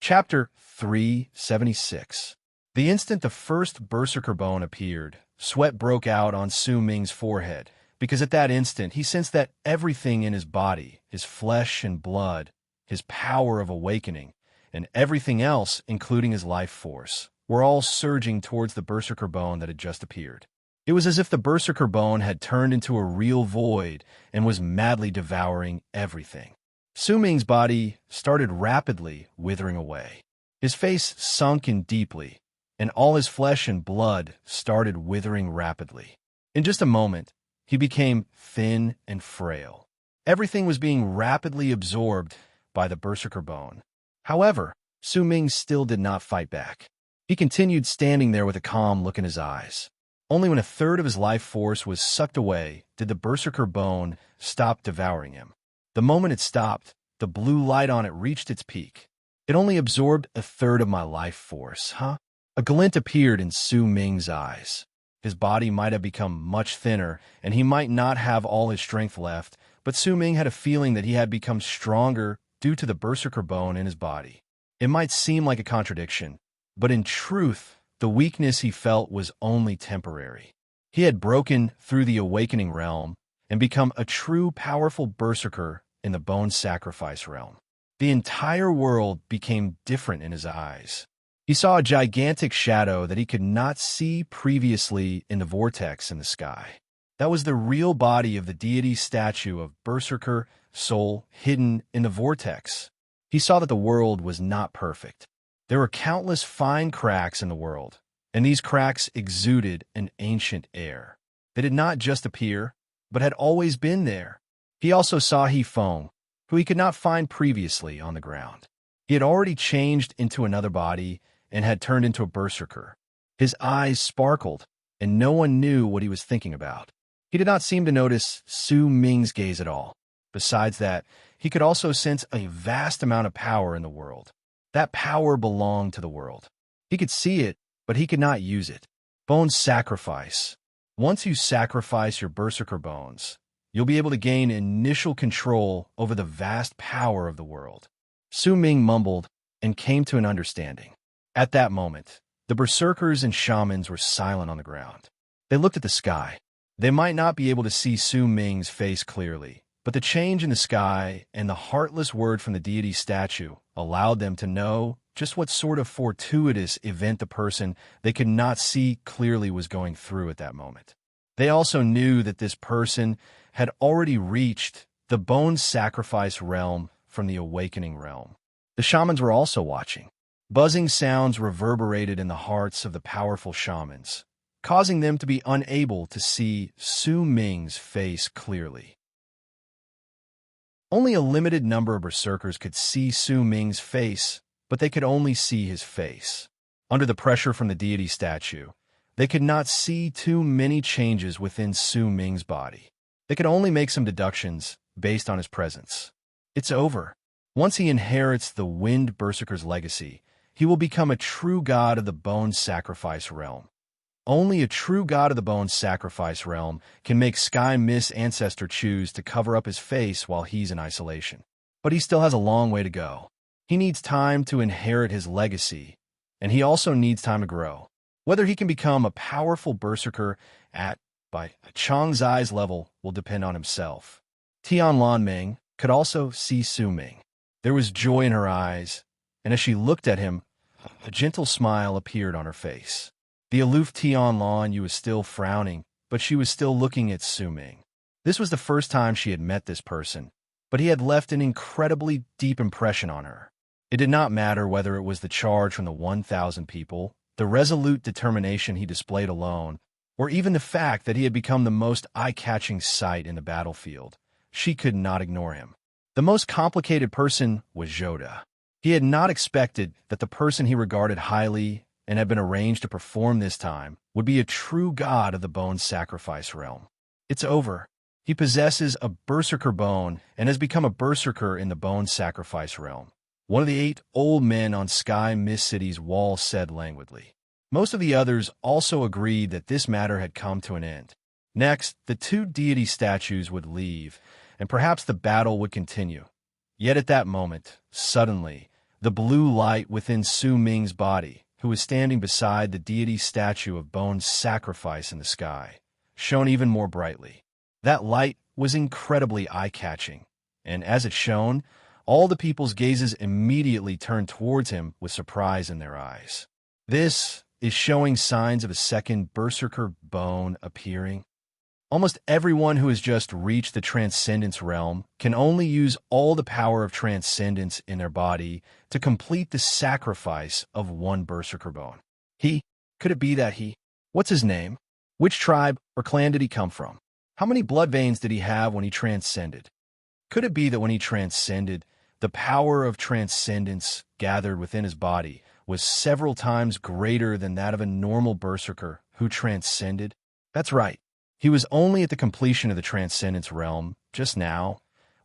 Chapter 376. The instant the first berserker bone appeared, sweat broke out on Su Ming's forehead, because at that instant he sensed that everything in his body, his flesh and blood, his power of awakening, and everything else, including his life force, were all surging towards the berserker bone that had just appeared. It was as if the berserker bone had turned into a real void and was madly devouring everything. Su Ming's body started rapidly withering away. His face sunk in deeply, and all his flesh and blood started withering rapidly. In just a moment, he became thin and frail. Everything was being rapidly absorbed by the berserker bone. However, Su Ming still did not fight back. He continued standing there with a calm look in his eyes. Only when a third of his life force was sucked away did the berserker bone stop devouring him. The moment it stopped, the blue light on it reached its peak. It only absorbed a third of my life force, huh? A glint appeared in Su Ming's eyes. His body might have become much thinner, and he might not have all his strength left, but Su Ming had a feeling that he had become stronger due to the berserker bone in his body. It might seem like a contradiction, but in truth, the weakness he felt was only temporary. He had broken through the awakening realm and become a true powerful berserker in the bone sacrifice realm. The entire world became different in his eyes. He saw a gigantic shadow that he could not see previously in the vortex in the sky. That was the real body of the deity statue of Berserker Soul hidden in the vortex. He saw that the world was not perfect. There were countless fine cracks in the world, and these cracks exuded an ancient air. They did not just appear, but had always been there. He also saw He Feng, who he could not find previously on the ground. He had already changed into another body and had turned into a berserker. His eyes sparkled, and no one knew what he was thinking about. He did not seem to notice Su Ming's gaze at all. Besides that, he could also sense a vast amount of power in the world. That power belonged to the world. He could see it, but he could not use it. Bone sacrifice. Once you sacrifice your berserker bones, you'll be able to gain initial control over the vast power of the world. Su Ming mumbled and came to an understanding. At that moment, the berserkers and shamans were silent on the ground. They looked at the sky. They might not be able to see Su Ming's face clearly, but the change in the sky and the heartless word from the deity statue allowed them to know just what sort of fortuitous event the person they could not see clearly was going through at that moment. They also knew that this person had already reached the bone sacrifice realm from the awakening realm. The shamans were also watching. Buzzing sounds reverberated in the hearts of the powerful shamans, causing them to be unable to see Su Ming's face clearly. Only a limited number of berserkers could see Su Ming's face, but they could only see his face. Under the pressure from the deity statue, they could not see too many changes within Su Ming's body. They could only make some deductions based on his presence. It's over. Once he inherits the Wind Berserker's legacy, he will become a true god of the Bone Sacrifice realm. Only a true god of the Bone Sacrifice realm can make Sky Mist's ancestor choose to cover up his face while he's in isolation. But he still has a long way to go. He needs time to inherit his legacy, and he also needs time to grow. Whether he can become a powerful berserker by Chang Zai's level will depend on himself. Tian Ming could also see Su Ming. There was joy in her eyes, and as she looked at him, a gentle smile appeared on her face. The aloof Tian Yu was still frowning, but she was still looking at Su Ming. This was the first time she had met this person, but he had left an incredibly deep impression on her. It did not matter whether it was the charge from the 1,000 people, the resolute determination he displayed alone, or even the fact that he had become the most eye-catching sight in the battlefield. She could not ignore him. The most complicated person was Joda. He had not expected that the person he regarded highly and had been arranged to perform this time would be a true god of the Bone Sacrifice realm. It's over. He possesses a berserker bone and has become a berserker in the Bone Sacrifice realm. One of the 8 old men on Sky Mist City's wall said languidly. Most of the others also agreed that this matter had come to an end. Next, the 2 deity statues would leave, and perhaps the battle would continue. Yet at that moment, suddenly, the blue light within Su Ming's body, who was standing beside the deity statue of Bone Sacrifice in the sky, shone even more brightly. That light was incredibly eye-catching, and as it shone, all the people's gazes immediately turned towards him with surprise in their eyes. This is showing signs of a second berserker bone appearing. Almost everyone who has just reached the transcendence realm can only use all the power of transcendence in their body to complete the sacrifice of one berserker bone. Could it be that he? What's his name? Which tribe or clan did he come from? How many blood veins did he have when he transcended? Could it be that when he transcended, the power of transcendence gathered within his body was several times greater than that of a normal berserker who transcended? That's right. He was only at the completion of the transcendence realm just now,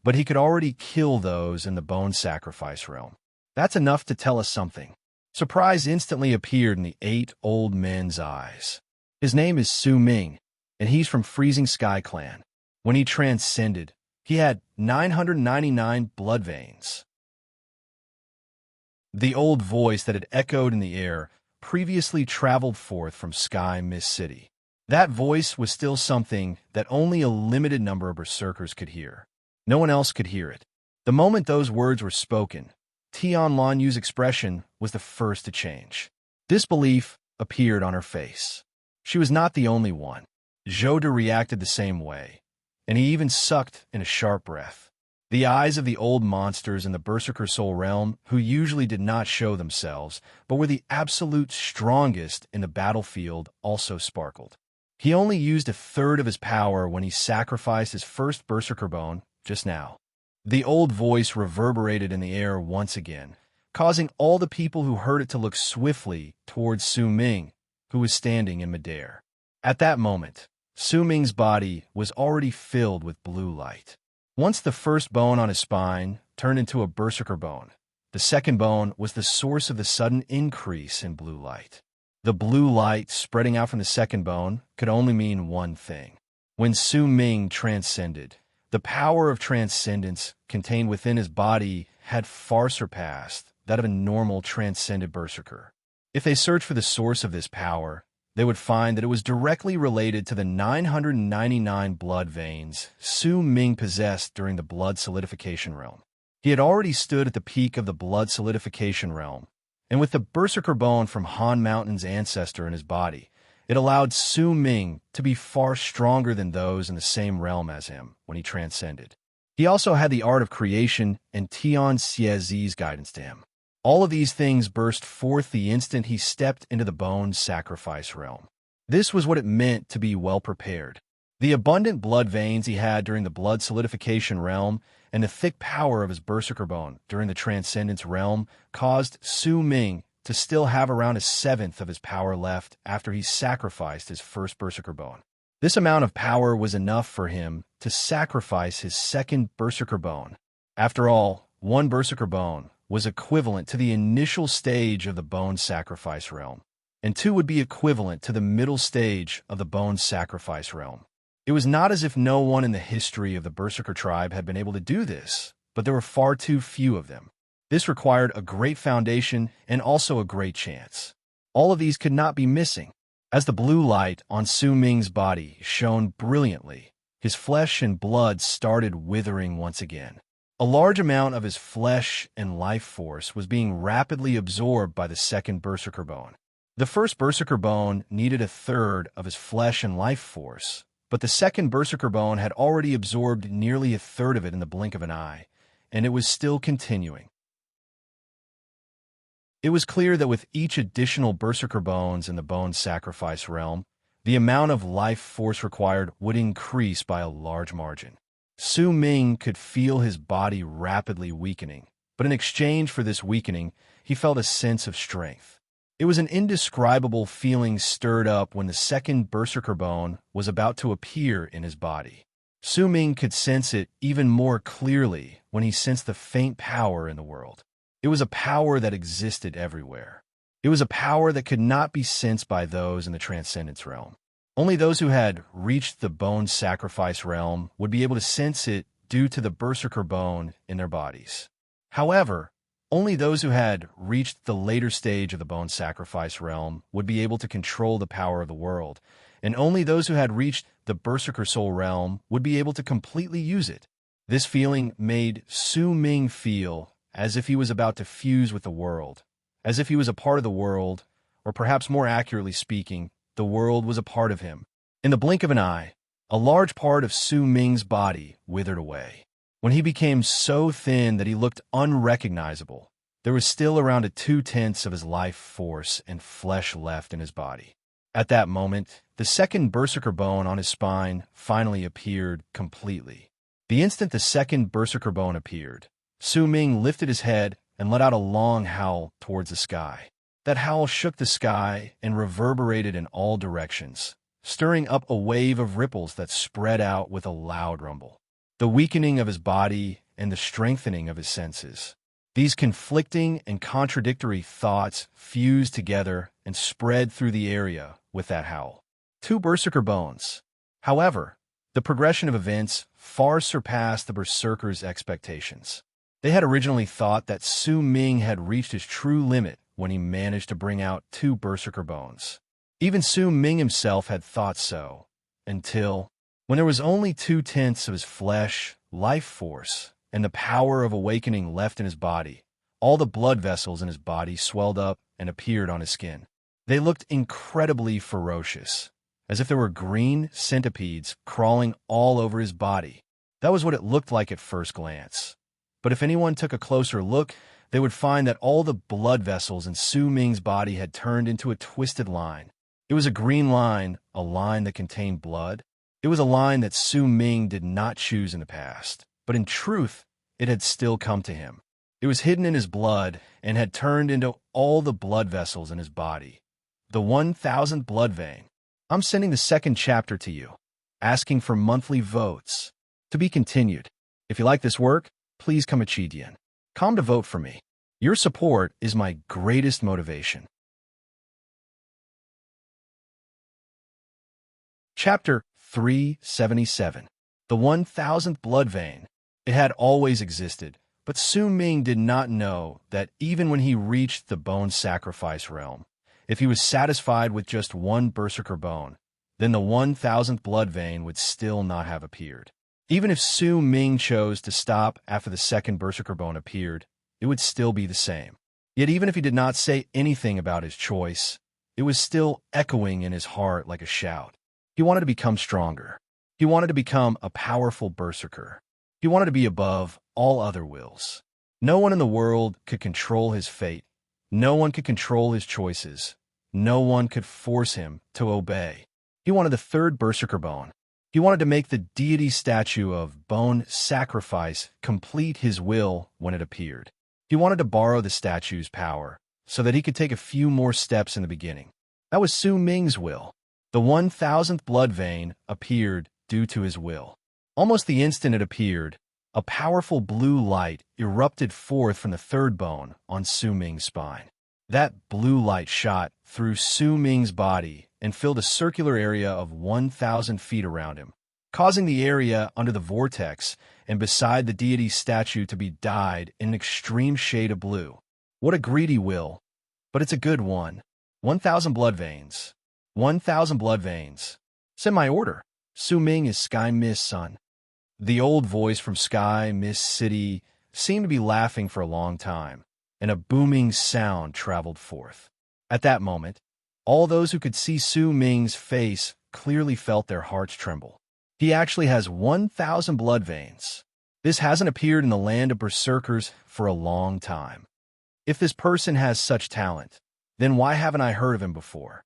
but he could already kill those in the Bone Sacrifice realm. That's enough to tell us something. Surprise instantly appeared in the 8 old men's eyes. His name is Su Ming, and he's from Freezing Sky Clan. When he transcended, he had 999 blood veins. The old voice that had echoed in the air previously traveled forth from Sky Mist City. That voice was still something that only a limited number of berserkers could hear. No one else could hear it. The moment those words were spoken, Tian Yu's expression was the first to change. Disbelief appeared on her face. She was not the only one. Joda reacted the same way, and he even sucked in a sharp breath. The eyes of the old monsters in the Berserker Soul realm, who usually did not show themselves, but were the absolute strongest in the battlefield, also sparkled. He only used a third of his power when he sacrificed his first Berserker bone just now. The old voice reverberated in the air once again, causing all the people who heard it to look swiftly towards Su Ming, who was standing in midair. At that moment, Su Ming's body was already filled with blue light. Once the first bone on his spine turned into a Berserker bone, the second bone was the source of the sudden increase in blue light. The blue light spreading out from the second bone could only mean one thing. When Su Ming transcended, the power of transcendence contained within his body had far surpassed that of a normal transcended berserker. If they searched for the source of this power, they would find that it was directly related to the 999 blood veins Su Ming possessed during the blood solidification realm. He had already stood at the peak of the blood solidification realm, and with the Berserker bone from Han Mountain's ancestor in his body, it allowed Su Ming to be far stronger than those in the same realm as him when he transcended. He also had the art of creation and Tian Xiezi's guidance to him. All of these things burst forth the instant he stepped into the bone sacrifice realm. This was what it meant to be well prepared. The abundant blood veins he had during the blood solidification realm and the thick power of his berserker bone during the transcendence realm caused Su Ming to still have around a seventh of his power left after he sacrificed his first berserker bone. This amount of power was enough for him to sacrifice his second berserker bone. After all, one berserker bone was equivalent to the initial stage of the bone sacrifice realm, and two would be equivalent to the middle stage of the bone sacrifice realm. It was not as if no one in the history of the berserker tribe had been able to do this, but there were far too few of them. This required a great foundation and also a great chance. All of these could not be missing. As the blue light on Su Ming's body shone brilliantly, his flesh and blood started withering once again. A large amount of his flesh and life force was being rapidly absorbed by the second berserker bone. The first berserker bone needed a third of his flesh and life force, but the second berserker bone had already absorbed nearly a third of it in the blink of an eye, and it was still continuing. It was clear that with each additional berserker bones in the bone sacrifice realm, the amount of life force required would increase by a large margin. Su Ming could feel his body rapidly weakening, but in exchange for this weakening, he felt a sense of strength. It was an indescribable feeling stirred up when the second berserker bone was about to appear in his body. Su Ming could sense it even more clearly when he sensed the faint power in the world. It was a power that existed everywhere. It was a power that could not be sensed by those in the transcendence realm. Only those who had reached the bone sacrifice realm would be able to sense it due to the berserker bone in their bodies. However, only those who had reached the later stage of the bone sacrifice realm would be able to control the power of the world, and only those who had reached the berserker soul realm would be able to completely use it. This feeling made Su Ming feel as if he was about to fuse with the world, as if he was a part of the world, or perhaps more accurately speaking, the world was a part of him. In the blink of an eye, a large part of Su Ming's body withered away. When he became so thin that he looked unrecognizable, there was still around a 2/10 of his life force and flesh left in his body. At that moment, the second berserker bone on his spine finally appeared completely. The instant the second berserker bone appeared, Su Ming lifted his head and let out a long howl towards the sky. That howl shook the sky and reverberated in all directions, stirring up a wave of ripples that spread out with a loud rumble. The weakening of his body and the strengthening of his senses. These conflicting and contradictory thoughts fused together and spread through the area with that howl. 2 berserker bones. However, the progression of events far surpassed the berserker's expectations. They had originally thought that Su Ming had reached his true limit when he managed to bring out 2 berserker bones. Even Su Ming himself had thought so, until when there was only 2/10 of his flesh, life force, and the power of awakening left in his body. All the blood vessels in his body swelled up and appeared on his skin. They looked incredibly ferocious, as if there were green centipedes crawling all over his body. That was what it looked like at first glance. But if anyone took a closer look, they would find that all the blood vessels in Su Ming's body had turned into a twisted line. It was a green line, a line that contained blood. It was a line that Su Ming did not choose in the past, but in truth, it had still come to him. It was hidden in his blood and had turned into all the blood vessels in his body. The 1,000th blood vein. I'm sending the second chapter to you, asking for monthly votes. To be continued. If you like this work, please come come to vote for me. Your support is my greatest motivation. Chapter 377. The 1,000th blood vein. It had always existed, but Su Ming did not know that even when he reached the bone sacrifice realm, if he was satisfied with just 1 berserker bone, then the 1,000th blood vein would still not have appeared. Even if Su Ming chose to stop after the second berserker bone appeared, it would still be the same. Yet even if he did not say anything about his choice, it was still echoing in his heart like a shout. He wanted to become stronger. He wanted to become a powerful berserker. He wanted to be above all other wills. No one in the world could control his fate. No one could control his choices. No one could force him to obey. He wanted the third berserker bone. He wanted to make the deity statue of bone sacrifice complete his will when it appeared. He wanted to borrow the statue's power so that he could take a few more steps in the beginning. That was Su Ming's will. The 1,000th blood vein appeared due to his will. Almost the instant it appeared, a powerful blue light erupted forth from the third bone on Su Ming's spine. That blue light shot through Su Ming's body and filled a circular area of 1,000 feet around him, causing the area under the vortex and beside the deity's statue to be dyed in an extreme shade of blue. What a greedy will, but it's a good one. 1,000 blood veins. 1,000 blood veins. Send my order. Su Ming is Sky Mist, son. The old voice from Sky Mist City seemed to be laughing for a long time, and a booming sound traveled forth. At that moment, all those who could see Su Ming's face clearly felt their hearts tremble. He actually has 1,000 blood veins. This hasn't appeared in the land of berserkers for a long time. If this person has such talent, then why haven't I heard of him before?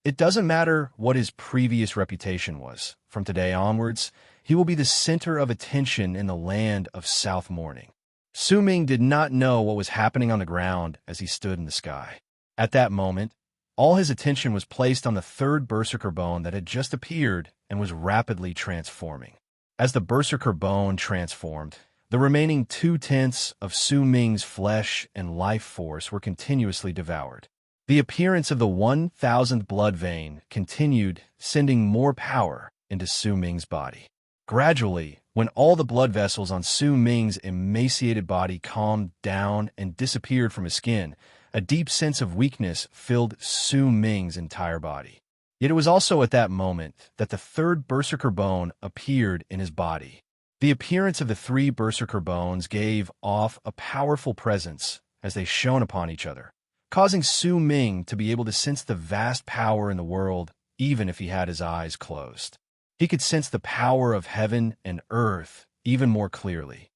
It doesn't matter what his previous reputation was. From today onwards, he will be the center of attention in the land of South Morning. Su Ming did not know what was happening on the ground as he stood in the sky. At that moment, all his attention was placed on the third berserker bone that had just appeared and was rapidly transforming. As the berserker bone transformed, the remaining 2/10 of Su Ming's flesh and life force were continuously devoured. The appearance of the 1,000th blood vein continued, sending more power into Su Ming's body. Gradually, when all the blood vessels on Su Ming's emaciated body calmed down and disappeared from his skin, a deep sense of weakness filled Su Ming's entire body. Yet it was also at that moment that the third berserker bone appeared in his body. The appearance of the 3 berserker bones gave off a powerful presence as they shone upon each other, causing Su Ming to be able to sense the vast power in the world even if he had his eyes closed. He could sense the power of heaven and earth even more clearly.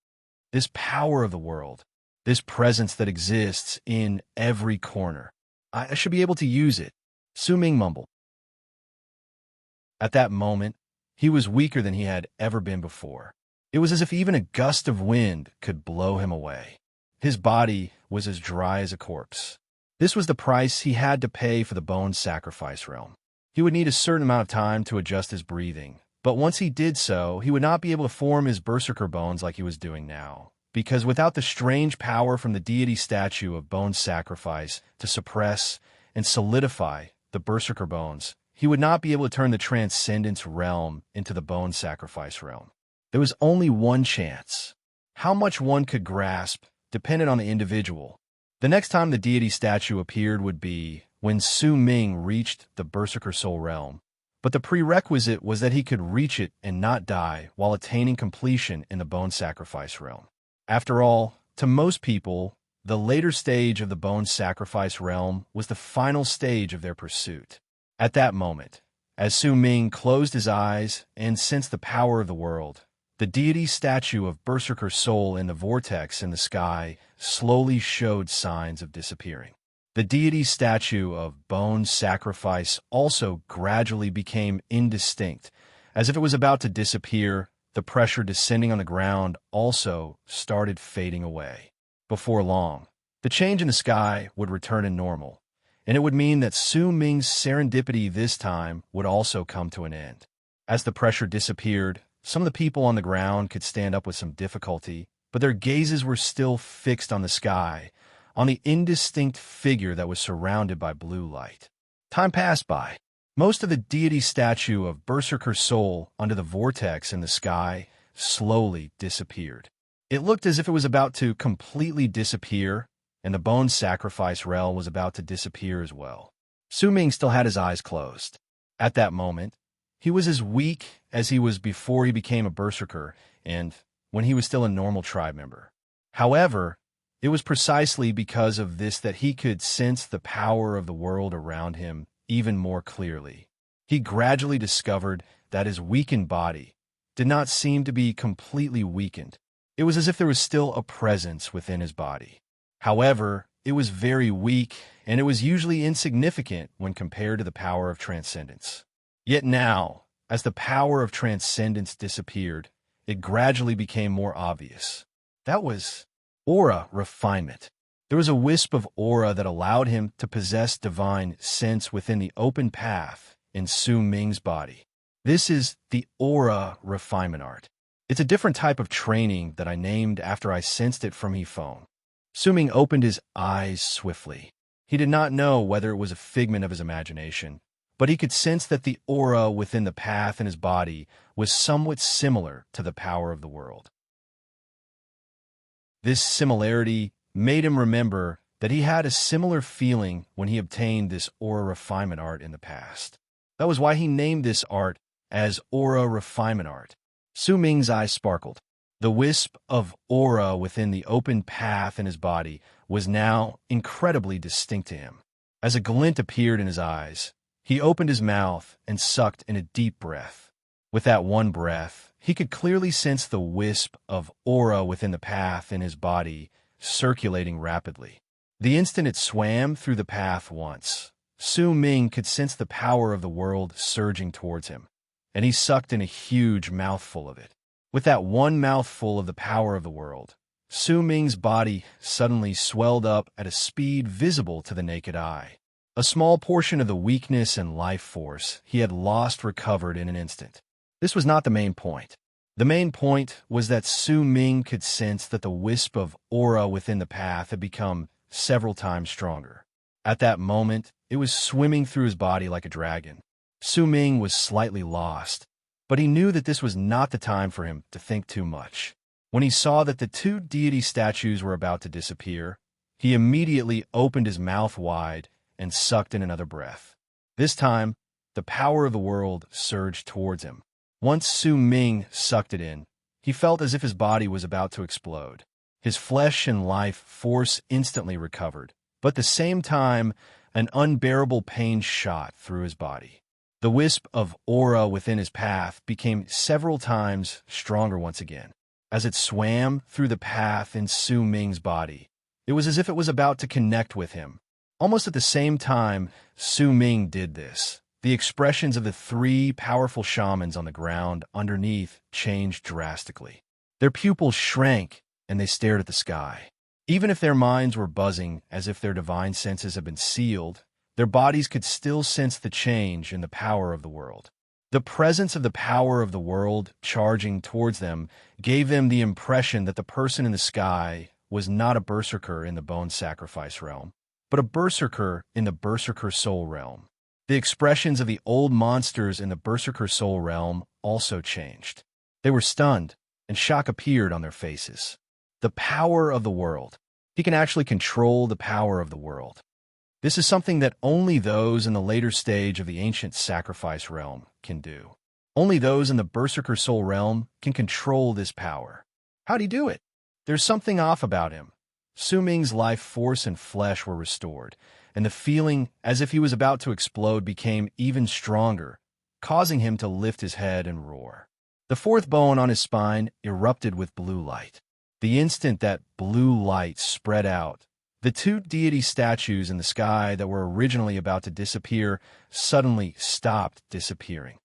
This power of the world, this presence that exists in every corner. I should be able to use it, Su Ming mumbled. At that moment, he was weaker than he had ever been before. It was as if even a gust of wind could blow him away. His body was as dry as a corpse. This was the price he had to pay for the bone sacrifice realm. He would need a certain amount of time to adjust his breathing, but once he did so, he would not be able to form his berserker bones like he was doing now, because without the strange power from the deity statue of bone sacrifice to suppress and solidify the berserker bones, he would not be able to turn the transcendence realm into the bone sacrifice realm. There was only one chance. How much one could grasp depended on the individual. The next time the deity statue appeared would be when Su Ming reached the berserker soul realm, but the prerequisite was that he could reach it and not die while attaining completion in the bone sacrifice realm. After all, to most people, the later stage of the bone sacrifice realm was the final stage of their pursuit. At that moment, as Su Ming closed his eyes and sensed the power of the world, the deity statue of berserker soul in the vortex in the sky slowly showed signs of disappearing. The deity statue of bone sacrifice also gradually became indistinct. As if it was about to disappear, the pressure descending on the ground also started fading away. Before long, the change in the sky would return to normal, and it would mean that Su Ming's serendipity this time would also come to an end. As the pressure disappeared, some of the people on the ground could stand up with some difficulty, but their gazes were still fixed on the sky, on the indistinct figure that was surrounded by blue light. Time passed by. Most of the deity statue of berserker soul under the vortex in the sky slowly disappeared. It looked as if it was about to completely disappear, and the bone sacrifice realm was about to disappear as well. Su Ming still had his eyes closed. At that moment, he was as weak as he was before he became a berserker and when he was still a normal tribe member. However, it was precisely because of this that he could sense the power of the world around him even more clearly. He gradually discovered that his weakened body did not seem to be completely weakened, It was as if there was still a presence within his body. However, it was very weak, and it was usually insignificant when compared to the power of transcendence. Yet now, as the power of transcendence disappeared, it gradually became more obvious. That was aura refinement. There was a wisp of aura that allowed him to possess divine sense within the open path in Su Ming's body. This is the aura refinement art. It's a different type of training that I named after I sensed it from Yifeng. Su Ming opened his eyes swiftly. He did not know whether it was a figment of his imagination, but he could sense that the aura within the path in his body was somewhat similar to the power of the world. This similarity made him remember that he had a similar feeling when he obtained this aura refinement art in the past. That was why he named this art as aura refinement art. Su Ming's eyes sparkled. The wisp of aura within the open path in his body was now incredibly distinct to him. As a glint appeared in his eyes, he opened his mouth and sucked in a deep breath. With that one breath, he could clearly sense the wisp of aura within the path in his body circulating rapidly. The instant it swam through the path once, Su Ming could sense the power of the world surging towards him, and he sucked in a huge mouthful of it. With that one mouthful of the power of the world, Su Ming's body suddenly swelled up at a speed visible to the naked eye. A small portion of the weakness and life force he had lost recovered in an instant. This was not the main point. The main point was that Su Ming could sense that the wisp of aura within the path had become several times stronger. At that moment, it was swimming through his body like a dragon. Su Ming was slightly lost, but he knew that this was not the time for him to think too much. When he saw that the two deity statues were about to disappear, he immediately opened his mouth wide and sucked in another breath. This time, the power of the world surged towards him. Once Su Ming sucked it in, he felt as if his body was about to explode. His flesh and life force instantly recovered, but at the same time, an unbearable pain shot through his body. The wisp of aura within his path became several times stronger once again. As it swam through the path in Su Ming's body, it was as if it was about to connect with him. Almost at the same time Su Ming did this, the expressions of the three powerful shamans on the ground underneath changed drastically. Their pupils shrank, and they stared at the sky. Even if their minds were buzzing as if their divine senses had been sealed, their bodies could still sense the change in the power of the world. The presence of the power of the world charging towards them gave them the impression that the person in the sky was not a berserker in the bone sacrifice realm, but a berserker in the berserker soul realm. The expressions of the old monsters in the berserker soul realm also changed. They were stunned, and shock appeared on their faces. The power of the world. He can actually control the power of the world. This is something that only those in the later stage of the ancient sacrifice realm can do. Only those in the berserker soul realm can control this power. How'd he do it? There's something off about him. Su Ming's life force and flesh were restored, and the feeling as if he was about to explode became even stronger, causing him to lift his head and roar. The fourth bone on his spine erupted with blue light. The instant that blue light spread out, the two deity statues in the sky that were originally about to disappear suddenly stopped disappearing.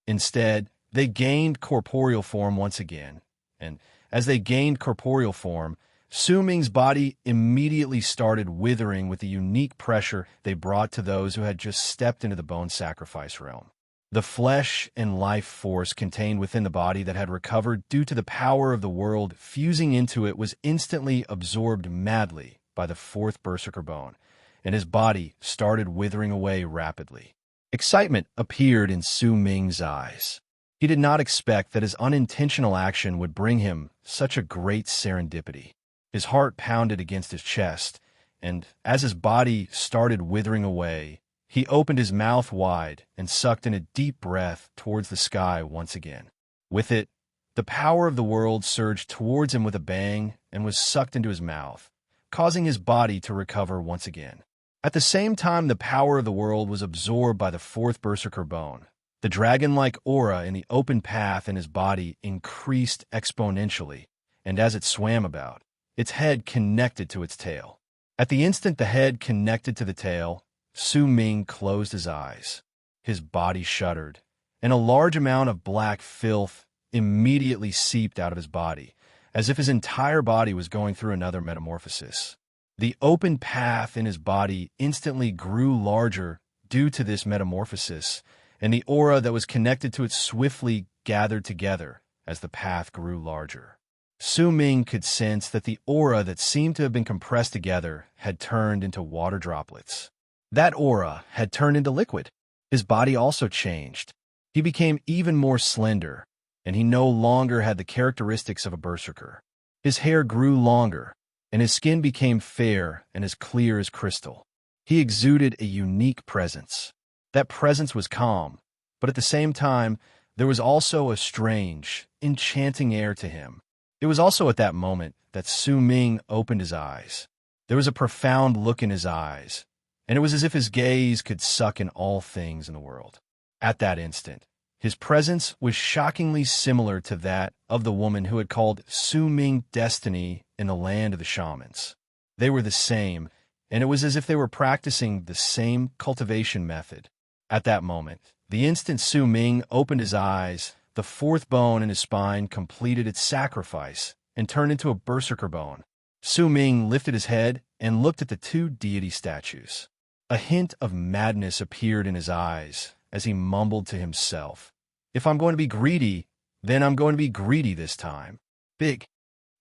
Instead, they gained corporeal form once again, and as they gained corporeal form, Su Ming's body immediately started withering with the unique pressure they brought to those who had just stepped into the bone sacrifice realm. The flesh and life force contained within the body that had recovered due to the power of the world fusing into it was instantly absorbed madly by the fourth berserker bone, and his body started withering away rapidly. Excitement appeared in Su Ming's eyes. He did not expect that his unintentional action would bring him such a great serendipity. His heart pounded against his chest, and as his body started withering away, he opened his mouth wide and sucked in a deep breath towards the sky once again. With it, the power of the world surged towards him with a bang and was sucked into his mouth, causing his body to recover once again. At the same time the power of the world was absorbed by the fourth berserker bone, The dragon-like aura in the open path in his body increased exponentially, and as it swam about, its head connected to its tail. At the instant the head connected to the tail, Su Ming closed his eyes. His body shuddered, and a large amount of black filth immediately seeped out of his body, as if his entire body was going through another metamorphosis. The open path in his body instantly grew larger due to this metamorphosis, and the aura that was connected to it swiftly gathered together as the path grew larger. Su Ming could sense that the aura that seemed to have been compressed together had turned into water droplets. That aura had turned into liquid. His body also changed. He became even more slender, and he no longer had the characteristics of a berserker. His hair grew longer, and his skin became fair and as clear as crystal. He exuded a unique presence. That presence was calm, but at the same time, there was also a strange, enchanting air to him. It was also at that moment that Su Ming opened his eyes. There was a profound look in his eyes, and it was as if his gaze could suck in all things in the world. At that instant, his presence was shockingly similar to that of the woman who had called Su Ming destiny in the land of the shamans. They were the same, and it was as if they were practicing the same cultivation method. At that moment, the instant Su Ming opened his eyes, the fourth bone in his spine completed its sacrifice and turned into a berserker bone. Su Ming lifted his head and looked at the two deity statues. A hint of madness appeared in his eyes as he mumbled to himself, "If I'm going to be greedy, then I'm going to be greedy this time. Big."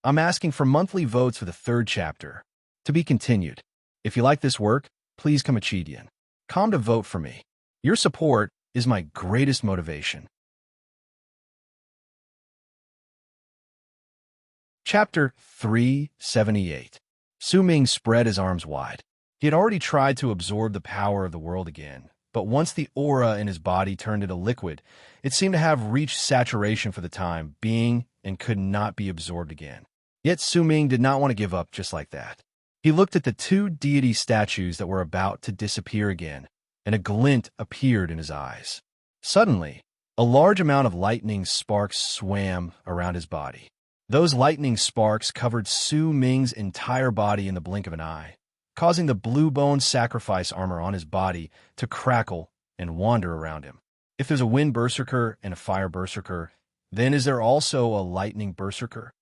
I'm asking for monthly votes for the third chapter. To be continued. If you like this work, please come Achidian. Come to vote for me. Your support is my greatest motivation. Chapter 378. Su Ming spread his arms wide. He had already tried to absorb the power of the world again, but once the aura in his body turned into liquid, it seemed to have reached saturation for the time being and could not be absorbed again. Yet Su Ming did not want to give up just like that. He looked at the two deity statues that were about to disappear again, and a glint appeared in his eyes. Suddenly, a large amount of lightning sparks swam around his body. Those lightning sparks covered Su Ming's entire body in the blink of an eye, causing the blue bone sacrifice armor on his body to crackle and wander around him. If there's a wind berserker and a fire berserker, then is there also a lightning berserker?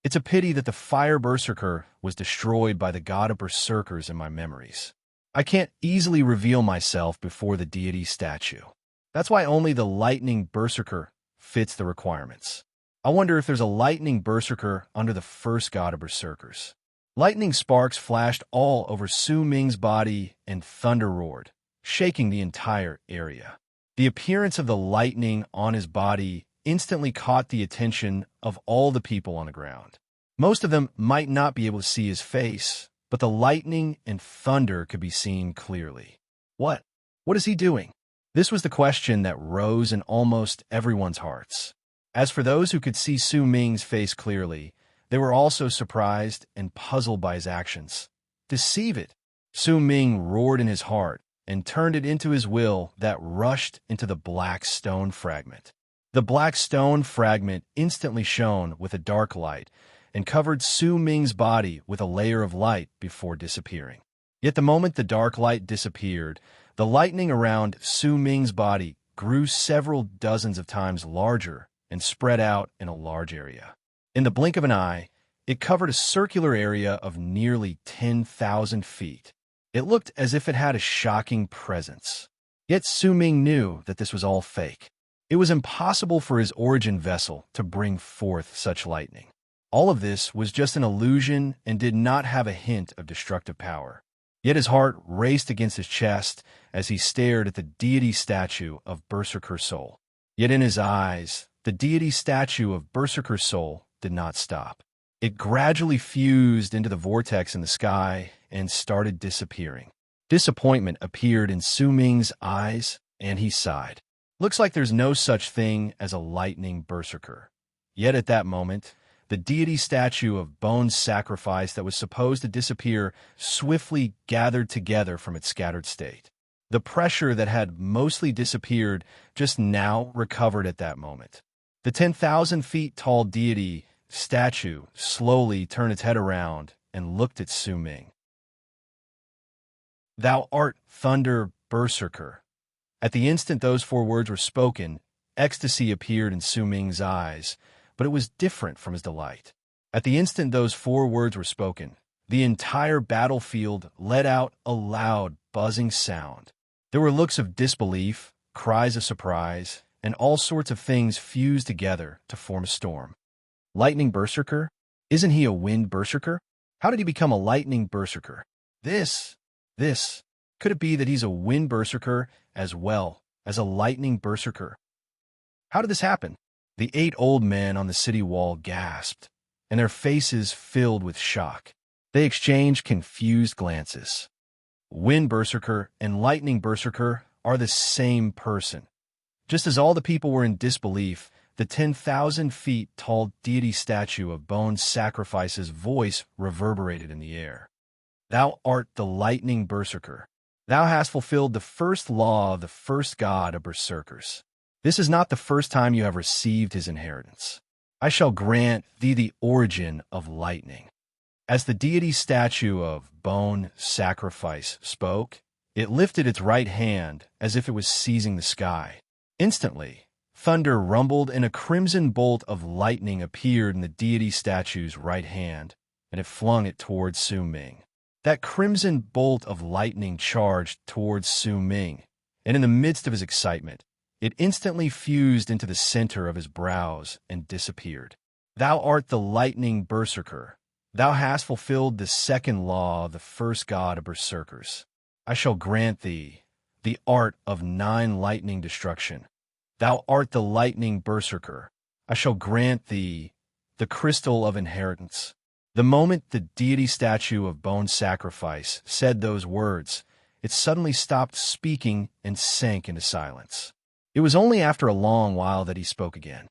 It's a pity that the fire berserker was destroyed by the god of berserkers in my memories. I can't easily reveal myself before the deity statue. That's why only the lightning berserker fits the requirements. I wonder if there's a lightning berserker under the first god of berserkers. Lightning sparks flashed all over Su Ming's body and thunder roared, shaking the entire area. The appearance of the lightning on his body instantly caught the attention of all the people on the ground. Most of them might not be able to see his face, but the lightning and thunder could be seen clearly. What is he doing? This was the question that rose in almost everyone's hearts. As for those who could see Su Ming's face clearly, they were also surprised and puzzled by his actions. Deceive it! Su Ming roared in his heart and turned it into his will that rushed into the black stone fragment. The black stone fragment instantly shone with a dark light and covered Su Ming's body with a layer of light before disappearing. Yet the moment the dark light disappeared, the lightning around Su Ming's body grew several dozens of times larger and spread out in a large area. In the blink of an eye, it covered a circular area of nearly 10,000 feet. It looked as if it had a shocking presence. Yet Su Ming knew that this was all fake. It was impossible for his origin vessel to bring forth such lightning. All of this was just an illusion and did not have a hint of destructive power. Yet his heart raced against his chest as he stared at the deity statue of Berserker Soul. Yet in his eyes, the deity statue of Berserker Soul did not stop. It gradually fused into the vortex in the sky and started disappearing. Disappointment appeared in Su Ming's eyes, and he sighed. Looks like there's no such thing as a lightning berserker. Yet at that moment, the deity statue of bone sacrifice that was supposed to disappear swiftly gathered together from its scattered state. The pressure that had mostly disappeared just now recovered at that moment. The 10,000 feet tall deity statue slowly turned its head around and looked at Su Ming. "Thou art Thunder Berserker." At the instant those 4 words were spoken, ecstasy appeared in Su Ming's eyes, but it was different from his delight. At the instant those 4 words were spoken, the entire battlefield let out a loud, buzzing sound. There were looks of disbelief, cries of surprise, and all sorts of things fused together to form a storm. Lightning Berserker? Isn't he a wind berserker? How did he become a lightning berserker? This. Could it be that he's a wind berserker as well as a lightning berserker? How did this happen? The 8 old men on the city wall gasped, and their faces filled with shock. They exchanged confused glances. Wind berserker and lightning berserker are the same person. Just as all the people were in disbelief, the 10,000 feet tall deity statue of bone sacrifice's voice reverberated in the air. "Thou art the lightning berserker. Thou hast fulfilled the first law of the first god of berserkers. This is not the first time you have received his inheritance. I shall grant thee the origin of lightning." As the deity statue of bone sacrifice spoke, it lifted its right hand as if it was seizing the sky. Instantly, thunder rumbled and a crimson bolt of lightning appeared in the deity statue's right hand, and it flung it towards Su Ming. That crimson bolt of lightning charged towards Su Ming, and in the midst of his excitement, it instantly fused into the center of his brows and disappeared. "Thou art the lightning berserker. Thou hast fulfilled the second law of the first god of berserkers. I shall grant thee the art of 9 lightning destruction. Thou art the lightning berserker. I shall grant thee the crystal of inheritance." The moment the deity statue of bone sacrifice said those words, it suddenly stopped speaking and sank into silence. It was only after a long while that he spoke again.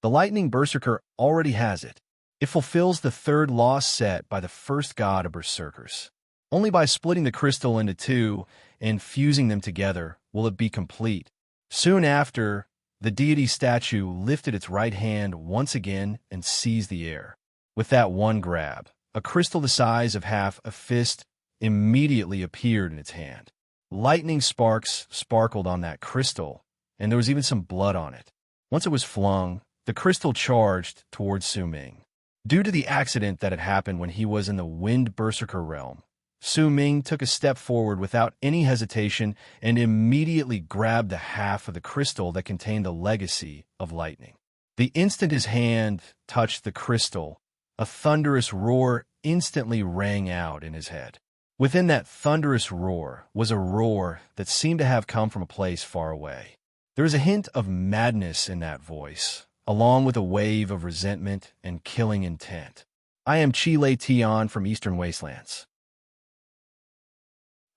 "The lightning berserker already has it. It fulfills the 3rd law set by the first god of berserkers. Only by splitting the crystal into 2 and fusing them together will it be complete." Soon after, the deity statue lifted its right hand once again and seized the air. With that one grab, a crystal the size of half a fist immediately appeared in its hand. Lightning sparks sparkled on that crystal, and there was even some blood on it. Once it was flung, the crystal charged towards Su Ming. Due to the accident that had happened when he was in the Wind Berserker realm, Su Ming took a step forward without any hesitation and immediately grabbed the half of the crystal that contained the legacy of lightning. The instant his hand touched the crystal, a thunderous roar instantly rang out in his head. Within that thunderous roar was a roar that seemed to have come from a place far away. There was a hint of madness in that voice, along with a wave of resentment and killing intent. "I am Chile Tion from Eastern Wastelands.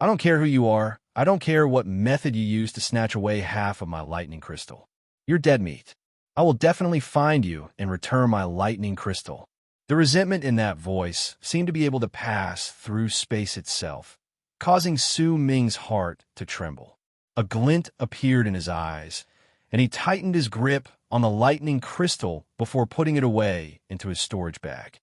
I don't care who you are. I don't care what method you use to snatch away half of my lightning crystal. You're dead meat. I will definitely find you and return my lightning crystal." The resentment in that voice seemed to be able to pass through space itself, causing Su Ming's heart to tremble. A glint appeared in his eyes, and he tightened his grip on the lightning crystal before putting it away into his storage bag.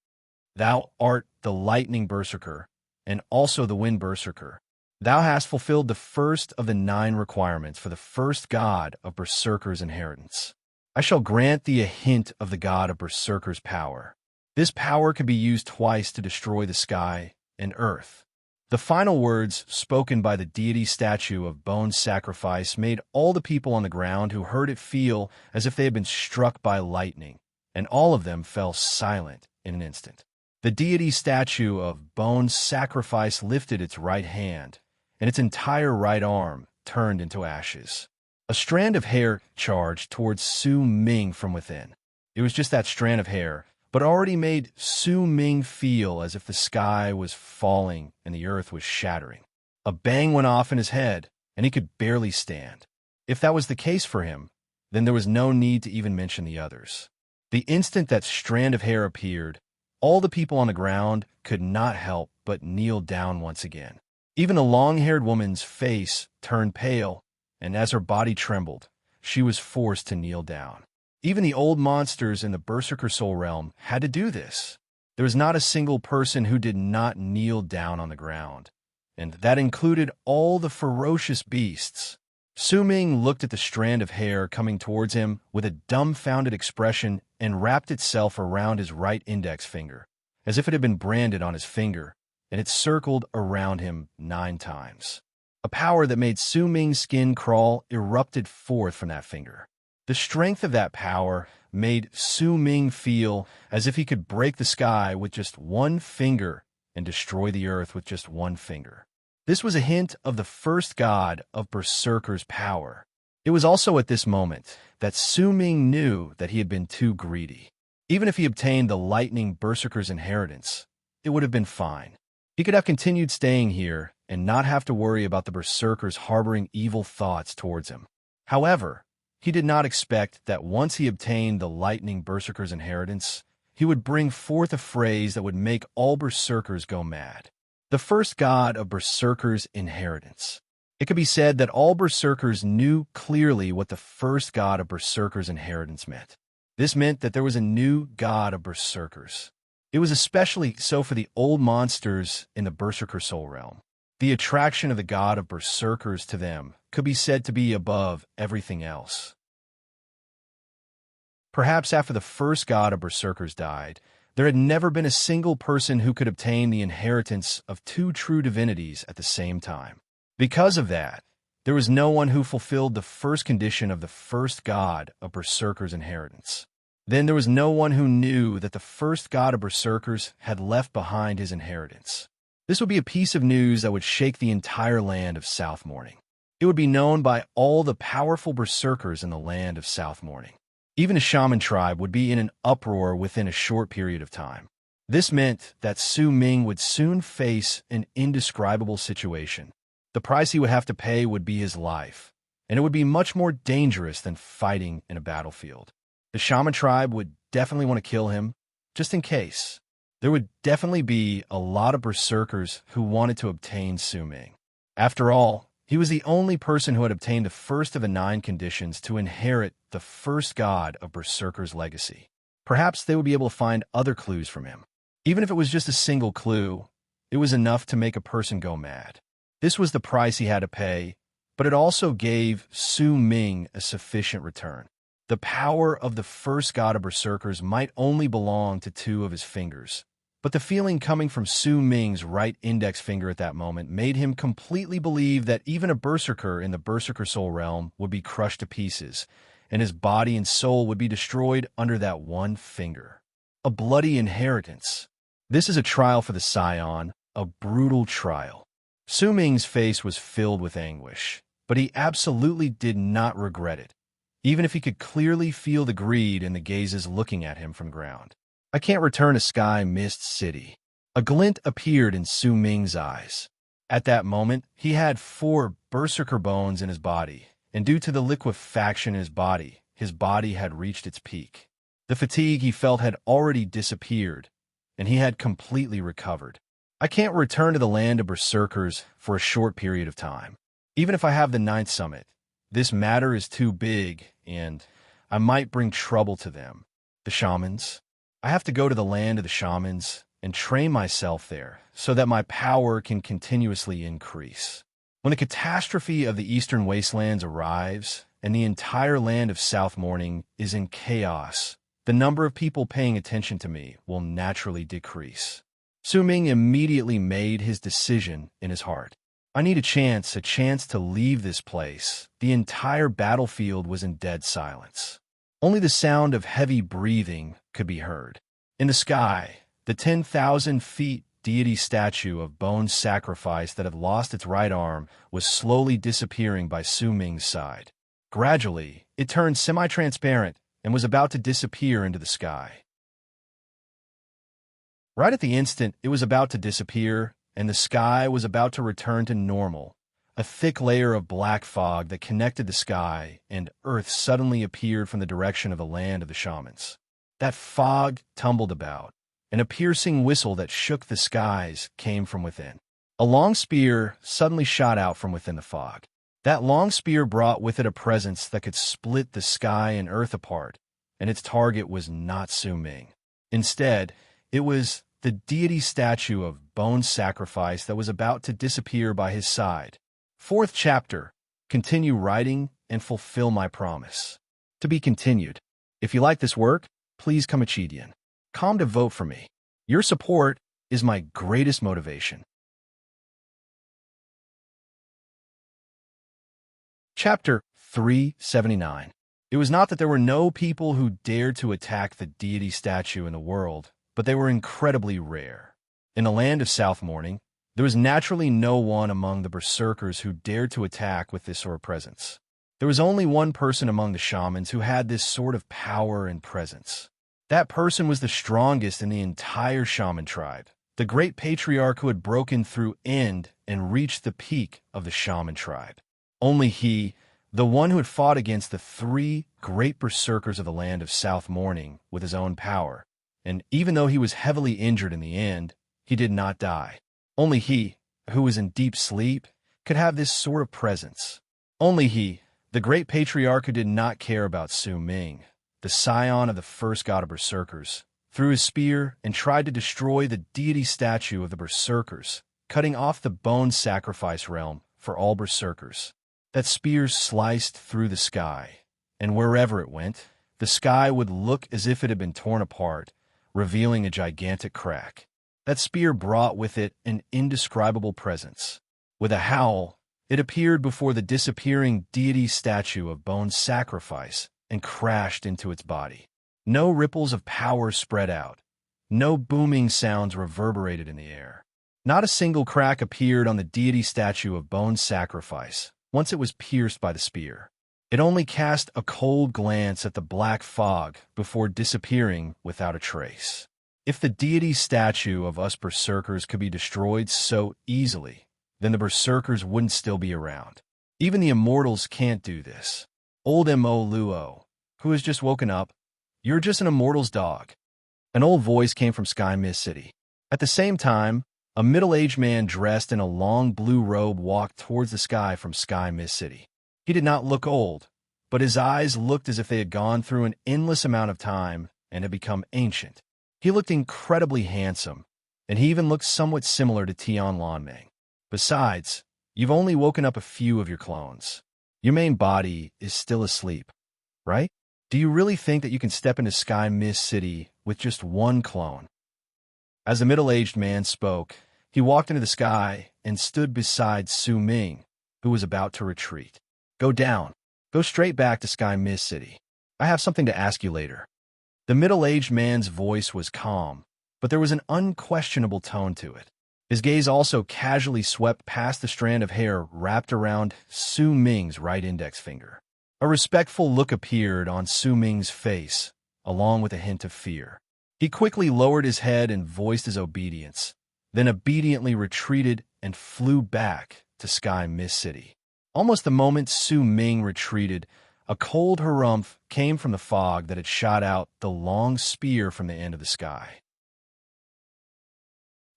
"Thou art the lightning berserker, and also the wind berserker. Thou hast fulfilled the first of the 9 requirements for the first god of berserkers' inheritance. I shall grant thee a hint of the god of berserkers' power. This power can be used twice to destroy the sky and earth." The final words spoken by the deity statue of bone sacrifice made all the people on the ground who heard it feel as if they had been struck by lightning, and all of them fell silent in an instant. The deity statue of bone sacrifice lifted its right hand, and its entire right arm turned into ashes. A strand of hair charged towards Su Ming from within. It was just that strand of hair, but already made Su Ming feel as if the sky was falling and the earth was shattering. A bang went off in his head, and he could barely stand. If that was the case for him, then there was no need to even mention the others. The instant that strand of hair appeared, all the people on the ground could not help but kneel down once again. Even the long-haired woman's face turned pale, and as her body trembled, she was forced to kneel down. Even the old monsters in the Berserker Soul realm had to do this. There was not a single person who did not kneel down on the ground, and that included all the ferocious beasts. Su Ming looked at the strand of hair coming towards him with a dumbfounded expression and wrapped itself around his right index finger, as if it had been branded on his finger, and it circled around him 9 times. A power that made Su Ming's skin crawl erupted forth from that finger. The strength of that power made Su Ming feel as if he could break the sky with just one finger and destroy the earth with just one finger. This was a hint of the first god of Berserker's power. It was also at this moment that Su Ming knew that he had been too greedy. Even if he obtained the Lightning Berserker's inheritance, it would have been fine. He could have continued staying here and not have to worry about the Berserkers harboring evil thoughts towards him. However, he did not expect that once he obtained the Lightning Berserker's inheritance, he would bring forth a phrase that would make all Berserkers go mad. The first god of Berserker's inheritance. It could be said that all Berserkers knew clearly what the first god of Berserker's inheritance meant. This meant that there was a new god of Berserkers. It was especially so for the old monsters in the Berserker Soul realm. The attraction of the god of Berserkers to them could be said to be above everything else. Perhaps after the first god of Berserkers died, there had never been a single person who could obtain the inheritance of 2 true divinities at the same time. Because of that, there was no one who fulfilled the first condition of the first god of Berserker's inheritance. Then there was no one who knew that the first god of Berserkers had left behind his inheritance. This would be a piece of news that would shake the entire land of South Morning. It would be known by all the powerful Berserkers in the land of South Morning. Even a shaman tribe would be in an uproar within a short period of time. This meant that Su Ming would soon face an indescribable situation. The price he would have to pay would be his life, and it would be much more dangerous than fighting in a battlefield. The shaman tribe would definitely want to kill him, just in case. There would definitely be a lot of Berserkers who wanted to obtain Su Ming. After all, he was the only person who had obtained the first of the 9 conditions to inherit the first god of Berserker's legacy. Perhaps they would be able to find other clues from him. Even if it was just a single clue, it was enough to make a person go mad. This was the price he had to pay, but it also gave Su Ming a sufficient return. The power of the first god of Berserkers might only belong to 2 of his fingers, but the feeling coming from Su Ming's right index finger at that moment made him completely believe that even a Berserker in the Berserker Soul realm would be crushed to pieces, and his body and soul would be destroyed under that one finger. A bloody inheritance. This is a trial for the Scion, a brutal trial. Su Ming's face was filled with anguish, but he absolutely did not regret it, even if he could clearly feel the greed in the gazes looking at him from ground. I can't return to Sky Mist City. A glint appeared in Su Ming's eyes. At that moment, he had 4 berserker bones in his body, and due to the liquefaction in his body had reached its peak. The fatigue he felt had already disappeared, and he had completely recovered. I can't return to the land of Berserkers for a short period of time. Even if I have the 9th summit, this matter is too big, and I might bring trouble to them. The shamans. I have to go to the land of the shamans and train myself there so that my power can continuously increase. When the catastrophe of the Eastern Wastelands arrives and the entire land of South Morning is in chaos, the number of people paying attention to me will naturally decrease. Su Ming immediately made his decision in his heart. I need a chance to leave this place. The entire battlefield was in dead silence. Only the sound of heavy breathing could be heard. In the sky, the 10,000 feet deity statue of bone sacrifice that had lost its right arm was slowly disappearing by Su Ming's side. Gradually, it turned semi-transparent and was about to disappear into the sky. Right at the instant it was about to disappear, and the sky was about to return to normal, a thick layer of black fog that connected the sky and earth suddenly appeared from the direction of the land of the shamans. That fog tumbled about, and a piercing whistle that shook the skies came from within. A long spear suddenly shot out from within the fog. That long spear brought with it a presence that could split the sky and earth apart, and its target was not Su Ming. Instead, it was the deity statue of bone sacrifice that was about to disappear by his side. Fourth chapter, continue writing and fulfill my promise. To be continued. If you like this work, please come Chidian. Come to vote for me. Your support is my greatest motivation. Chapter 379. It was not that there were no people who dared to attack the deity statue in the world, but they were incredibly rare. In the land of South Morning, there was naturally no one among the berserkers who dared to attack with this sort of presence. There was only one person among the shamans who had this sort of power and presence. That person was the strongest in the entire shaman tribe, the great patriarch who had broken through and reached the peak of the shaman tribe. Only he, the one who had fought against the three great berserkers of the land of South Morning with his own power, and even though he was heavily injured in the end, he did not die. Only he, who was in deep sleep, could have this sort of presence. Only he, the great patriarch who did not care about Su Ming, the scion of the first god of berserkers, threw his spear and tried to destroy the deity statue of the berserkers, cutting off the bone sacrifice realm for all berserkers. That spear sliced through the sky, and wherever it went, the sky would look as if it had been torn apart, revealing a gigantic crack. That spear brought with it an indescribable presence. With a howl, it appeared before the disappearing deity statue of bone sacrifice and crashed into its body. No ripples of power spread out. No booming sounds reverberated in the air. Not a single crack appeared on the deity statue of bone sacrifice once it was pierced by the spear. It only cast a cold glance at the black fog before disappearing without a trace. If the deity statue of us berserkers could be destroyed so easily, then the berserkers wouldn't still be around. Even the immortals can't do this. Old Mo Luo, who has just woken up, you're just an immortal's dog. An old voice came from Sky Mist City. At the same time, a middle-aged man dressed in a long blue robe walked towards the sky from Sky Mist City. He did not look old, but his eyes looked as if they had gone through an endless amount of time and had become ancient. He looked incredibly handsome, and he even looked somewhat similar to Tian Lanming. Besides, you've only woken up a few of your clones. Your main body is still asleep, right? Do you really think that you can step into Sky Mist City with just one clone? As the middle-aged man spoke, he walked into the sky and stood beside Su Ming, who was about to retreat. Go down. Go straight back to Sky Mist City. I have something to ask you later. The middle-aged man's voice was calm, but there was an unquestionable tone to it. His gaze also casually swept past the strand of hair wrapped around Su Ming's right index finger. A respectful look appeared on Su Ming's face, along with a hint of fear. He quickly lowered his head and voiced his obedience, then obediently retreated and flew back to Sky Mist City. Almost the moment Su Ming retreated, a cold harumph came from the fog that had shot out the long spear from the end of the sky.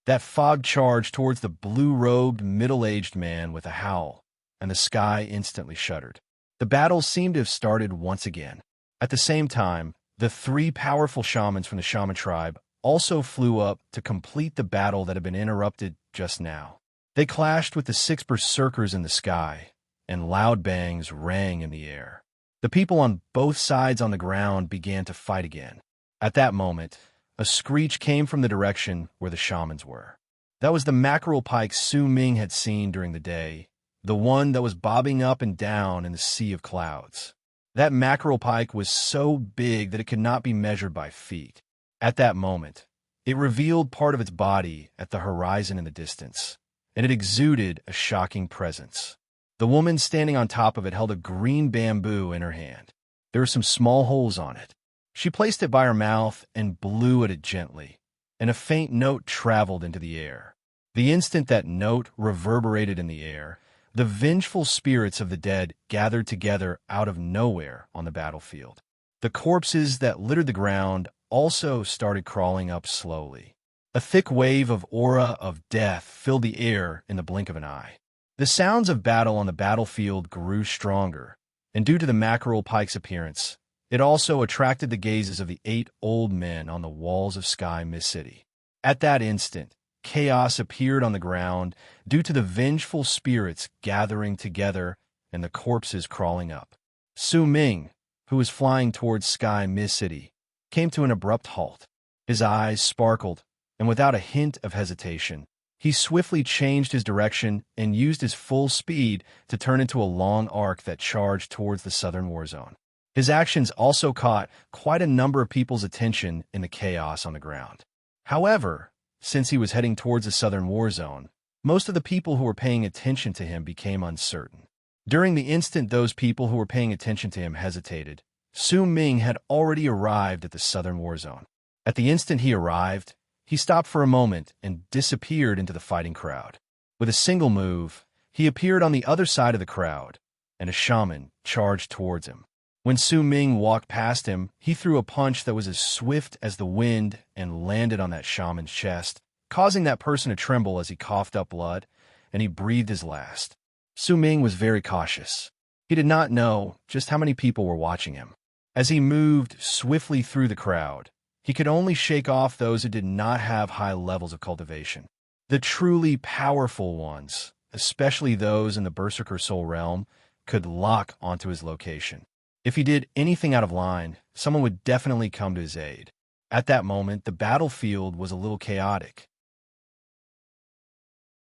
That fog charged towards the blue-robed, middle-aged man with a howl, and the sky instantly shuddered. The battle seemed to have started once again. At the same time, the three powerful shamans from the shaman tribe also flew up to complete the battle that had been interrupted just now. They clashed with the six berserkers in the sky, and loud bangs rang in the air. The people on both sides on the ground began to fight again. At that moment, a screech came from the direction where the shamans were. That was the mackerel pike Su Ming had seen during the day, the one that was bobbing up and down in the sea of clouds. That mackerel pike was so big that it could not be measured by feet. At that moment, it revealed part of its body at the horizon in the distance, and it exuded a shocking presence. The woman standing on top of it held a green bamboo in her hand. There were some small holes on it. She placed it by her mouth and blew at it gently, and a faint note traveled into the air. The instant that note reverberated in the air, the vengeful spirits of the dead gathered together out of nowhere on the battlefield. The corpses that littered the ground also started crawling up slowly. A thick wave of aura of death filled the air in the blink of an eye. The sounds of battle on the battlefield grew stronger, and due to the mackerel pike's appearance, it also attracted the gazes of the 8 old men on the walls of Sky Mist City. At that instant, chaos appeared on the ground due to the vengeful spirits gathering together and the corpses crawling up. Su Ming, who was flying towards Sky Mist City, came to an abrupt halt. His eyes sparkled, and without a hint of hesitation, he swiftly changed his direction and used his full speed to turn into a long arc that charged towards the southern war zone. His actions also caught quite a number of people's attention in the chaos on the ground. However, since he was heading towards the southern war zone, most of the people who were paying attention to him became uncertain. During the instant those people who were paying attention to him hesitated, Su Ming had already arrived at the southern war zone. At the instant he arrived, he stopped for a moment and disappeared into the fighting crowd. With a single move, he appeared on the other side of the crowd, and a shaman charged towards him. When Su Ming walked past him, he threw a punch that was as swift as the wind and landed on that shaman's chest, causing that person to tremble as he coughed up blood, and he breathed his last. Su Ming was very cautious. He did not know just how many people were watching him. As he moved swiftly through the crowd, he could only shake off those who did not have high levels of cultivation. The truly powerful ones, especially those in the Berserker Soul realm, could lock onto his location. If he did anything out of line, someone would definitely come to his aid. At that moment, the battlefield was a little chaotic.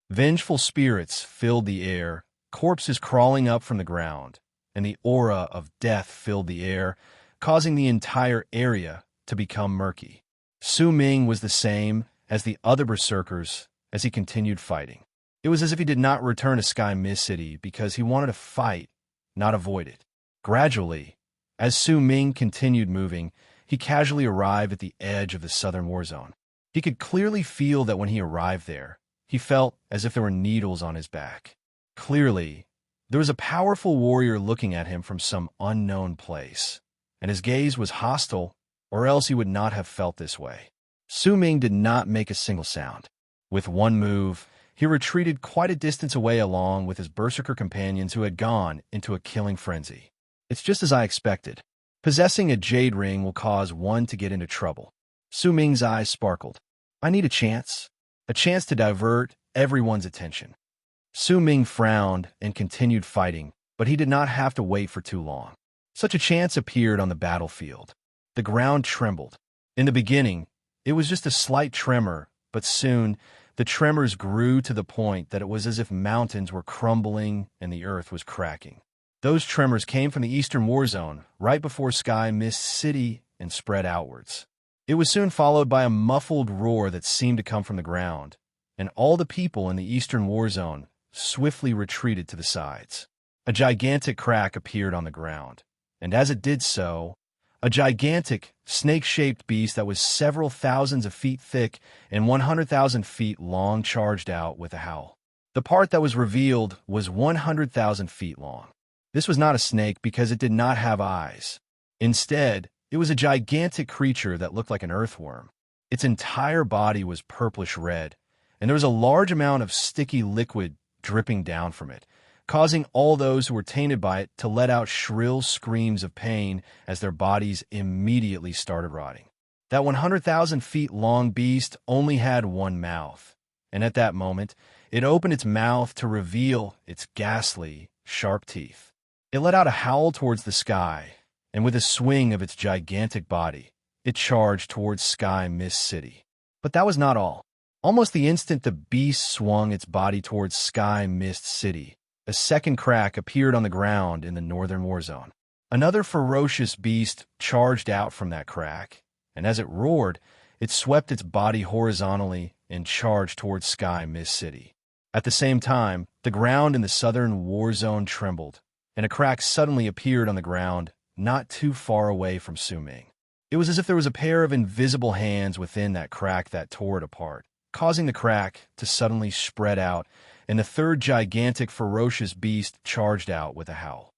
Vengeful spirits filled the air, corpses crawling up from the ground, and the aura of death filled the air, causing the entire area to become murky. Su Ming was the same as the other berserkers as he continued fighting. It was as if he did not return to Sky Mist City because he wanted to fight, not avoid it. Gradually, as Su Ming continued moving, he casually arrived at the edge of the southern war zone. He could clearly feel that when he arrived there, he felt as if there were needles on his back. Clearly, there was a powerful warrior looking at him from some unknown place, and his gaze was hostile, or else he would not have felt this way. Su Ming did not make a single sound. With one move, he retreated quite a distance away along with his berserker companions who had gone into a killing frenzy. It's just as I expected. Possessing a jade ring will cause one to get into trouble. Su Ming's eyes sparkled. I need a chance to divert everyone's attention. Su Ming frowned and continued fighting, but he did not have to wait for too long. Such a chance appeared on the battlefield. The ground trembled. In the beginning, it was just a slight tremor, but soon the tremors grew to the point that it was as if mountains were crumbling and the earth was cracking. Those tremors came from the eastern war zone, right before Sky Mist City, and spread outwards. It was soon followed by a muffled roar that seemed to come from the ground, and all the people in the eastern war zone swiftly retreated to the sides. A gigantic crack appeared on the ground, and as it did so, a gigantic, snake-shaped beast that was several thousands of feet thick and 100,000 feet long charged out with a howl. The part that was revealed was 100,000 feet long. This was not a snake because it did not have eyes. Instead, it was a gigantic creature that looked like an earthworm. Its entire body was purplish red, and there was a large amount of sticky liquid dripping down from it, causing all those who were tainted by it to let out shrill screams of pain as their bodies immediately started rotting. That 100,000 feet long beast only had one mouth, and at that moment, it opened its mouth to reveal its ghastly, sharp teeth. It let out a howl towards the sky, and with a swing of its gigantic body, it charged towards Sky Mist City. But that was not all. Almost the instant the beast swung its body towards Sky Mist City, a second crack appeared on the ground in the northern war zone. Another ferocious beast charged out from that crack, and as it roared, it swept its body horizontally and charged towards Sky Mist City. At the same time, the ground in the southern war zone trembled, and a crack suddenly appeared on the ground not too far away from Su Ming. It was as if there was a pair of invisible hands within that crack that tore it apart, causing the crack to suddenly spread out, and the third gigantic ferocious beast charged out with a howl.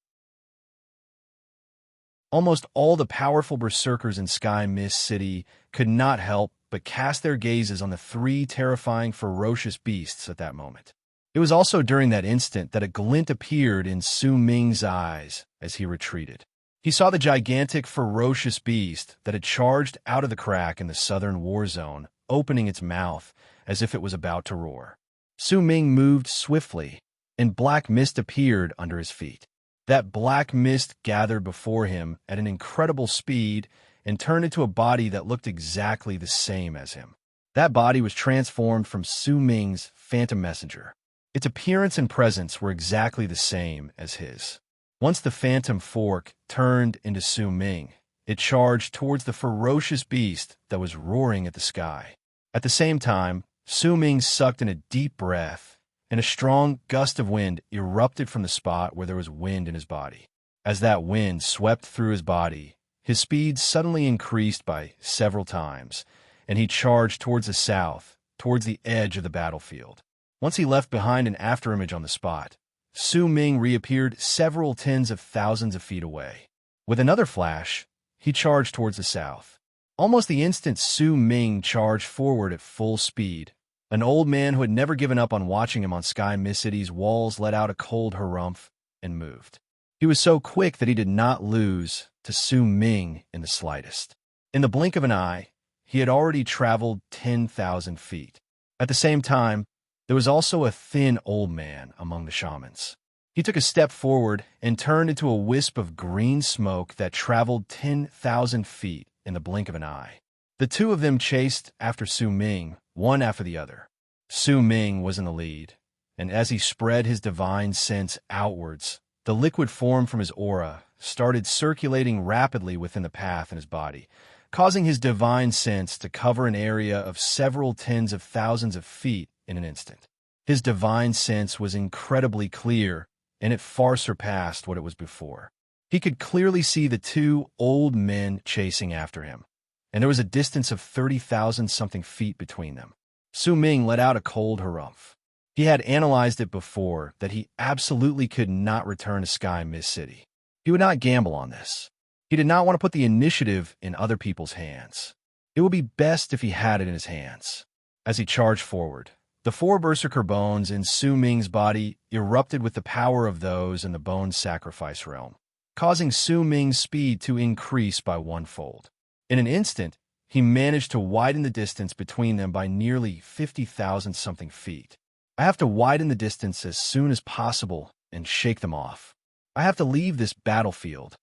Almost all the powerful berserkers in Sky Mist City could not help but cast their gazes on the three terrifying, ferocious beasts at that moment. It was also during that instant that a glint appeared in Su Ming's eyes as he retreated. He saw the gigantic, ferocious beast that had charged out of the crack in the southern war zone, opening its mouth as if it was about to roar. Su Ming moved swiftly, and black mist appeared under his feet. That black mist gathered before him at an incredible speed and turned into a body that looked exactly the same as him. That body was transformed from Su Ming's phantom messenger. Its appearance and presence were exactly the same as his. Once the phantom fork turned into Su Ming, it charged towards the ferocious beast that was roaring at the sky. At the same time, Su Ming sucked in a deep breath, and a strong gust of wind erupted from the spot where there was wind in his body. As that wind swept through his body, his speed suddenly increased by several times, and he charged towards the south, towards the edge of the battlefield. Once he left behind an afterimage on the spot, Su Ming reappeared several tens of thousands of feet away. With another flash, he charged towards the south. Almost the instant Su Ming charged forward at full speed, an old man who had never given up on watching him on Sky Mist City's walls let out a cold harumph and moved. He was so quick that he did not lose to Su Ming in the slightest. In the blink of an eye, he had already traveled 10,000 feet. At the same time, there was also a thin old man among the shamans. He took a step forward and turned into a wisp of green smoke that traveled 10,000 feet in the blink of an eye. The two of them chased after Su Ming, one after the other. Su Ming was in the lead, and as he spread his divine sense outwards, the liquid form from his aura started circulating rapidly within the path in his body, causing his divine sense to cover an area of several tens of thousands of feet in an instant. His divine sense was incredibly clear, and it far surpassed what it was before. He could clearly see the two old men chasing after him, and there was a distance of 30,000-something feet between them. Su Ming let out a cold harumph. He had analyzed it before that he absolutely could not return to Sky Mist City. He would not gamble on this. He did not want to put the initiative in other people's hands. It would be best if he had it in his hands. As he charged forward, the four berserker bones in Su Ming's body erupted with the power of those in the bone sacrifice realm, causing Su Ming's speed to increase by one-fold. In an instant, he managed to widen the distance between them by nearly 50,000-something feet. I have to widen the distance as soon as possible and shake them off. I have to leave this battlefield.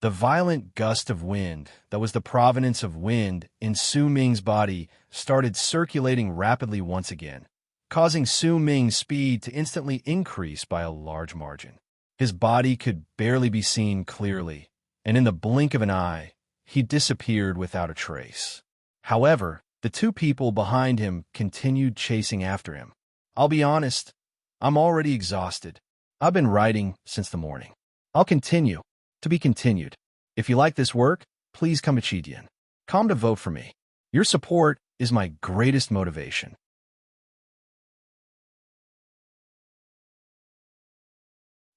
The violent gust of wind that was the provenance of wind in Su Ming's body started circulating rapidly once again, causing Su Ming's speed to instantly increase by a large margin. His body could barely be seen clearly, and in the blink of an eye, he disappeared without a trace. However, the two people behind him continued chasing after him. I'll be honest, I'm already exhausted. I've been writing since the morning. I'll continue. To be continued. If you like this work, please come to Chidian. Come to vote for me. Your support is my greatest motivation.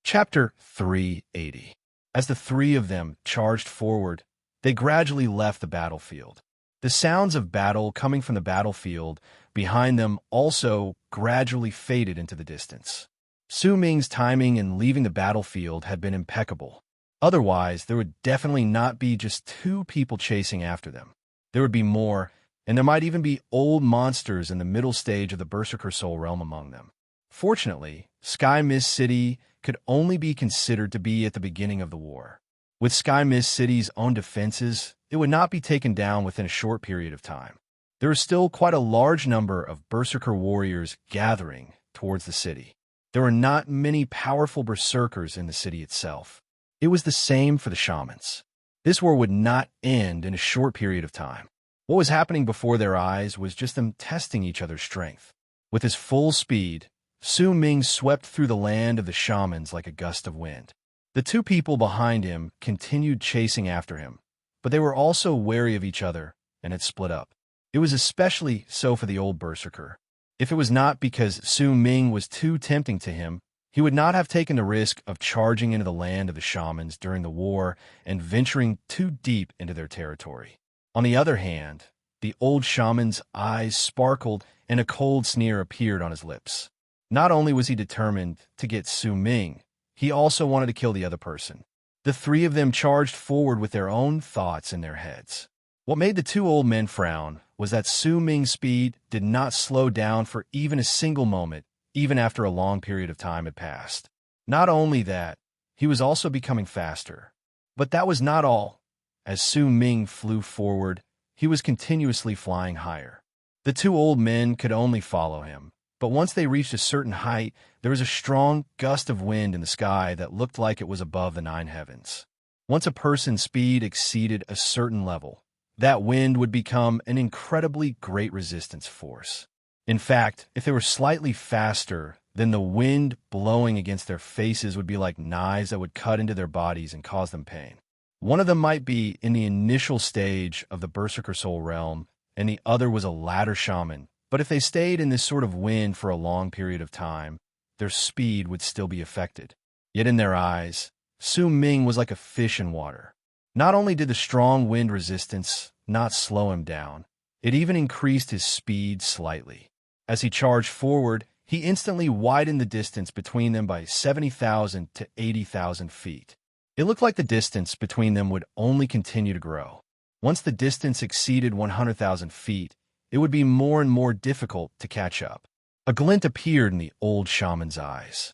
Chapter 380. As the three of them charged forward, they gradually left the battlefield. The sounds of battle coming from the battlefield behind them also gradually faded into the distance. Su Ming's timing in leaving the battlefield had been impeccable. Otherwise, there would definitely not be just two people chasing after them. There would be more, and there might even be old monsters in the middle stage of the Berserker Soul realm among them. Fortunately, Sky Mist City could only be considered to be at the beginning of the war. With Sky Mist City's own defenses, it would not be taken down within a short period of time. There is still quite a large number of Berserker warriors gathering towards the city. There were not many powerful Berserkers in the city itself. It was the same for the shamans. This war would not end in a short period of time. What was happening before their eyes was just them testing each other's strength. With his full speed, Su Ming swept through the land of the shamans like a gust of wind. The two people behind him continued chasing after him, but they were also wary of each other and had split up. It was especially so for the old Berserker. If it was not because Su Ming was too tempting to him, he would not have taken the risk of charging into the land of the shamans during the war and venturing too deep into their territory. On the other hand, the old shaman's eyes sparkled and a cold sneer appeared on his lips. Not only was he determined to get Su Ming, he also wanted to kill the other person. The three of them charged forward with their own thoughts in their heads. What made the two old men frown was that Su Ming's speed did not slow down for even a single moment, even after a long period of time had passed. Not only that, he was also becoming faster. But that was not all. As Su Ming flew forward, he was continuously flying higher. The two old men could only follow him, but once they reached a certain height, there was a strong gust of wind in the sky that looked like it was above the nine heavens. Once a person's speed exceeded a certain level, that wind would become an incredibly great resistance force. In fact, if they were slightly faster, then the wind blowing against their faces would be like knives that would cut into their bodies and cause them pain. One of them might be in the initial stage of the Berserker Soul realm, and the other was a ladder shaman. But if they stayed in this sort of wind for a long period of time, their speed would still be affected. Yet in their eyes, Su Ming was like a fish in water. Not only did the strong wind resistance not slow him down, it even increased his speed slightly. As he charged forward, he instantly widened the distance between them by 70,000 to 80,000 feet. It looked like the distance between them would only continue to grow. Once the distance exceeded 100,000 feet, it would be more and more difficult to catch up. A glint appeared in the old shaman's eyes.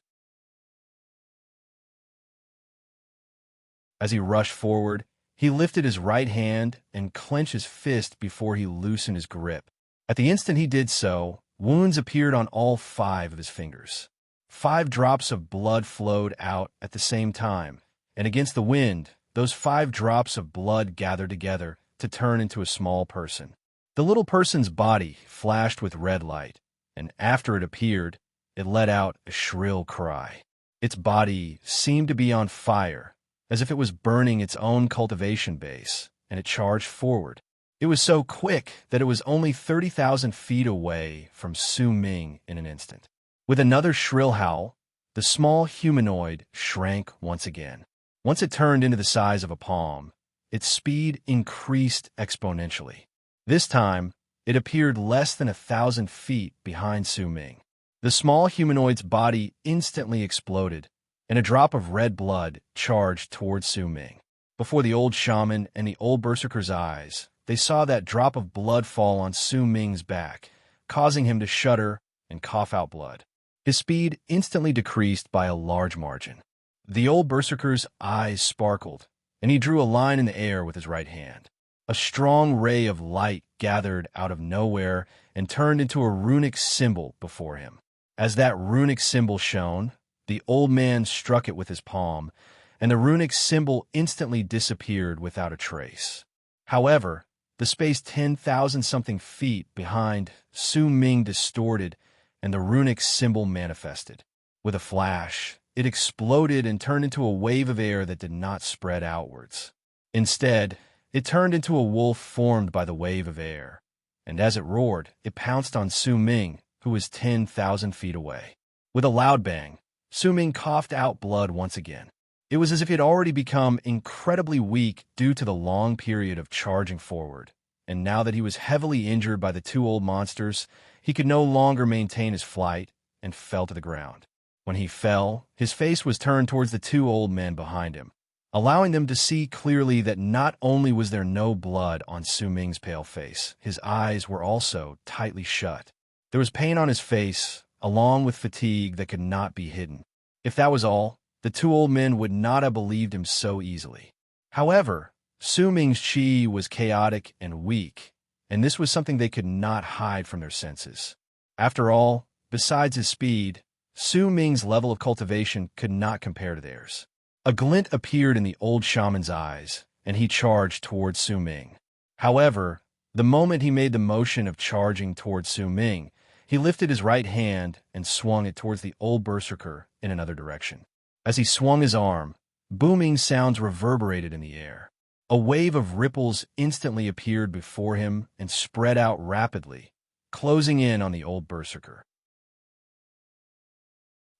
As he rushed forward, he lifted his right hand and clenched his fist before he loosened his grip. At the instant he did so, wounds appeared on all 5 of his fingers. 5 drops of blood flowed out at the same time, and against the wind, those 5 drops of blood gathered together to turn into a small person. The little person's body flashed with red light, and after it appeared, it let out a shrill cry. Its body seemed to be on fire, as if it was burning its own cultivation base, and it charged forward. It was so quick that it was only 30,000 feet away from Su Ming in an instant. With another shrill howl, the small humanoid shrank once again. Once it turned into the size of a palm, its speed increased exponentially. This time, it appeared less than 1,000 feet behind Su Ming. The small humanoid's body instantly exploded, and a drop of red blood charged towards Su Ming. Before the old shaman and the old berserker's eyes, they saw that drop of blood fall on Su Ming's back, causing him to shudder and cough out blood. His speed instantly decreased by a large margin. The old berserker's eyes sparkled, and he drew a line in the air with his right hand. A strong ray of light gathered out of nowhere and turned into a runic symbol before him. As that runic symbol shone, the old man struck it with his palm, and the runic symbol instantly disappeared without a trace. However, the space 10,000-something feet behind Su Ming distorted, and the runic symbol manifested. With a flash, it exploded and turned into a wave of air that did not spread outwards. Instead, it turned into a wolf formed by the wave of air, and as it roared, it pounced on Su Ming, who was 10,000 feet away. With a loud bang, Su Ming coughed out blood once again. It was as if he had already become incredibly weak due to the long period of charging forward, and now that he was heavily injured by the 2 old monsters, he could no longer maintain his flight and fell to the ground. When he fell, his face was turned towards the 2 old men behind him, allowing them to see clearly that not only was there no blood on Su Ming's pale face, his eyes were also tightly shut. There was pain on his face, along with fatigue that could not be hidden. If that was all, the 2 old men would not have believed him so easily. However, Su Ming's chi was chaotic and weak, and this was something they could not hide from their senses. After all, besides his speed, Su Ming's level of cultivation could not compare to theirs. A glint appeared in the old shaman's eyes, and he charged towards Su Ming. However, the moment he made the motion of charging towards Su Ming, he lifted his right hand and swung it towards the old berserker in another direction. As he swung his arm, booming sounds reverberated in the air. A wave of ripples instantly appeared before him and spread out rapidly, closing in on the old berserker.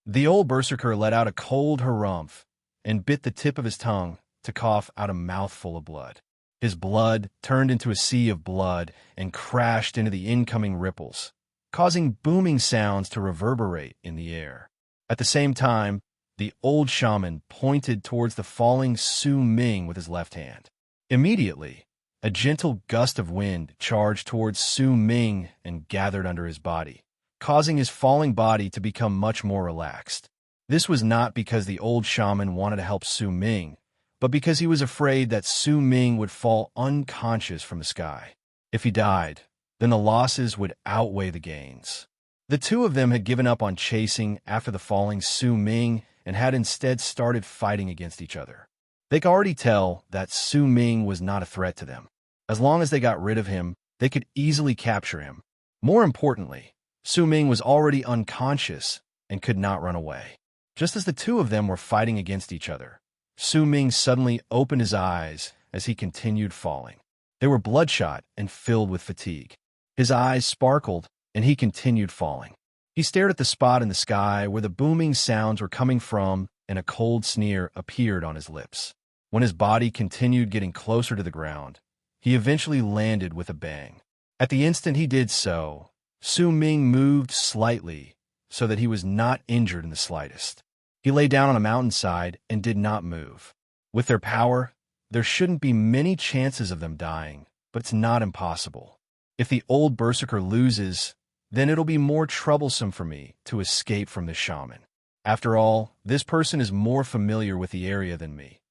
The old berserker let out a cold harumph and bit the tip of his tongue to cough out a mouthful of blood. His blood turned into a sea of blood and crashed into the incoming ripples, causing booming sounds to reverberate in the air. At the same time, the old shaman pointed towards the falling Su Ming with his left hand. Immediately, a gentle gust of wind charged towards Su Ming and gathered under his body, causing his falling body to become much more relaxed. This was not because the old shaman wanted to help Su Ming, but because he was afraid that Su Ming would fall unconscious from the sky. If he died, then the losses would outweigh the gains. The two of them had given up on chasing after the falling Su Ming and had instead started fighting against each other. They could already tell that Su Ming was not a threat to them. As long as they got rid of him, they could easily capture him. More importantly, Su Ming was already unconscious and could not run away. Just as the two of them were fighting against each other, Su Ming suddenly opened his eyes as he continued falling. They were bloodshot and filled with fatigue. His eyes sparkled, and he continued falling. He stared at the spot in the sky where the booming sounds were coming from, and a cold sneer appeared on his lips. When his body continued getting closer to the ground, he eventually landed with a bang. At the instant he did so, Su Ming moved slightly so that he was not injured in the slightest. He lay down on a mountainside and did not move. With their power, there shouldn't be many chances of them dying, but it's not impossible. If the old berserker loses, then it'll be more troublesome for me to escape from this shaman. After all, this person is more familiar with the area than me.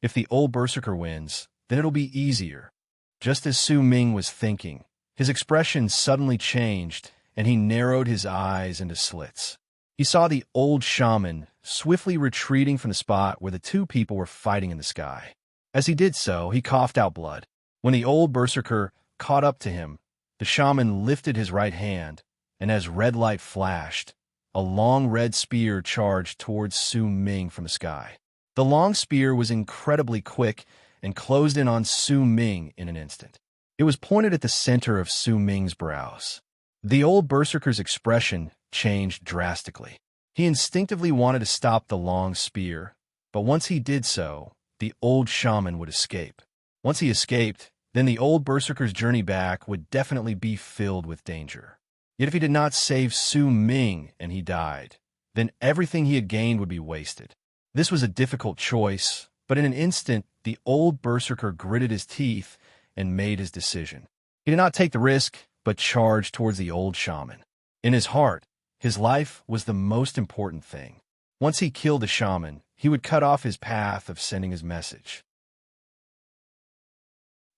If the old berserker wins, then it'll be easier. Just as Su Ming was thinking, his expression suddenly changed, and he narrowed his eyes into slits. He saw the old shaman swiftly retreating from the spot where the two people were fighting in the sky. As he did so, he coughed out blood. When the old berserker caught up to him, the shaman lifted his right hand, and as red light flashed, a long red spear charged towards Su Ming from the sky. The long spear was incredibly quick and closed in on Su Ming in an instant. It was pointed at the center of Su Ming's brows. The old berserker's expression changed drastically. He instinctively wanted to stop the long spear, but once he did so, the old shaman would escape. Once he escaped, then the old berserker's journey back would definitely be filled with danger. Yet if he did not save Su Ming and he died, then everything he had gained would be wasted. This was a difficult choice, but in an instant, the old berserker gritted his teeth and made his decision. He did not take the risk, but charged towards the old shaman. In his heart, his life was the most important thing. Once he killed the shaman, he would cut off his path of sending his message.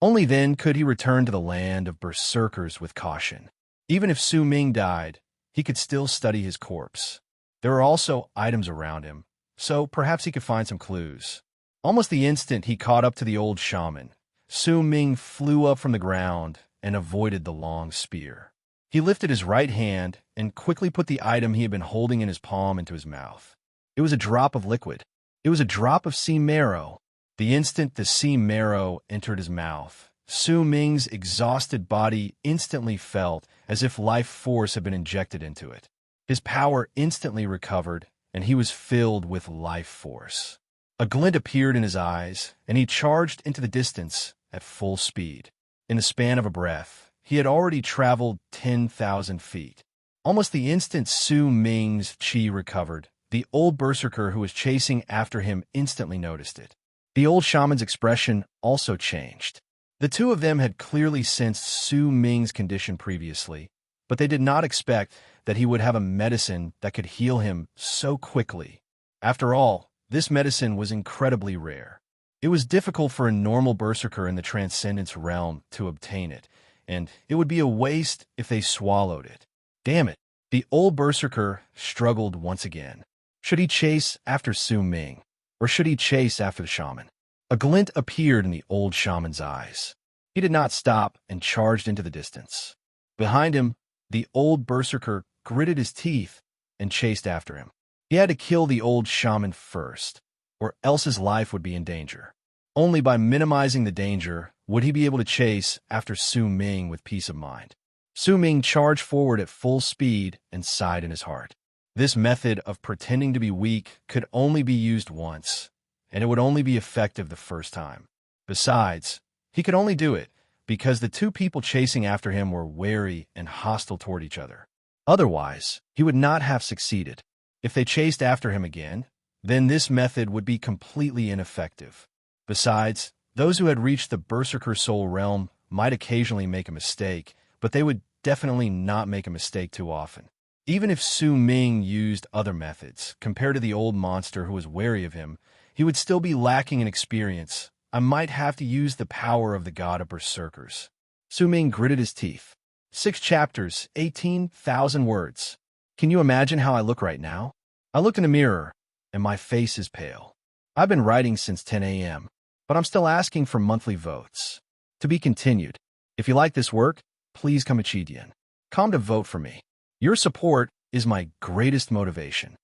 Only then could he return to the land of berserkers with caution. Even if Su Ming died, he could still study his corpse. There were also items around him, so perhaps he could find some clues. Almost the instant he caught up to the old shaman, Su Ming flew up from the ground and avoided the long spear. He lifted his right hand and quickly put the item he had been holding in his palm into his mouth. It was a drop of liquid. It was a drop of sea marrow. The instant the sea marrow entered his mouth, Su Ming's exhausted body instantly felt as if life force had been injected into it. His power instantly recovered, and he was filled with life force. A glint appeared in his eyes, and he charged into the distance at full speed. In the span of a breath, he had already traveled 10,000 feet. Almost the instant Su Ming's chi recovered, the old berserker who was chasing after him instantly noticed it. The old shaman's expression also changed. The two of them had clearly sensed Su Ming's condition previously, but they did not expect that he would have a medicine that could heal him so quickly. After all, this medicine was incredibly rare. It was difficult for a normal berserker in the Transcendence realm to obtain it, and it would be a waste if they swallowed it. Damn it, the old berserker struggled once again. Should he chase after Su Ming, or should he chase after the shaman? A glint appeared in the old shaman's eyes. He did not stop and charged into the distance. Behind him, the old berserker gritted his teeth and chased after him. He had to kill the old shaman first, or else his life would be in danger. Only by minimizing the danger would he be able to chase after Su Ming with peace of mind. Su Ming charged forward at full speed and sighed in his heart. This method of pretending to be weak could only be used once, and it would only be effective the first time. Besides, He could only do it because the two people chasing after him were wary and hostile toward each other. Otherwise, he would not have succeeded. If they chased after him again, then this method would be completely ineffective. Besides, those who had reached the Berserker Soul realm might occasionally make a mistake, but they would definitely not make a mistake too often. Even if Su Ming used other methods, compared to the old monster who was wary of him, he would still be lacking in experience. I might have to use the power of the god of berserkers. Su Ming gritted his teeth. 6 chapters, 18,000 words. Can you imagine how I look right now? I look in the mirror, and my face is pale. I've been writing since 10 a.m., but I'm still asking for monthly votes. To be continued. If you like this work, please come to vote for me. Your support is my greatest motivation.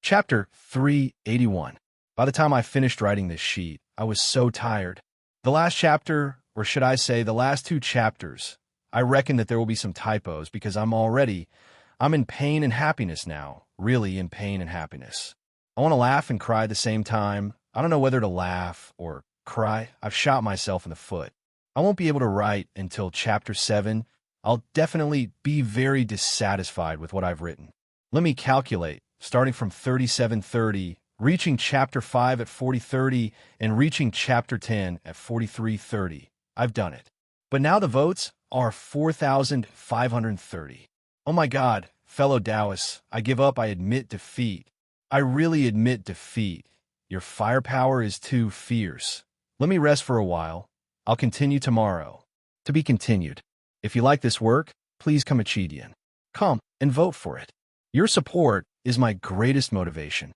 Chapter 381. By the time I finished writing this sheet, I was so tired. The last chapter, or should I say the last 2 chapters, I reckon that there will be some typos because I'm in pain and happiness now, really in pain and happiness. I want to laugh and cry at the same time. I don't know whether to laugh or cry. I've shot myself in the foot. I won't be able to write until chapter 7. I'll definitely be very dissatisfied with what I've written. Let me calculate, starting from 37:30, reaching chapter 5 at 40:30, and reaching chapter 10 at 43:30. I've done it. But now the votes are 4,530. Oh my God, fellow Taoists, I give up. I admit defeat. I really admit defeat. Your firepower is too fierce. Let me rest for a while. I'll continue tomorrow. To be continued. If you like this work, please come and vote for it. Your support is my greatest motivation.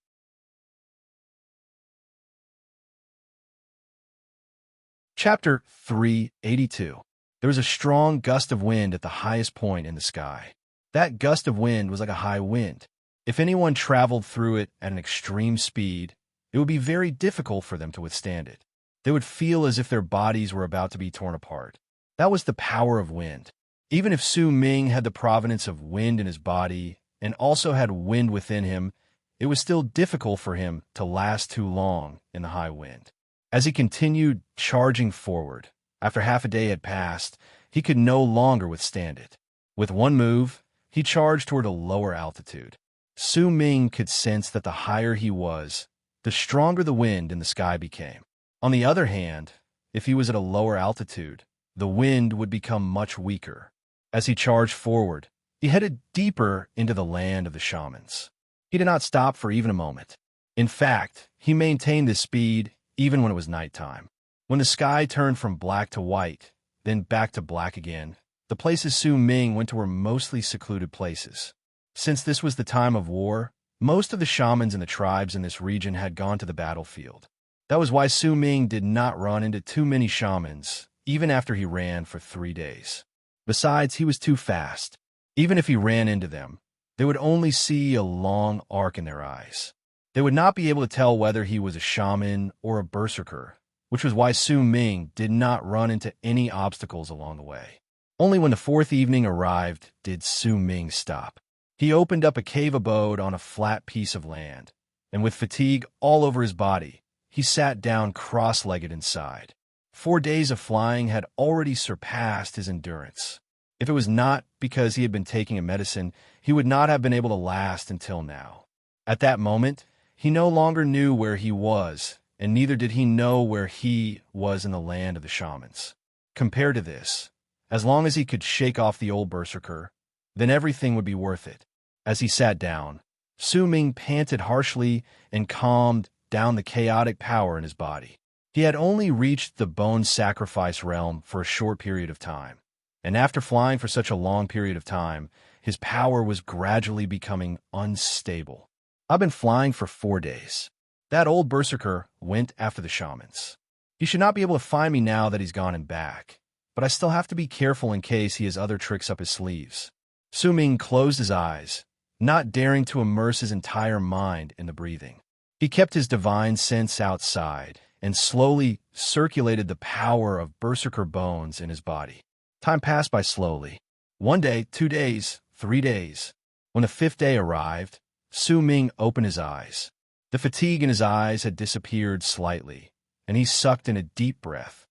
Chapter 382. There was a strong gust of wind at the highest point in the sky. That gust of wind was like a high wind. If anyone traveled through it at an extreme speed, it would be very difficult for them to withstand it. They would feel as if their bodies were about to be torn apart. That was the power of wind. Even if Su Ming had the provenance of wind in his body and also had wind within him, it was still difficult for him to last too long in the high wind. As he continued charging forward, after half a day had passed, he could no longer withstand it. With one move, he charged toward a lower altitude. Su Ming could sense that the higher he was, the stronger the wind in the sky became. On the other hand, if he was at a lower altitude, the wind would become much weaker. As he charged forward, he headed deeper into the land of the shamans. He did not stop for even a moment. In fact, he maintained this speed even when it was nighttime. When the sky turned from black to white, then back to black again, the places Su Ming went to were mostly secluded places. Since this was the time of war, most of the shamans and the tribes in this region had gone to the battlefield. That was why Su Ming did not run into too many shamans, even after he ran for 3 days. Besides, he was too fast. Even if he ran into them, they would only see a long arc in their eyes. They would not be able to tell whether he was a shaman or a berserker, which was why Su Ming did not run into any obstacles along the way. Only when the 4th evening arrived did Su Ming stop. He opened up a cave abode on a flat piece of land, and with fatigue all over his body, he sat down cross-legged inside. 4 days of flying had already surpassed his endurance. If it was not because he had been taking a medicine, he would not have been able to last until now. At that moment, he no longer knew where he was, and neither did he know where he was in the land of the shamans. Compared to this, as long as he could shake off the old berserker, then everything would be worth it. As he sat down, Su Ming panted harshly and calmed down the chaotic power in his body. He had only reached the bone sacrifice realm for a short period of time, and after flying for such a long period of time, his power was gradually becoming unstable. I've been flying for 4 days. That old berserker went after the shamans. He should not be able to find me now that he's gone and back, but I still have to be careful in case he has other tricks up his sleeves. Su Ming closed his eyes, not daring to immerse his entire mind in the breathing. He kept his divine sense outside and slowly circulated the power of berserker bones in his body. Time passed by slowly. 1 day, 2 days, 3 days. When the 5th day arrived, Su Ming opened his eyes. The fatigue in his eyes had disappeared slightly, and he sucked in a deep breath.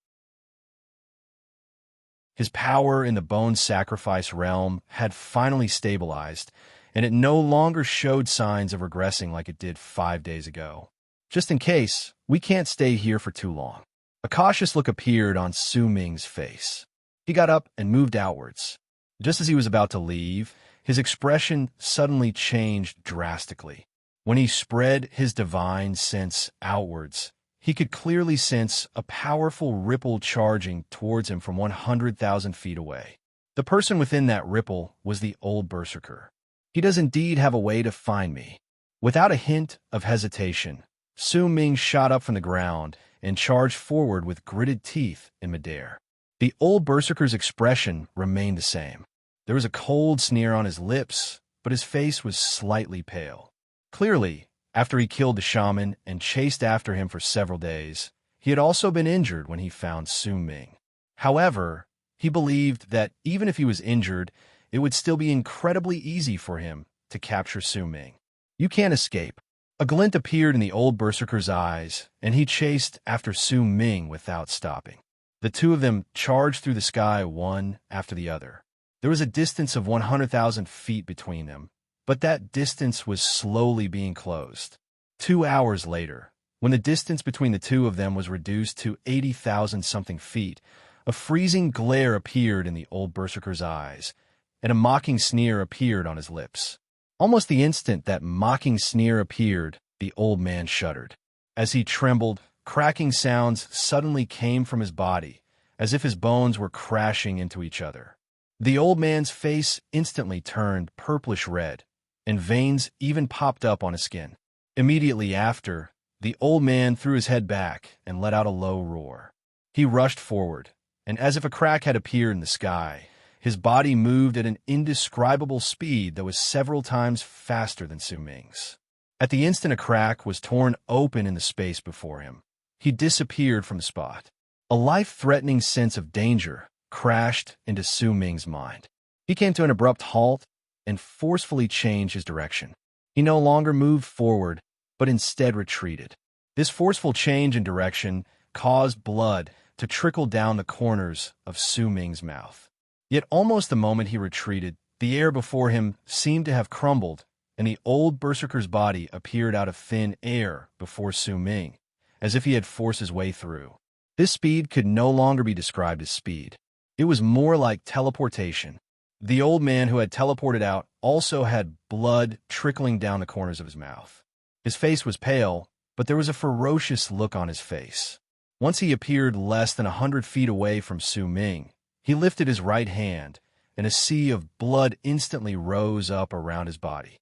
His power in the bone sacrifice realm had finally stabilized, and it no longer showed signs of regressing like it did 5 days ago. Just in case, we can't stay here for too long. A cautious look appeared on Su Ming's face. He got up and moved outwards. Just as he was about to leave, his expression suddenly changed drastically. When he spread his divine sense outwards, he could clearly sense a powerful ripple charging towards him from 100,000 feet away. The person within that ripple was the old berserker. He does indeed have a way to find me. Without a hint of hesitation, Su Ming shot up from the ground and charged forward with gritted teeth in midair. The old berserker's expression remained the same. There was a cold sneer on his lips, but his face was slightly pale. Clearly, after he killed the shaman and chased after him for several days, he had also been injured when he found Su Ming. However, he believed that even if he was injured, it would still be incredibly easy for him to capture Su Ming. You can't escape. A glint appeared in the old berserker's eyes, and he chased after Su Ming without stopping. The two of them charged through the sky one after the other. There was a distance of 100,000 feet between them, but that distance was slowly being closed. 2 hours later, when the distance between the two of them was reduced to 80,000-something feet, a freezing glare appeared in the old berserker's eyes, and a mocking sneer appeared on his lips. Almost the instant that mocking sneer appeared, the old man shuddered. As he trembled, cracking sounds suddenly came from his body, as if his bones were crashing into each other. The old man's face instantly turned purplish red, and veins even popped up on his skin. Immediately after, the old man threw his head back and let out a low roar. He rushed forward, and as if a crack had appeared in the sky, his body moved at an indescribable speed that was several times faster than Su Ming's. At the instant a crack was torn open in the space before him, he disappeared from the spot. A life-threatening sense of danger crashed into Su Ming's mind. He came to an abrupt halt and forcefully changed his direction. He no longer moved forward, but instead retreated. This forceful change in direction caused blood to trickle down the corners of Su Ming's mouth. Yet almost the moment he retreated, the air before him seemed to have crumbled, and the old berserker's body appeared out of thin air before Su Ming, as if he had forced his way through. This speed could no longer be described as speed. It was more like teleportation. The old man who had teleported out also had blood trickling down the corners of his mouth. His face was pale, but there was a ferocious look on his face. Once he appeared less than 100 feet away from Su Ming, he lifted his right hand, and a sea of blood instantly rose up around his body.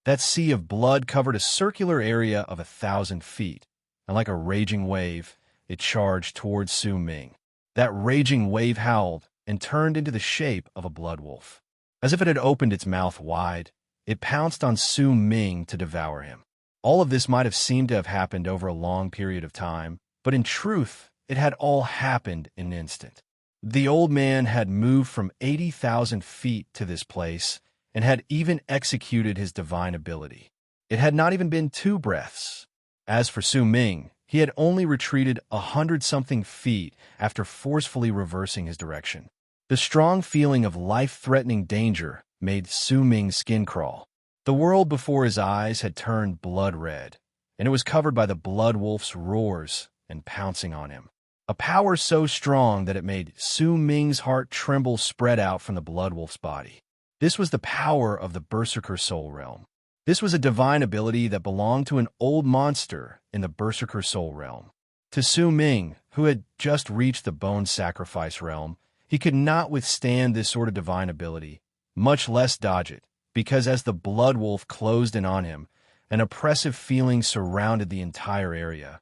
That sea of blood covered a circular area of 1,000 feet, and like a raging wave, it charged towards Su Ming. That raging wave howled and turned into the shape of a blood wolf. As if it had opened its mouth wide, it pounced on Su Ming to devour him. All of this might have seemed to have happened over a long period of time, but in truth, it had all happened in an instant. The old man had moved from 80,000 feet to this place and had even executed his divine ability. It had not even been 2 breaths. As for Su Ming, he had only retreated 100-something feet after forcefully reversing his direction. The strong feeling of life-threatening danger made Su Ming's skin crawl. The world before his eyes had turned blood red, and it was covered by the blood wolf's roars and pouncing on him. A power so strong that it made Su Ming's heart tremble spread out from the blood wolf's body. This was the power of the Berserker Soul Realm. This was a divine ability that belonged to an old monster in the Berserker Soul Realm. To Su Ming, who had just reached the Bone Sacrifice Realm, he could not withstand this sort of divine ability, much less dodge it, because as the blood wolf closed in on him, an oppressive feeling surrounded the entire area,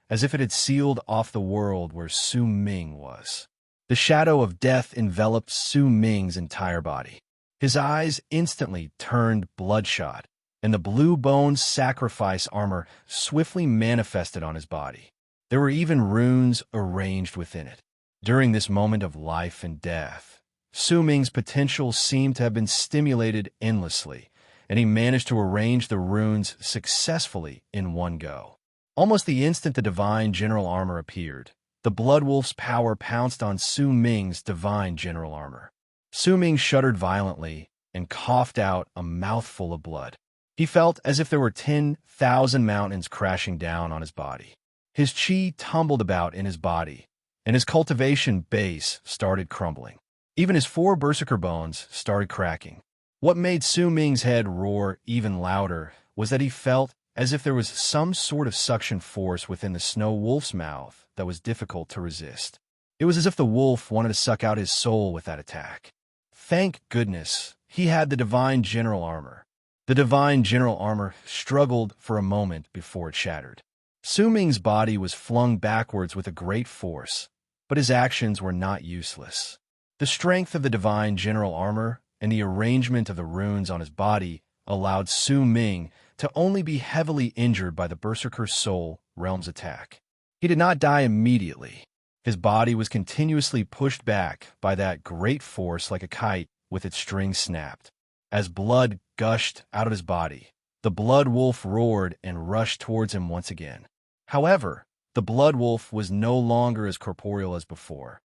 as if it had sealed off the world where Su Ming was. The shadow of death enveloped Su Ming's entire body. His eyes instantly turned bloodshot, and the blue bone sacrifice armor swiftly manifested on his body. There were even runes arranged within it. During this moment of life and death, Su Ming's potential seemed to have been stimulated endlessly, and he managed to arrange the runes successfully in one go. Almost the instant the divine general armor appeared, the Blood Wolf's power pounced on Su Ming's divine general armor. Su Ming shuddered violently and coughed out a mouthful of blood. He felt as if there were 10,000 mountains crashing down on his body. His chi tumbled about in his body, and his cultivation base started crumbling. Even his 4 berserker bones started cracking. What made Su Ming's head roar even louder was that he felt as if there was some sort of suction force within the snow wolf's mouth that was difficult to resist. It was as if the wolf wanted to suck out his soul with that attack. Thank goodness he had the divine general armor. The divine general armor struggled for a moment before it shattered. Su Ming's body was flung backwards with a great force, but his actions were not useless. The strength of the divine general armor and the arrangement of the runes on his body allowed Su Ming to only be heavily injured by the Berserker Soul Realm's attack. He did not die immediately. His body was continuously pushed back by that great force like a kite with its strings snapped. As blood gushed out of his body, the Blood Wolf roared and rushed towards him once again. However, the Blood Wolf was no longer as corporeal as before.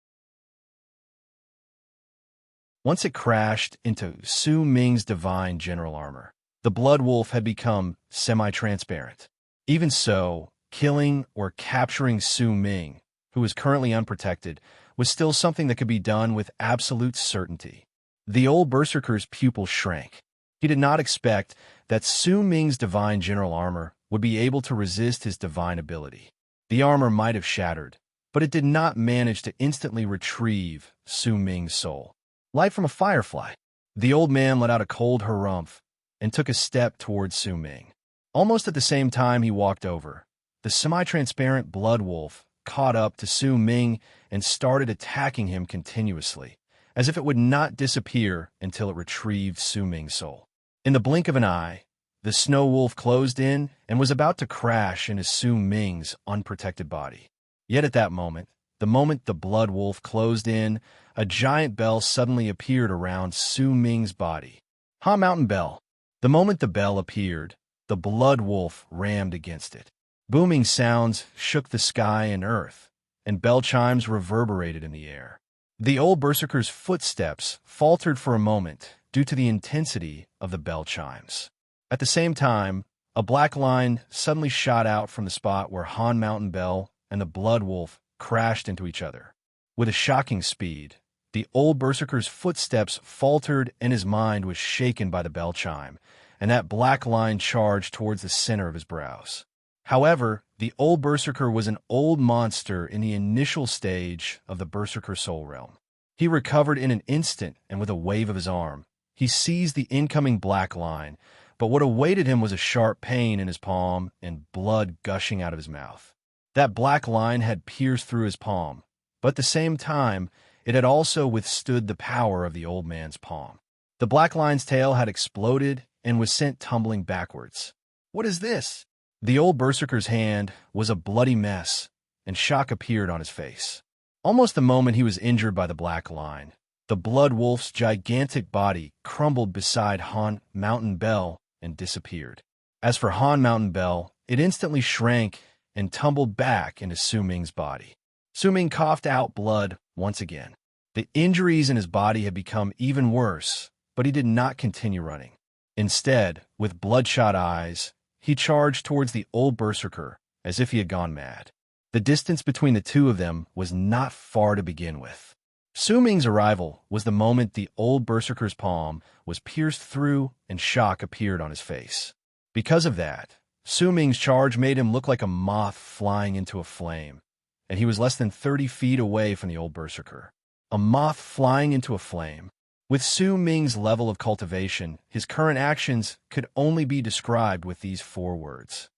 Once it crashed into Su Ming's divine general armor, the Blood Wolf had become semi-transparent. Even so, killing or capturing Su Ming, who was currently unprotected, was still something that could be done with absolute certainty. The old berserker's pupil shrank. He did not expect that Su Ming's divine general armor would be able to resist his divine ability. The armor might have shattered, but it did not manage to instantly retrieve Su Ming's soul. Light from a firefly. The old man let out a cold harumph and took a step towards Su Ming. Almost at the same time he walked over, the semi-transparent Blood Wolf caught up to Su Ming and started attacking him continuously, as if it would not disappear until it retrieved Su Ming's soul. In the blink of an eye, the snow wolf closed in and was about to crash into Su Ming's unprotected body. Yet at that moment, the moment the Blood Wolf closed in, a giant bell suddenly appeared around Su Ming's body. Ha Mountain Bell. The moment the bell appeared, the Blood Wolf rammed against it. Booming sounds shook the sky and earth, and bell chimes reverberated in the air. The old berserker's footsteps faltered for a moment due to the intensity of the bell chimes. At the same time, a black line suddenly shot out from the spot where Han Mountain Bell and the Blood Wolf crashed into each other. With a shocking speed, the old berserker's footsteps faltered and his mind was shaken by the bell chime, and that black line charged towards the center of his brows. However, the old berserker was an old monster in the initial stage of the Berserker Soul Realm. He recovered in an instant, and with a wave of his arm, he seized the incoming black line, but what awaited him was a sharp pain in his palm and blood gushing out of his mouth. That black line had pierced through his palm, but at the same time, it had also withstood the power of the old man's palm. The black line's tail had exploded and was sent tumbling backwards. What is this? The old berserker's hand was a bloody mess, and shock appeared on his face. Almost the moment he was injured by the black line, the Blood Wolf's gigantic body crumbled beside Han Mountain Bell and disappeared. As for Han Mountain Bell, it instantly shrank and tumbled back into Su Ming's body. Su Ming coughed out blood once again. The injuries in his body had become even worse, but he did not continue running. Instead, with bloodshot eyes, he charged towards the old berserker as if he had gone mad. The distance between the two of them was not far to begin with. Su Ming's arrival was the moment the old berserker's palm was pierced through and shock appeared on his face. Because of that, Su Ming's charge made him look like a moth flying into a flame, and he was less than 30 feet away from the old berserker. A moth flying into a flame. With Su Ming's level of cultivation, his current actions could only be described with these 4 words.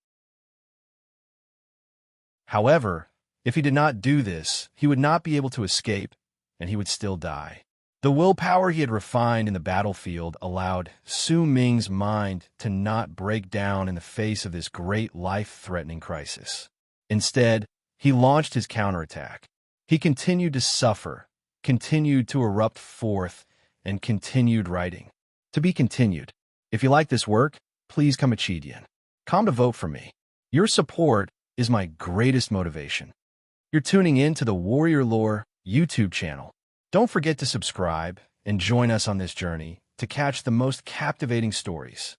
However, if he did not do this, he would not be able to escape, and he would still die. The willpower he had refined in the battlefield allowed Su Ming's mind to not break down in the face of this great life-threatening crisis. Instead, he launched his counterattack. He continued to suffer, continued to erupt forth, and continued writing. To be continued. If you like this work, please come to vote for me. Your support is my greatest motivation. You're tuning in to the Warrior Lore YouTube channel. Don't forget to subscribe and join us on this journey to catch the most captivating stories.